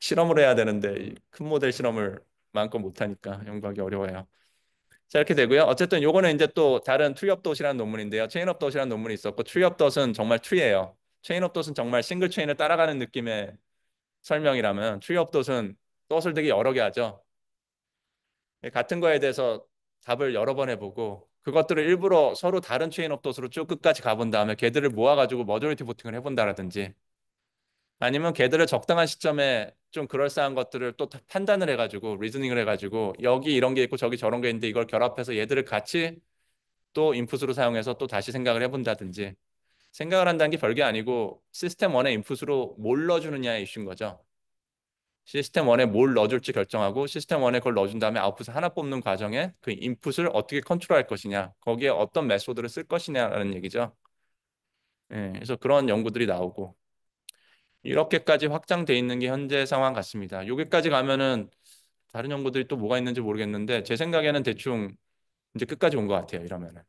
실험을 해야 되는데 큰 모델 실험을 마음껏 못하니까 연구하기 어려워요. 자, 이렇게 되고요. 어쨌든 요거는 이제 또 다른 트리 업 덧이라는 논문인데요. 체인 업 덧이라는 논문이 있었고 트리 업 덧은 정말 트리예요. 체인 업 덧은 정말 싱글 체인을 따라가는 느낌의 설명이라면 트리 업 덧은 덧을 되게 여러 개 하죠. 같은 거에 대해서 답을 여러 번 해보고 그것들을 일부러 서로 다른 체인 업 덧으로 쭉 끝까지 가본 다음에 걔들을 모아가지고 머저리티 보팅을 해본다라든지 아니면 걔들을 적당한 시점에 좀 그럴싸한 것들을 또 판단을 해가지고 리즈닝을 해가지고 여기 이런 게 있고 저기 저런 게 있는데 이걸 결합해서 얘들을 같이 또 인풋으로 사용해서 또 다시 생각을 해본다든지 생각을 한다는 게 별게 아니고 시스템 1의 인풋으로 뭘 넣어주느냐의 이슈인 거죠. 시스템 1에 뭘 넣어줄지 결정하고 시스템 1에 그걸 넣어준 다음에 아웃풋을 하나 뽑는 과정에 그 인풋을 어떻게 컨트롤할 것이냐 거기에 어떤 메소드를 쓸 것이냐라는 얘기죠. 예, 그래서 그런 연구들이 나오고 이렇게까지 확장돼 있는 게 현재 상황 같습니다. 여기까지 가면은 다른 연구들이 또 뭐가 있는지 모르겠는데 제 생각에는 대충 이제 끝까지 온 것 같아요. 이러면은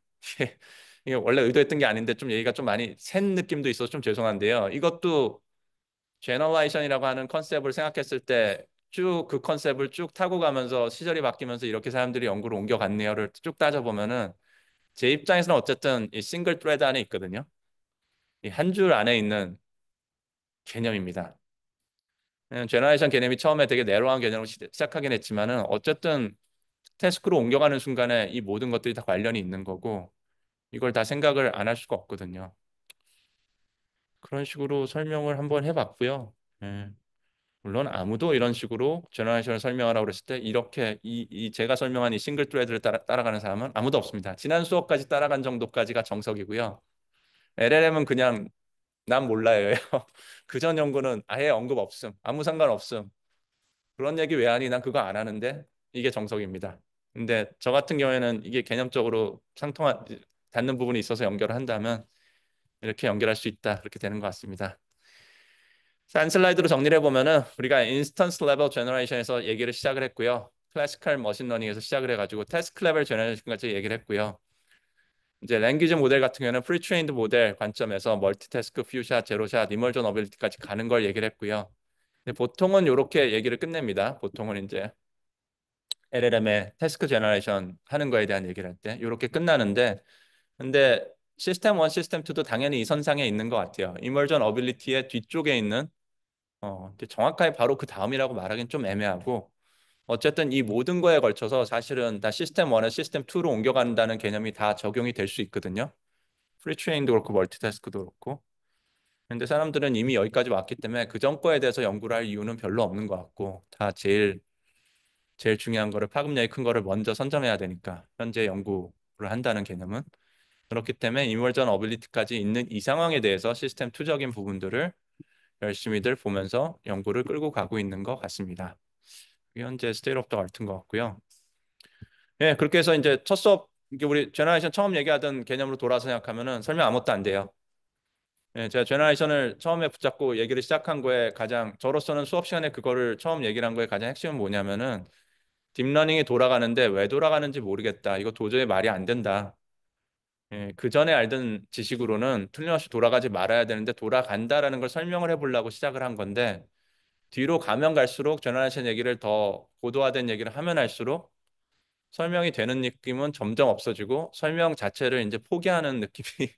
이게 원래 의도했던 게 아닌데 좀 얘기가 좀 많이 센 느낌도 있어서 좀 죄송한데요. 이것도 제너레이션이라고 하는 컨셉을 생각했을 때 쭉 그 컨셉을 쭉 타고 가면서 시절이 바뀌면서 이렇게 사람들이 연구를 옮겨갔네요를 쭉 따져보면은 제 입장에서는 어쨌든 이 싱글 트레드 안에 있거든요. 이 한 줄 안에 있는 개념입니다. 제너레이션 개념이 처음에 되게 내로한 개념으로 시작하긴 했지만은 어쨌든 태스크로 옮겨가는 순간에 이 모든 것들이 다 관련이 있는 거고 이걸 다 생각을 안 할 수가 없거든요. 그런 식으로 설명을 한번 해봤고요. 예. 물론 아무도 이런 식으로 제너레이션을 설명하라고 그랬을 때 이렇게 이 제가 설명한 이 싱글 트레드를 따라가는 사람은 아무도 없습니다. 지난 수업까지 따라간 정도까지가 정석이고요. LLM은 그냥 난 몰라요. 그 전 연구는 아예 언급 없음. 아무 상관 없음. 그런 얘기 왜 하니? 난 그거 안 하는데 이게 정석입니다. 근데 저 같은 경우에는 이게 개념적으로 상통한 닿는 부분이 있어서 연결을 한다면 이렇게 연결할 수 있다. 그렇게 되는 것 같습니다. 한 슬라이드로 정리를 해보면은 우리가 인스턴스 레벨 제너레이션에서 얘기를 시작을 했고요. 클래시컬 머신러닝에서 시작을 해가지고 태스크 레벨 제너레이션까지 얘기를 했고요. 이제 랭귀지 모델 같은 경우는 프리트레인드 모델 관점에서 멀티태스크, 퓨샷, 제로샷, 이멀전 어빌리티까지 가는 걸 얘기를 했고요. 근데 보통은 이렇게 얘기를 끝냅니다. 보통은 이제 LLM의 태스크 제너레이션 하는 거에 대한 얘기를 할 때 이렇게 끝나는데 근데 시스템 1, 시스템 2도 당연히 이 선상에 있는 것 같아요. 이멀전 어빌리티의 뒤쪽에 있는 근데 정확하게 바로 그 다음이라고 말하기는 좀 애매하고 어쨌든 이 모든 거에 걸쳐서 사실은 다 시스템 1에 시스템 2로 옮겨간다는 개념이 다 적용이 될 수 있거든요. 프리트레인도 그렇고 멀티태스크도 그렇고. 근데 사람들은 이미 여기까지 왔기 때문에 그 전 거에 대해서 연구를 할 이유는 별로 없는 것 같고 다 제일 중요한 거를 파급력이 큰 거를 먼저 선점해야 되니까 현재 연구를 한다는 개념은 그렇기 때문에 이멀전 어빌리티까지 있는 이 상황에 대해서 시스템 2적인 부분들을 열심히들 보면서 연구를 끌고 가고 있는 것 같습니다. 현재 스테이트 오브 더 아트인 것 같고요. 예, 그렇게 해서 이제 첫 수업 이게 우리 제너레이션 처음 얘기하던 개념으로 돌아서 생각하면은 설명 아무것도 안 돼요. 예, 제가 제너레이션을 처음에 붙잡고 얘기를 시작한 거에 가장 저로서는 수업 시간에 그거를 처음 얘기를 한 거에 가장 핵심은 뭐냐면은 딥러닝이 돌아가는데 왜 돌아가는지 모르겠다. 이거 도저히 말이 안 된다. 예, 그 전에 알던 지식으로는 틀림없이 돌아가지 말아야 되는데 돌아간다라는 걸 설명을 해보려고 시작을 한 건데 뒤로 가면 갈수록 제너레이션 얘기를 더 고도화된 얘기를 하면 할수록 설명이 되는 느낌은 점점 없어지고 설명 자체를 이제 포기하는 느낌이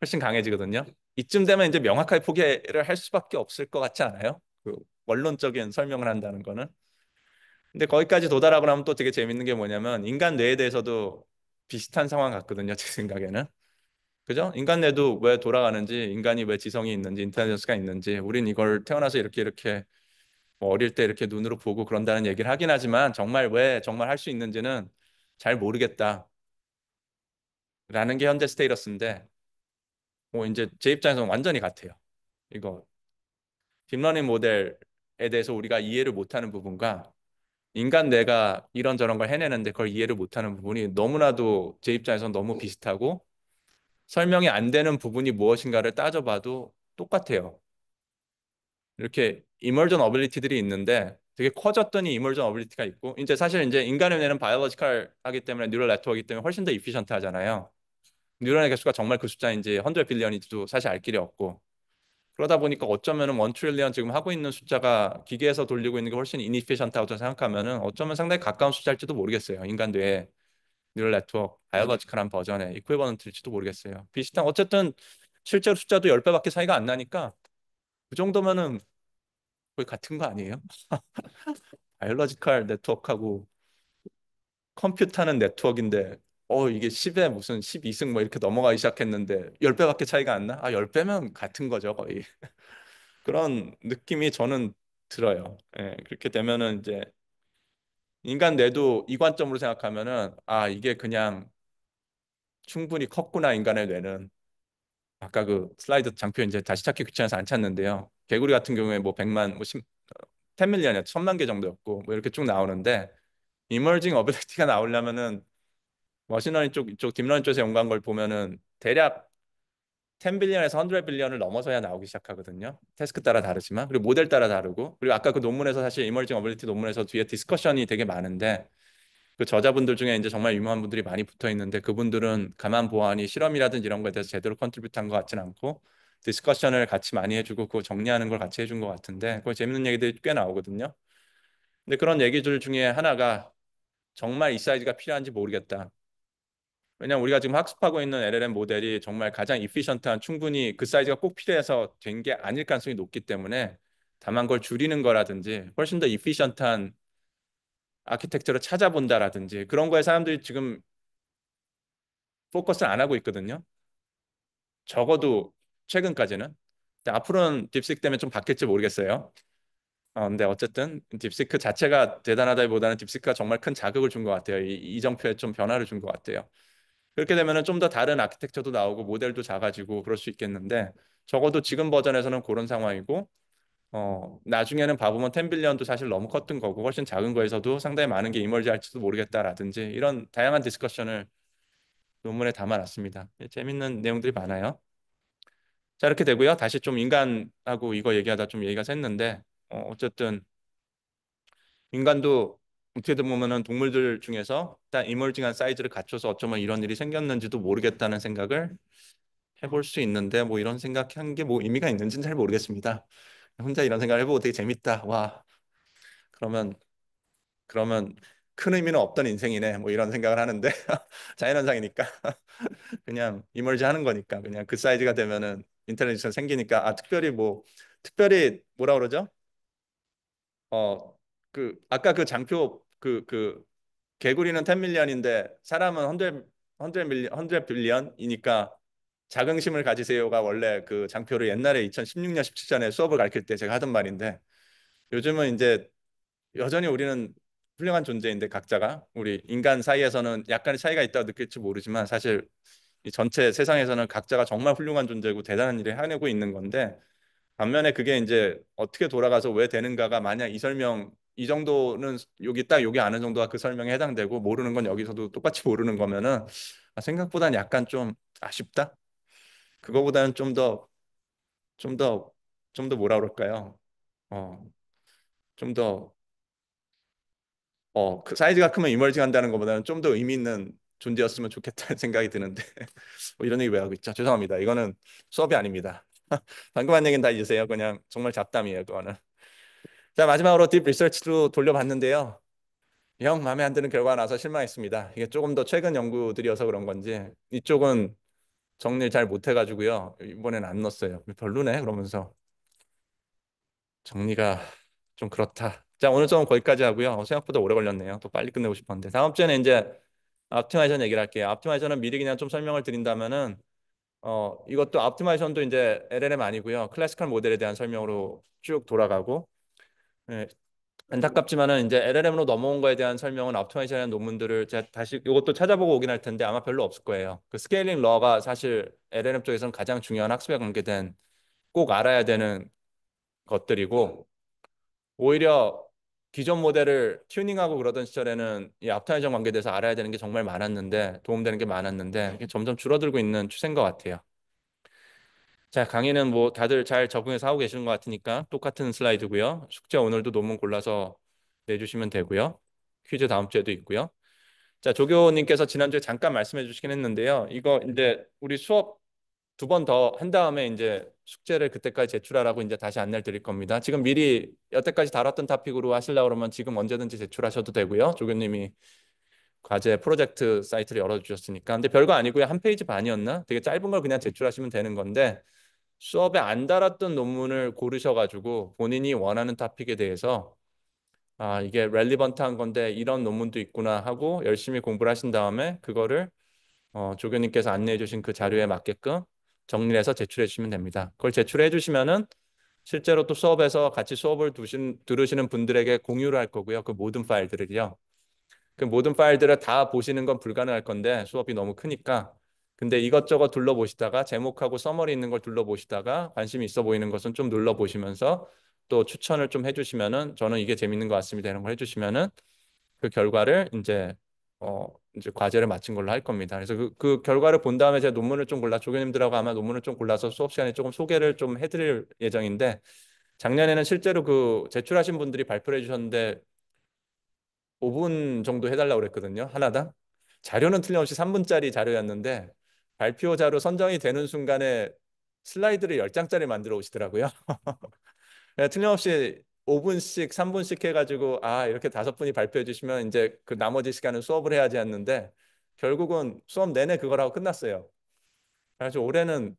훨씬 강해지거든요. 이쯤 되면 이제 명확하게 포기를 할 수밖에 없을 것 같지 않아요? 그 원론적인 설명을 한다는 거는. 근데 거기까지 도달하고 나면 또 되게 재밌는 게 뭐냐면 인간 뇌에 대해서도 비슷한 상황 같거든요. 제 생각에는. 그죠? 인간 뇌도 왜 돌아가는지, 인간이 왜 지성이 있는지, 인텔리전스가 있는지, 우린 이걸 태어나서 이렇게 뭐 어릴 때 이렇게 눈으로 보고 그런다는 얘기를 하긴 하지만 정말 왜 정말 할 수 있는지는 잘 모르겠다라는 게 현재 스테이러스인데 뭐 이제 제 입장에서는 완전히 같아요. 이거 딥러닝 모델에 대해서 우리가 이해를 못하는 부분과 인간 뇌가 이런저런 걸 해내는데 그걸 이해를 못하는 부분이 너무나도 제 입장에서는 너무 비슷하고 설명이 안 되는 부분이 무엇인가를 따져봐도 똑같아요. 이렇게 이머전 어빌리티들이 있는데 되게 커졌더니 이머전 어빌리티가 있고 이제 사실 이제 인간의 뇌는 바이올로지컬 하기 때문에 뉴럴 네트워크이기 때문에 훨씬 더 이피션트 하잖아요. 뉴런의 개수가 정말 그 숫자인지 100 빌리언인지도 사실 알 길이 없고 그러다 보니까 어쩌면은 1 트릴리언 지금 하고 있는 숫자가 기계에서 돌리고 있는 게 훨씬 이니피션트하고 생각하면은 어쩌면 상당히 가까운 숫자일지도 모르겠어요. 인간 뇌에 뉴럴 네트워크 바이올로지컬한 버전의 이퀴버넌트일지도 모르겠어요. 비슷한 어쨌든 실제로 숫자도 10배밖에 차이가 안 나니까 그 정도면은 거의 같은 거 아니에요? 바이올로지컬 네트워크하고 컴퓨터는 네트워크인데 이게 10에 무슨 12승 뭐 이렇게 넘어가기 시작했는데 10배밖에 차이가 안 나? 아, 10배면 같은 거죠, 거의. 그런 느낌이 저는 들어요. 예, 그렇게 되면은 이제 인간 뇌도 이관점으로 생각하면은 아, 이게 그냥 충분히 컸구나, 인간의 뇌는. 아까 그 슬라이드 장표 이제 다시 찾기 귀찮아서 안 찾는데요. 개구리 같은 경우에 뭐 100만, 뭐 10밀리언이야, 1000만 개 정도였고 뭐 이렇게 쭉 나오는데 이머징 어빌리티가 나오려면은 머신러닝 쪽, 이쪽 딥러닝 쪽에서 연구한 걸 보면은 대략 10빌리언에서 100빌리언을 넘어서야 나오기 시작하거든요. 태스크 따라 다르지만 그리고 모델 따라 다르고 그리고 아까 그 논문에서 사실 이머징 어빌리티 논문에서 뒤에 디스커션이 되게 많은데 그 저자분들 중에 이제 정말 유명한 분들이 많이 붙어 있는데 그분들은 가만 보아하니 실험이라든지 이런 거에 대해서 제대로 컨트리뷰트한 것 같지는 않고 디스커션을 같이 많이 해주고 그거 정리하는 걸 같이 해준 것 같은데 그거 재밌는 얘기들이 꽤 나오거든요. 근데 그런 얘기들 중에 하나가 정말 이 사이즈가 필요한지 모르겠다. 왜냐하면 우리가 지금 학습하고 있는 LLM 모델이 정말 가장 이피션트한 충분히 그 사이즈가 꼭 필요해서 된 게 아닐 가능성이 높기 때문에 다만 그걸 줄이는 거라든지 훨씬 더 이피션트한 아키텍처를 찾아본다라든지 그런 거에 사람들이 지금 포커스를 안 하고 있거든요. 적어도 최근까지는. 근데 앞으로는 딥시크 때문에 좀 바뀔지 모르겠어요. 근데 어쨌든 딥시크 자체가 대단하다기보다는 딥시크가 정말 큰 자극을 준 것 같아요. 이 정표에 좀 변화를 준 것 같아요. 그렇게 되면은 좀 더 다른 아키텍처도 나오고 모델도 작아지고 그럴 수 있겠는데 적어도 지금 버전에서는 그런 상황이고 나중에는 봐보면 10빌리언도 사실 너무 컸던 거고 훨씬 작은 거에서도 상당히 많은 게 이멀지 할지도 모르겠다라든지 이런 다양한 디스커션을 논문에 담아놨습니다. 재밌는 내용들이 많아요. 자, 이렇게 되고요. 다시 좀 인간하고 이거 얘기하다 좀 얘기가 샜는데 어쨌든 인간도 어떻게 보면은 동물들 중에서 일단 이멀징한 사이즈를 갖춰서 어쩌면 이런 일이 생겼는지도 모르겠다는 생각을 해볼 수 있는데 뭐 이런 생각한 게 뭐 의미가 있는지는 잘 모르겠습니다. 혼자 이런 생각을 해보고 되게 재밌다. 와, 그러면 그러면 큰 의미는 없던 인생이네. 뭐 이런 생각을 하는데 자연현상이니까 그냥 이멀지 하는 거니까 그냥 그 사이즈가 되면은 인텔리전스가 생기니까 아 특별히 뭐라 그러죠? 어 그 아까 그 장표 그 개구리는 10밀리언인데 사람은 100빌리언이니까 자긍심을 가지세요가 원래 그 장표를 옛날에 2016년 17년에 수업을 가르칠 때 제가 하던 말인데 요즘은 이제 여전히 우리는 훌륭한 존재인데 각자가 우리 인간 사이에서는 약간의 차이가 있다고 느낄지 모르지만 사실 이 전체 세상에서는 각자가 정말 훌륭한 존재고 대단한 일을 해내고 있는 건데 반면에 그게 이제 어떻게 돌아가서 왜 되는가가 만약 이 설명 이 정도는 여기 딱 여기 아는 정도가 그 설명에 해당되고 모르는 건 여기서도 똑같이 모르는 거면은 생각보다는 약간 좀 아쉽다. 그거보다는 좀 더, 좀 더 뭐라 그럴까요? 어, 좀 더, 그 사이즈가 크면 이멀징 한다는 것보다는 좀 더 의미 있는 존재였으면 좋겠다는 생각이 드는데 뭐 이런 얘기 왜 하고 있죠? 죄송합니다. 이거는 수업이 아닙니다. 방금 한 얘기는 다 잊으세요. 그냥 정말 잡담이에요, 그거는. 자, 마지막으로 딥 리서치로 돌려봤는데요. 영 마음에 안 드는 결과가 나서 실망했습니다. 이게 조금 더 최근 연구들이어서 그런 건지 이쪽은 정리를 잘 못해가지고요. 이번엔 안 넣었어요. 별로네 그러면서 정리가 좀 그렇다. 자, 오늘 좀 거기까지 하고요. 생각보다 오래 걸렸네요. 또 빨리 끝내고 싶었는데 다음 주에는 이제 옵티마이션 얘기를 할게요. 옵티마이션은 미리 그냥 좀 설명을 드린다면은 이것도 옵티마이션도 이제 LLM 아니고요. 클래시컬 모델에 대한 설명으로 쭉 돌아가고 예, 안타깝지만은 이제 LLM으로 넘어온 거에 대한 설명은 옵티마이션이라는 논문들을 제가 다시 이것도 찾아보고 오긴 할 텐데 아마 별로 없을 거예요. 그 스케일링 러가 사실 LLM 쪽에서는 가장 중요한 학습에 관계된 꼭 알아야 되는 것들이고 오히려 기존 모델을 튜닝하고 그러던 시절에는 이 옵티마이션 관계에 대해서 알아야 되는 게 정말 많았는데 도움되는 게 많았는데 이게 점점 줄어들고 있는 추세인 것 같아요. 자, 강의는 뭐 다들 잘 적응해서 하고 계시는 것 같으니까 똑같은 슬라이드고요. 숙제 오늘도 논문 골라서 내주시면 되고요. 퀴즈 다음 주에도 있고요. 자, 조교님께서 지난주에 잠깐 말씀해 주시긴 했는데요. 이거 이제 우리 수업 2번 더 한 다음에 이제 숙제를 그때까지 제출하라고 이제 다시 안내를 드릴 겁니다. 지금 미리 여태까지 다뤘던 토픽으로 하시려고 그러면 지금 언제든지 제출하셔도 되고요. 조교님이 과제 프로젝트 사이트를 열어주셨으니까. 근데 별거 아니고요. 한 페이지 반이었나? 되게 짧은 걸 그냥 제출하시면 되는 건데 수업에 안 달았던 논문을 고르셔가지고 본인이 원하는 토픽에 대해서 이게 렐리번트한 건데 이런 논문도 있구나 하고 열심히 공부를 하신 다음에 그거를 조교님께서 안내해 주신 그 자료에 맞게끔 정리해서 제출해 주시면 됩니다. 그걸 제출해 주시면은 실제로 또 수업에서 같이 수업을 들으시는 분들에게 공유를 할 거고요. 그 모든 파일들을요. 그 모든 파일들을 다 보시는 건 불가능할 건데 수업이 너무 크니까. 근데 이것저것 둘러보시다가 제목하고 서머리 있는 걸 둘러보시다가 관심이 있어 보이는 것은 좀 눌러보시면서 또 추천을 좀 해주시면은 저는 이게 재밌는 것 같습니다 이런 걸 해주시면은 그 결과를 이제 과제를 마친 걸로 할 겁니다. 그래서 그 결과를 본 다음에 제가 논문을 좀 조교님들하고 아마 논문을 좀 골라서 수업 시간에 조금 소개를 좀 해드릴 예정인데 작년에는 실제로 그 제출하신 분들이 발표를 해주셨는데 5분 정도 해달라고 그랬거든요. 하나당. 자료는 틀림없이 3분짜리 자료였는데 발표 자료 선정이 되는 순간에 슬라이드를 10장짜리 만들어 오시더라고요. 틀림없이 5분씩 3분씩 해가지고 이렇게 5분이 발표해 주시면 이제 그 나머지 시간은 수업을 해야지 했는데 결국은 수업 내내 그걸 하고 끝났어요. 그래서 올해는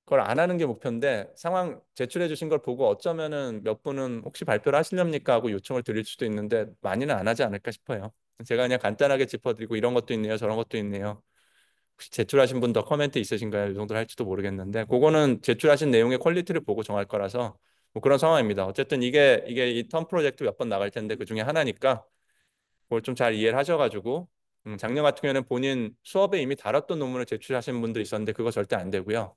그걸 안 하는 게 목표인데 상황 제출해 주신 걸 보고 어쩌면은 몇 분은 혹시 발표를 하시렵니까 하고 요청을 드릴 수도 있는데 많이는 안 하지 않을까 싶어요. 제가 그냥 간단하게 짚어드리고 이런 것도 있네요. 저런 것도 있네요. 혹시 제출하신 분 더 코멘트 있으신가요? 이 정도 할지도 모르겠는데 그거는 제출하신 내용의 퀄리티를 보고 정할 거라서 뭐 그런 상황입니다. 어쨌든 이게 이 텀 프로젝트 몇 번 나갈 텐데 그 중에 하나니까 그걸 좀 잘 이해를 하셔가지고 작년 같은 경우에는 본인 수업에 이미 다뤘던 논문을 제출하신 분들이 있었는데 그거 절대 안 되고요.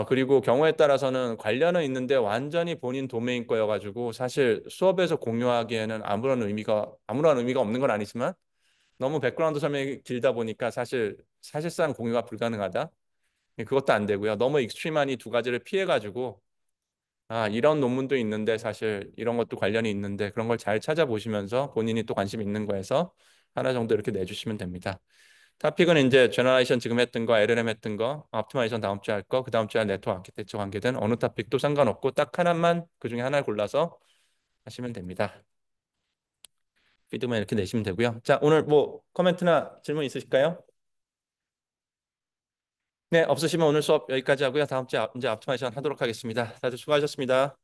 그리고 경우에 따라서는 관련은 있는데 완전히 본인 도메인 거여가지고 사실 수업에서 공유하기에는 아무런 의미가 없는 건 아니지만 너무 백그라운드 설명이 길다 보니까 사실상 공유가 불가능하다. 그것도 안 되고요. 너무 익스트림한 이 두 가지를 피해가지고 이런 논문도 있는데 사실 이런 것도 관련이 있는데 그런 걸 잘 찾아보시면서 본인이 또 관심 있는 거에서 하나 정도 이렇게 내주시면 됩니다. 타픽은 이제 제너레이션 지금 했던 거, LLM 했던 거, 옵티마이제이션 다음 주에 할 거, 그 다음 주에 네트워크 아키텍처 관계된 어느 타픽도 상관없고 딱 하나만 그 중에 하나를 골라서 하시면 됩니다. 피드만 이렇게 내시면 되고요. 자, 오늘 뭐 코멘트나 질문 있으실까요? 네, 없으시면 오늘 수업 여기까지 하고요. 다음 주에 이제 옵티마이제이션 하도록 하겠습니다. 다들 수고하셨습니다.